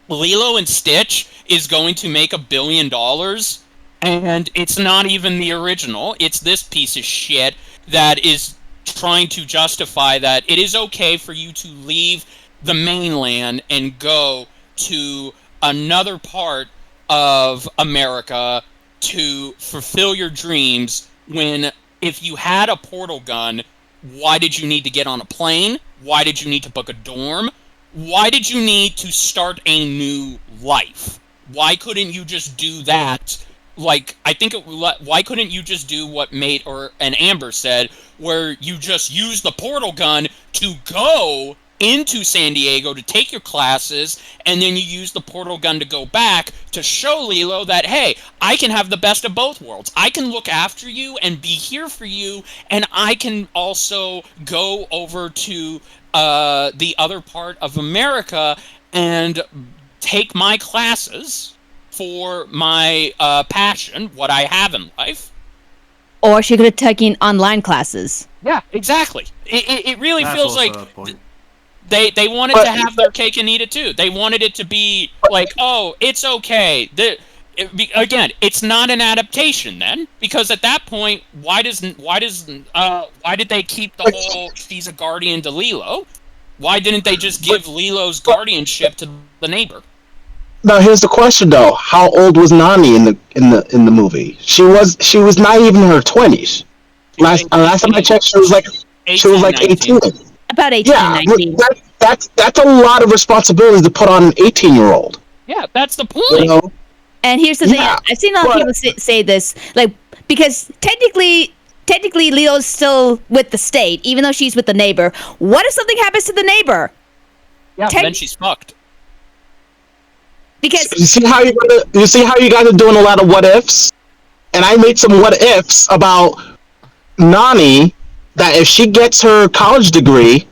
Lilo and Stitch is going to make $1 billion, and it's not even the original. It's this piece of shit that is trying to justify that it is okay for you to leave the mainland and go to another part of America to fulfill your dreams, when if you had a portal gun, why did you need to get on a plane? Why did you need to book a dorm? Why did you need to start a new life? Why couldn't you just do that? Like, why couldn't you just do what Amber said, where you just use the portal gun to go into San Diego to take your classes, and then you use the portal gun to go back to show Lilo that, hey, I can have the best of both worlds. I can look after you and be here for you, and I can also go over to the other part of America and take my classes for my passion, what I have in life. Or she could have taken online classes. Yeah, exactly. It really That's feels also like a point. they wanted to have their cake and eat it too. They wanted it to be like, oh, it's okay. Again, it's not an adaptation then, because at that point, why did they keep the whole she's a guardian to Lilo? Why didn't they just give Lilo's guardianship to the neighbor? Now here's the question though: how old was Nani in the movie? She was not even in her 20s. Last time I checked, she was like 18. About 18 Yeah, or 19. that's a lot of responsibility to put on an 18-year-old. Yeah, that's the point. You know? And here's the thing: Yeah, I've seen a lot of people say this, like, because technically Leo's still with the state, even though she's with the neighbor. What if something happens to the neighbor? Yeah, then she's fucked. Because you see how you guys are doing a lot of what ifs, and I made some what ifs about Nani, that if she gets her college degree,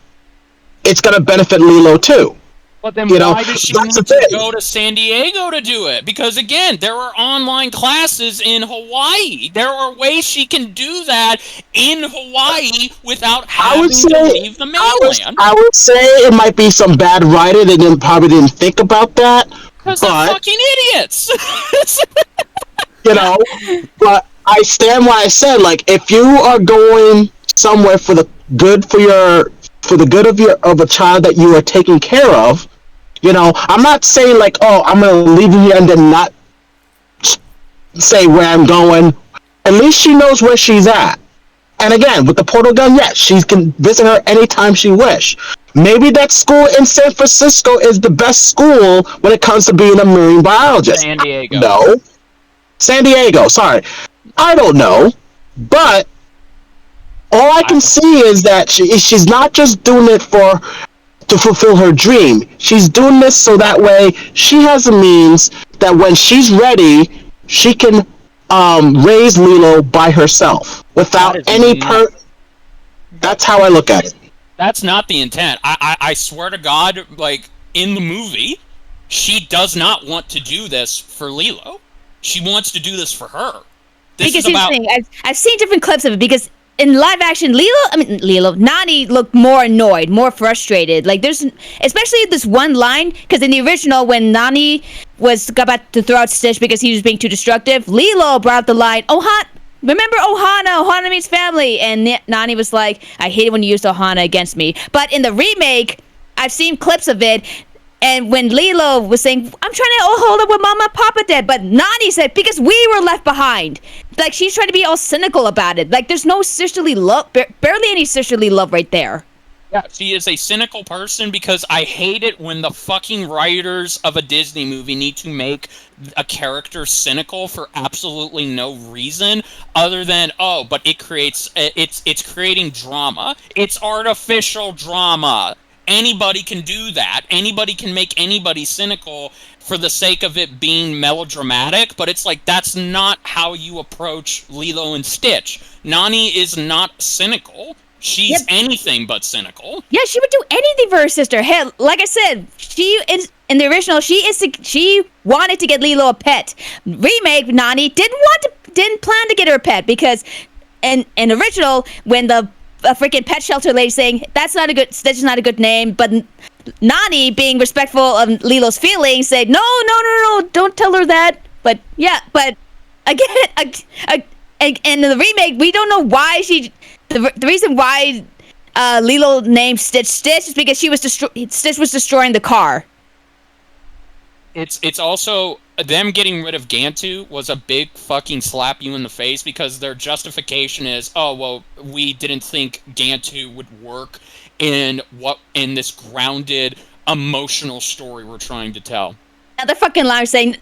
it's gonna benefit Lilo too. But then You know, why does she that's need the to thing. go to San Diego to do it? Because again, there are online classes in Hawaii. There are ways she can do that in Hawaii without having to leave the mainland. I would say it might be some bad writing. They probably didn't think about that. Because they're fucking idiots. You know, but I stand why I said, like, if you are going somewhere for the good of a child that you are taking care of, you know, I'm not saying like, oh, I'm gonna leave you here and then not say where I'm going. At least she knows where she's at. And again, with the portal gun, yes, she can visit her anytime she wish. Maybe that school in San Francisco is the best school when it comes to being a marine biologist. San Diego. No. San Diego, sorry. I don't know. But all I can see is that she's not just doing it to fulfill her dream. She's doing this so that way she has a means that when she's ready, she can raise Lilo by herself without any That's how I look at it. That's not the intent. I swear to God, like, in the movie, she does not want to do this for Lilo. She wants to do this for her. because here's the thing, I've seen different clips of it, because in live action, Nani looked more annoyed, more frustrated. Like, there's, especially this one line, because in the original, when Nani was about to throw out Stitch because he was being too destructive, Lilo brought the line, remember Ohana? Ohana means family. And Nani was like, I hate it when you use Ohana against me. But in the remake, I've seen clips of it, And when Lilo was saying, I'm trying to hold up what Mama and Papa did, but Nani said, because we were left behind. Like, she's trying to be all cynical about it. Like, there's no sisterly love, barely any sisterly love right there. Yeah, she is a cynical person because I hate it when the fucking writers of a Disney movie need to make a character cynical for absolutely no reason other than, oh, but it creates, it's creating drama. It's artificial drama. Anybody can do that. Anybody can make anybody cynical for the sake of it being melodramatic, but it's like, that's not how you approach Lilo and Stitch. Nani is not cynical. She's anything but cynical. Yeah, she would do anything for her sister. Hell, like I said, she is in the original. She wanted to get Lilo a pet. Remake, Nani didn't plan to get her a pet because in original, when the freaking pet shelter lady saying Stitch is not a good name, but Nani, being respectful of Lilo's feelings, said no, don't tell her that. But yeah, but again, and in the remake, we don't know why she. The reason why Lilo named Stitch is because Stitch was destroying the car. It's also them getting rid of Gantu was a big fucking slap you in the face because their justification is, oh well, we didn't think Gantu would work in this grounded emotional story we're trying to tell. Now they're fucking liars saying,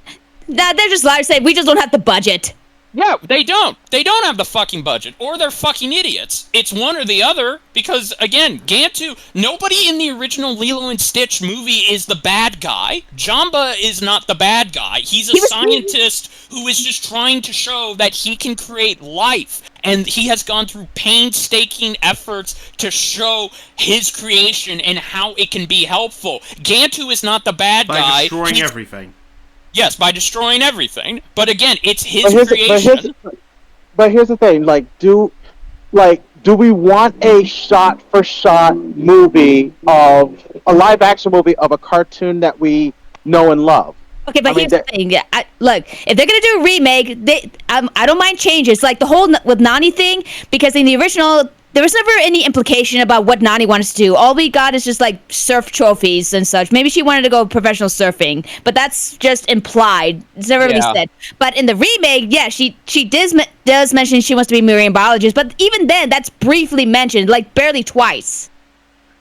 they're just liars saying we just don't have the budget. Yeah, they don't. They don't have the fucking budget, or they're fucking idiots. It's one or the other, because, again, Gantu, nobody in the original Lilo and Stitch movie is the bad guy. Jamba is not the bad guy. He's a scientist who is just trying to show that he can create life, and he has gone through painstaking efforts to show his creation and how it can be helpful. Gantu is not the bad guy. By destroying everything. Yes, by destroying everything. But again, it's his creation. But here's the thing: do we want a shot-for-shot movie of a live-action movie of a cartoon that we know and love? Okay, but here's the thing. Look, if they're gonna do a remake, I don't mind changes. Like the whole with Nani thing, because in the original, there was never any implication about what Nani wanted to do. All we got is just like surf trophies and such. Maybe she wanted to go professional surfing, but that's just implied. It's never really said. But in the remake, yeah, she does mention she wants to be a marine biologist, but even then, that's briefly mentioned, like barely twice.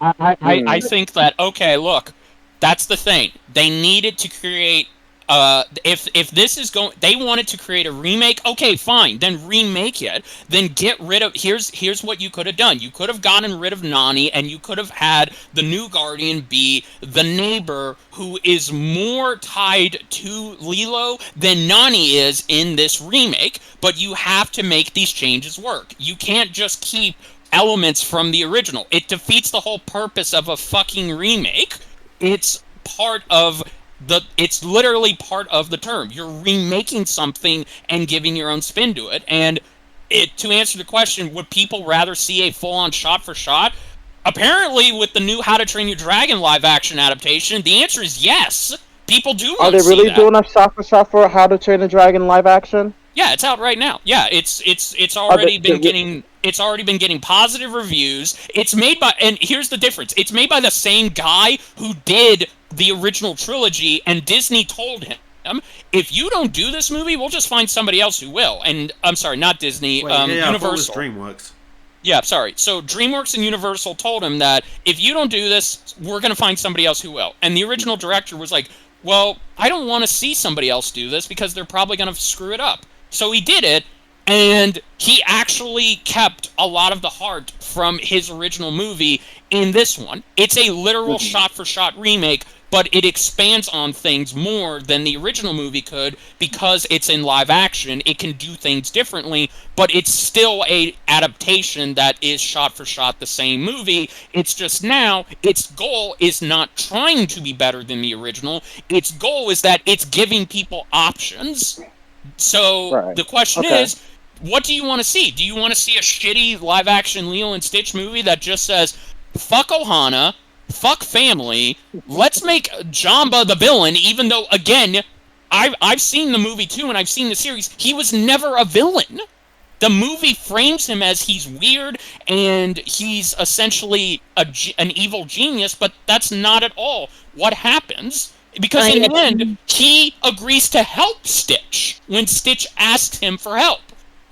I think that, okay, look, that's the thing. They needed to create. If this is going, they wanted to create a remake. Okay, fine. Then remake it. Then get rid of. Here's what you could have done. You could have gotten rid of Nani, and you could have had the new Guardian be the neighbor who is more tied to Lilo than Nani is in this remake. But you have to make these changes work. You can't just keep elements from the original. It defeats the whole purpose of a fucking remake. It's literally part of the term. You're remaking something and giving your own spin to it. And to answer the question, would people rather see a full-on shot-for-shot? Apparently, with the new How to Train Your Dragon live-action adaptation, the answer is yes. People do want to see that. Are they really doing a shot-for-shot for How to Train Your Dragon live-action? Yeah, it's out right now. Yeah, it's already been getting. It's already been getting positive reviews. It's made by, and here's the difference. It's made by the same guy who did the original trilogy, and Disney told him, if you don't do this movie, we'll just find somebody else who will. And I'm sorry, not Disney, Universal. DreamWorks. Yeah, sorry. So DreamWorks and Universal told him that if you don't do this, we're going to find somebody else who will. And the original director was like, well, I don't want to see somebody else do this because they're probably going to screw it up. So he did it, and he actually kept a lot of the heart from his original movie in this one. It's a literal shot-for-shot remake, but it expands on things more than the original movie could because it's in live action. It can do things differently, but it's still a adaptation that is shot-for-shot the same movie. It's just now, its goal is not trying to be better than the original. Its goal is that it's giving people options. So the question is, what do you want to see? Do you want to see a shitty live-action Lilo and Stitch movie that just says, fuck Ohana, fuck family, let's make Jamba the villain, even though, again, I've seen the movie too, and I've seen the series, he was never a villain. The movie frames him as he's weird and he's essentially an evil genius, but that's not at all what happens. Because in the end, he agrees to help Stitch when Stitch asks him for help.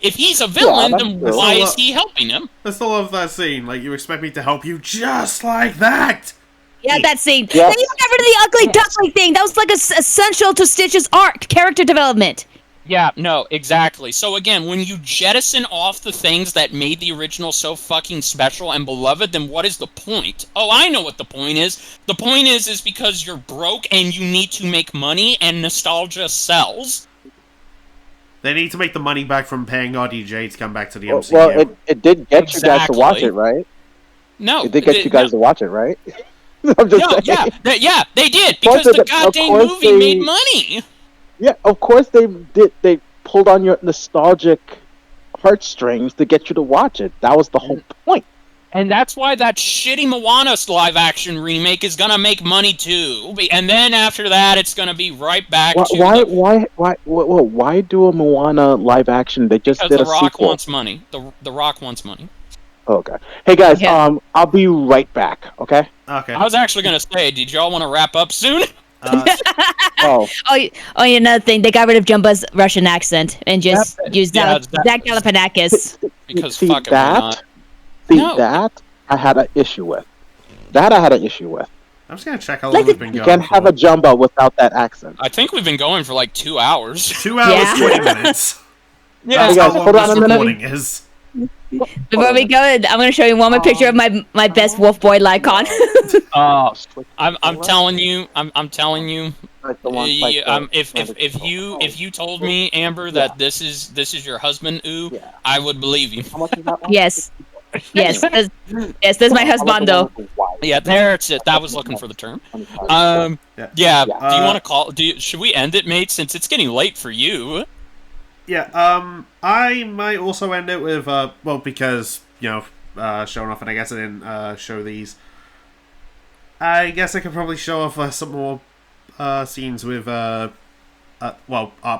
If he's a villain, then why is he helping him? I still love that scene. Like, you expect me to help you just like that? Yeah, that scene. Yes. They even got rid of the ugly duckling thing. That was like essential to Stitch's arc, character development. Yeah, no, exactly. So again, when you jettison off the things that made the original so fucking special and beloved, then what is the point? Oh, I know what the point is. The point is because you're broke and you need to make money and nostalgia sells. They need to make the money back from paying RDJ to come back to the MCU. Well, it did get you guys to watch it, right? No. It did get you guys to watch it, right? I'm just saying. Yeah, they did, because the goddamn movie made money. Yeah, of course they did. They pulled on your nostalgic heartstrings to get you to watch it. That was the whole point. And that's why that shitty Moana live-action remake is gonna make money too. And then after that, it's gonna be right back to why do a Moana live action? They just did a The Rock sequel. wants money. The Rock wants money. Okay. Hey guys, I'll be right back. Okay. Okay. I was actually gonna say, did y'all want to wrap up soon? Oh. Another thing, they got rid of Jumba's Russian accent and just used Zach Galifianakis. Because see fuck it, why not? that I had an issue with. I'm just gonna check how long we've been You going. can't have a Jumbo without that accent. I think we've been going for like 2 hours. 2 hours, 20 minutes. Yeah, That's guys, how long hold on this a minute. recording is. Before we go, I'm going to show you one more picture of my best Wolf Boy Lycon. I'm telling you, I'm telling you. Like the one, like If you told me, Amber, that this is your husband, Yeah. I would believe you. How much is that one? Yes. Yes, this is my husbando. Yeah, there's it. That was looking for the term. Yeah. Do you want to call? Should we end it, mate? Since it's getting late for you. Yeah, I might also end it with, because, showing off, and I guess I didn't show these. I guess I could probably show off some more scenes with, art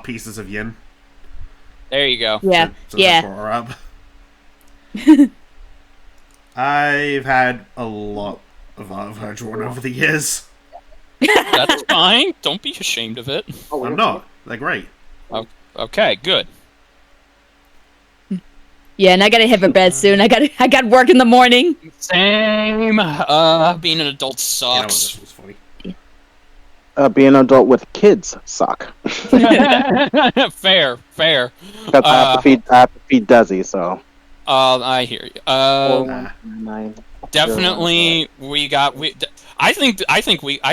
pieces of Yin. There you go. Yeah, since I brought her up. I've had a lot of art of her drawn over the years. That's fine. Don't be ashamed of it. I'm not. They're great. Okay, good. Yeah, and I gotta hit for bed soon. I got work in the morning. Same. Being an adult You know what, sucks. this was funny. Being an adult with kids suck. Fair. Because I have to feed Desi, so. I hear you. Definitely, I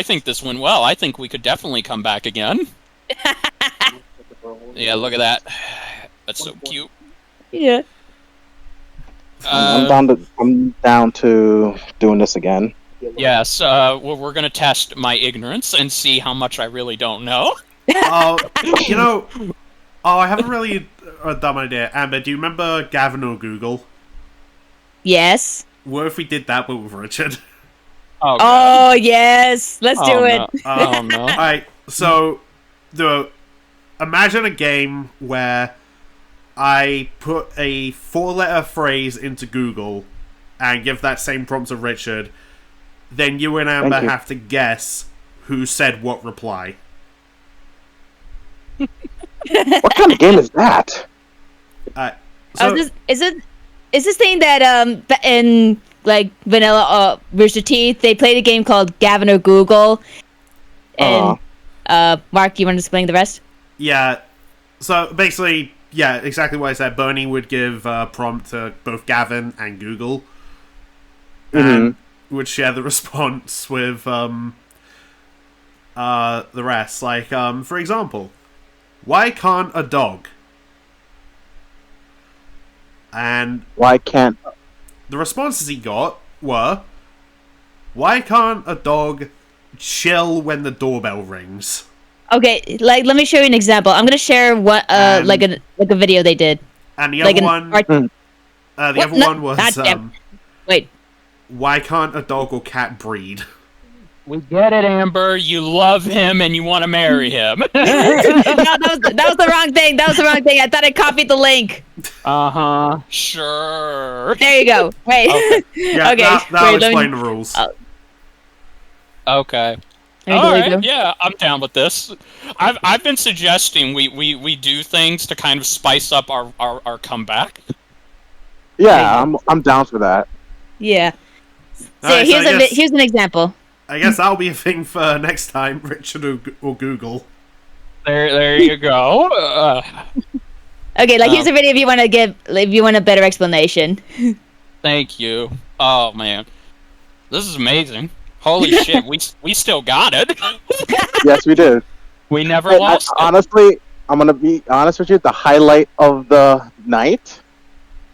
think this went well. I think we could definitely come back again. Yeah, look at that. That's so cute. Yeah. I'm down to doing this again. Yes, we're gonna test my ignorance and see how much I really don't know. I haven't really a dumb idea. Amber, do you remember Gavin or Google? Yes. What if we did that but with Richard? Oh, Oh yes. Let's do it. No. Oh no. Alright, so imagine a game where I put a 4-letter phrase into Google and give that same prompt to Richard. Then you and Amber have to guess who said what reply. What kind of game is that? Is this thing that in like vanilla Rooster Teeth they played a game called Gavin or Google? And Mark, you want to explain the rest? Yeah. So basically, yeah, exactly what I said. Bernie would give a prompt to both Gavin and Google, and would share the response with the rest. Like, for example, why can't a dog? And Why can't... the responses he got were, why can't a dog chill when the doorbell rings? Okay, like let me show you an example. I'm gonna share what like a video they did. And the Like other an one, art- one was, Wait. why can't a dog or cat breed? We get it, Amber. You love him and you want to marry him. No, that was the wrong thing. I thought I copied the link. Sure. There you go. Wait. Okay. Yeah, Okay, that'll wait, let me- explain the rules. Okay. There you All go, there you right. go. Yeah, I'm down with this. I've been suggesting we do things to kind of spice up our comeback. Yeah, I'm down for that. Yeah. So Alright, so I guess- here's an example. I guess that'll be a thing for next time, Richard or Google. There you go. Okay, here's a video if you want a better explanation. Thank you. Oh man, this is amazing. Holy shit, we still got it. Yes, we did. We never And lost it. honestly, I'm gonna be honest with you. The highlight of the night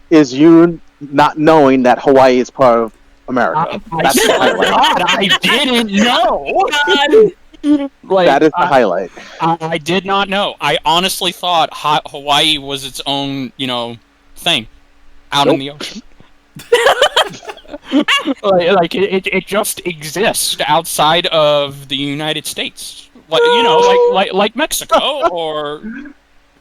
is you not knowing that Hawaii is part of America. That's the highlight. God, I didn't know. Like, That is the highlight. I did not know. I honestly thought Hawaii was its own, thing out in the ocean. It just exists outside of the United States, like Mexico or.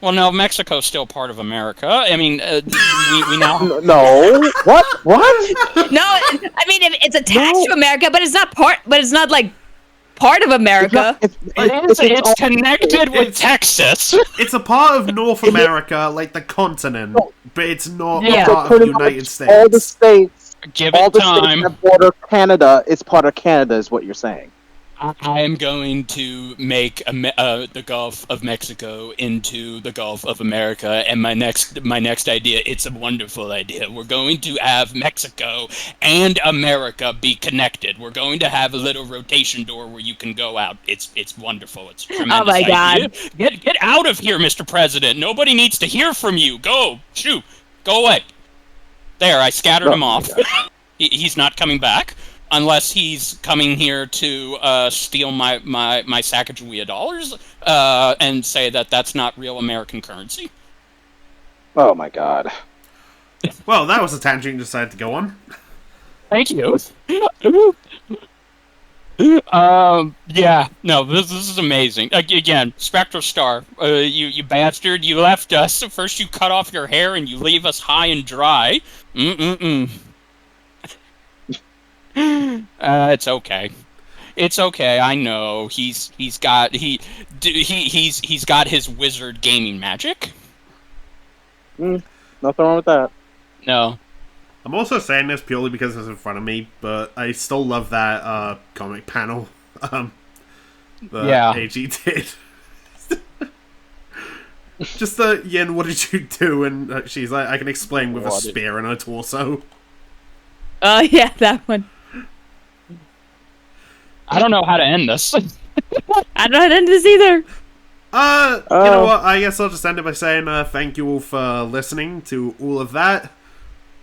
Well, no, Mexico's still part of America. I mean, we now. No. What? No, I mean it's attached to America, but it's not part. But it's not like part of America. It's connected with it's- Texas. It's a part of North America, like the continent, but it's not Yeah. a part of Pretty the United much States. all the states, Give all it the time. states that border Canada is part of Canada, is what you're saying. I am going to make the Gulf of Mexico into the Gulf of America, and my next idea, it's a wonderful idea. We're going to have Mexico and America be connected. We're going to have a little rotation door where you can go out. It's wonderful. It's a tremendous Oh my idea. God. Get out of here, Mr. President. Nobody needs to hear from you. Go. Shoo. Go away. There, I scattered him off. He's not coming back. Unless he's coming here to steal my Sacagawea dollars and say that that's not real American currency. Oh my god. Well, that was a tangent you decided to go on. Thank you. Yeah, no, this is amazing. Again, Spectral Star, you bastard, you left us. First you cut off your hair and you leave us high and dry. It's okay. It's okay. I know he's got his wizard gaming magic. Nothing wrong with that. No. I'm also saying this purely because it's in front of me, but I still love that comic panel that Yeah. AG did. Just Yin, what did you do? And she's like, I can explain with a What? spear in her torso. Oh yeah, that one. I don't know how to end this. I don't know how to end this either. You know what? I guess I'll just end it by saying thank you all for listening to all of that.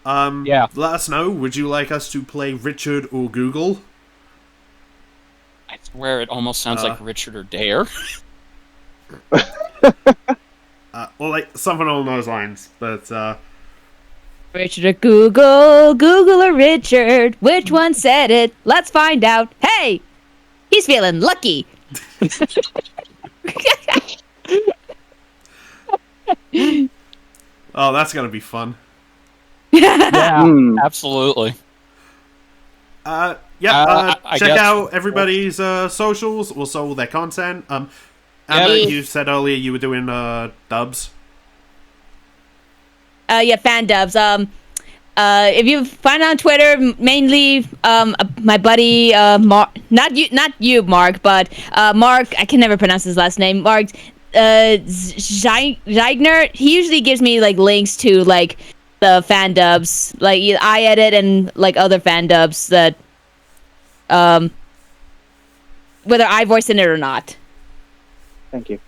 Yeah. Let us know. Would you like us to play Richard or Google? I swear it almost sounds like Richard or Dare. Or like something along those lines. But Richard or Google, Google or Richard, which one said it? Let's find out. Hey, he's feeling lucky. oh, that's gonna be fun. Yeah, Hmm. absolutely. I I check guess- out everybody's socials, also all their content. Amber, Yeah. you said earlier you were doing dubs. Yeah, fan dubs. If you find on Twitter, mainly my buddy Mark, not you, Mark, but Mark. I can never pronounce his last name. Mark Zeigner. He usually gives me like links to like the fan dubs, like I edit and like other fan dubs that whether I voice in it or not. Thank you.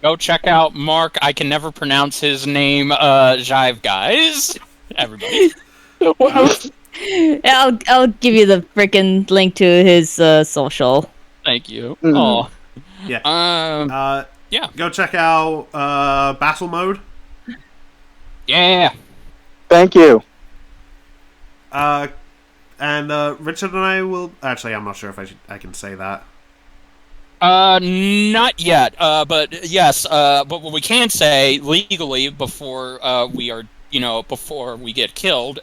Go check out Mark. I can never pronounce his name. Jive guys. Everybody. I'll give you the freaking link to his social. Thank you. Mhm. Oh. Yeah. Yeah. Go check out Battle Mode. Yeah. Thank you. And Richard and I will. Actually, I'm not sure if I can say that. Not yet. But yes. But what we can say legally before before we get killed.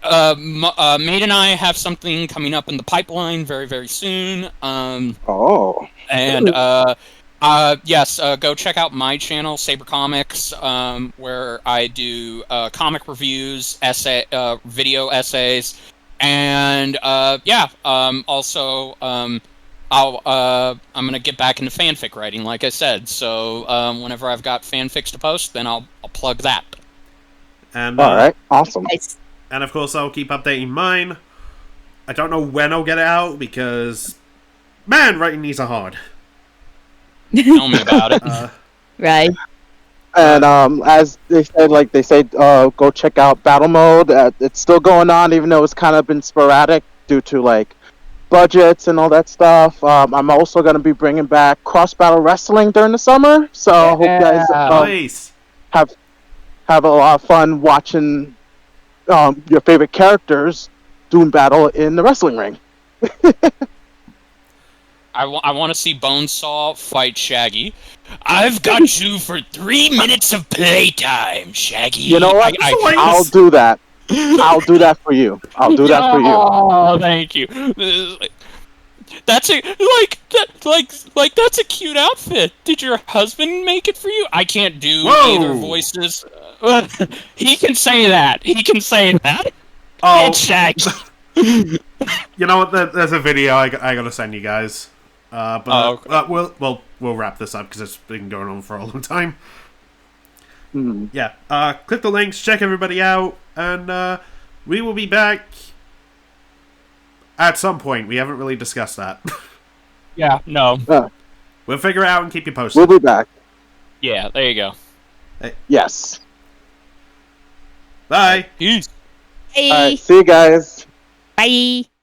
Maid and I have something coming up in the pipeline very, very soon. Oh. And yes, go check out my channel, Saber Comics, where I do comic reviews, video essays, and also I'm gonna get back into fanfic writing, like I said. So whenever I've got fanfics to post, then I'll plug that. And All right. Awesome. Nice. and of course I'll keep updating mine. I don't know when I'll get it out because, man, writing these are hard. Tell me about it. Right. And as they said, go check out Battle Mode. It's still going on, even though it's kind of been sporadic due to like budgets and all that stuff. I'm also going to be bringing back Cross Battle Wrestling during the summer, so I hope you guys Nice. have a lot of fun watching your favorite characters doing battle in the wrestling ring. I want to see Bonesaw fight Shaggy. I've got you for 3 minutes of playtime, Shaggy. You know what? I I'll do that. I'll do that for you. I'll do that for you. Oh, thank you. That's a that's a cute outfit. Did your husband make it for you? I can't do Whoa. either voices. He can say that. He can say that. Oh, It's Shaggy. you know what? There's a video I gotta send you guys. Okay. We'll wrap this up because it's been going on for a long time. Hmm. Yeah. Click the links, check everybody out, and we will be back at some point. We haven't really discussed that. Yeah. No. We'll figure it out and keep you posted. We'll be back. Yeah. There you go. Yes. Bye. Peace. Bye. All right. See you guys. Bye.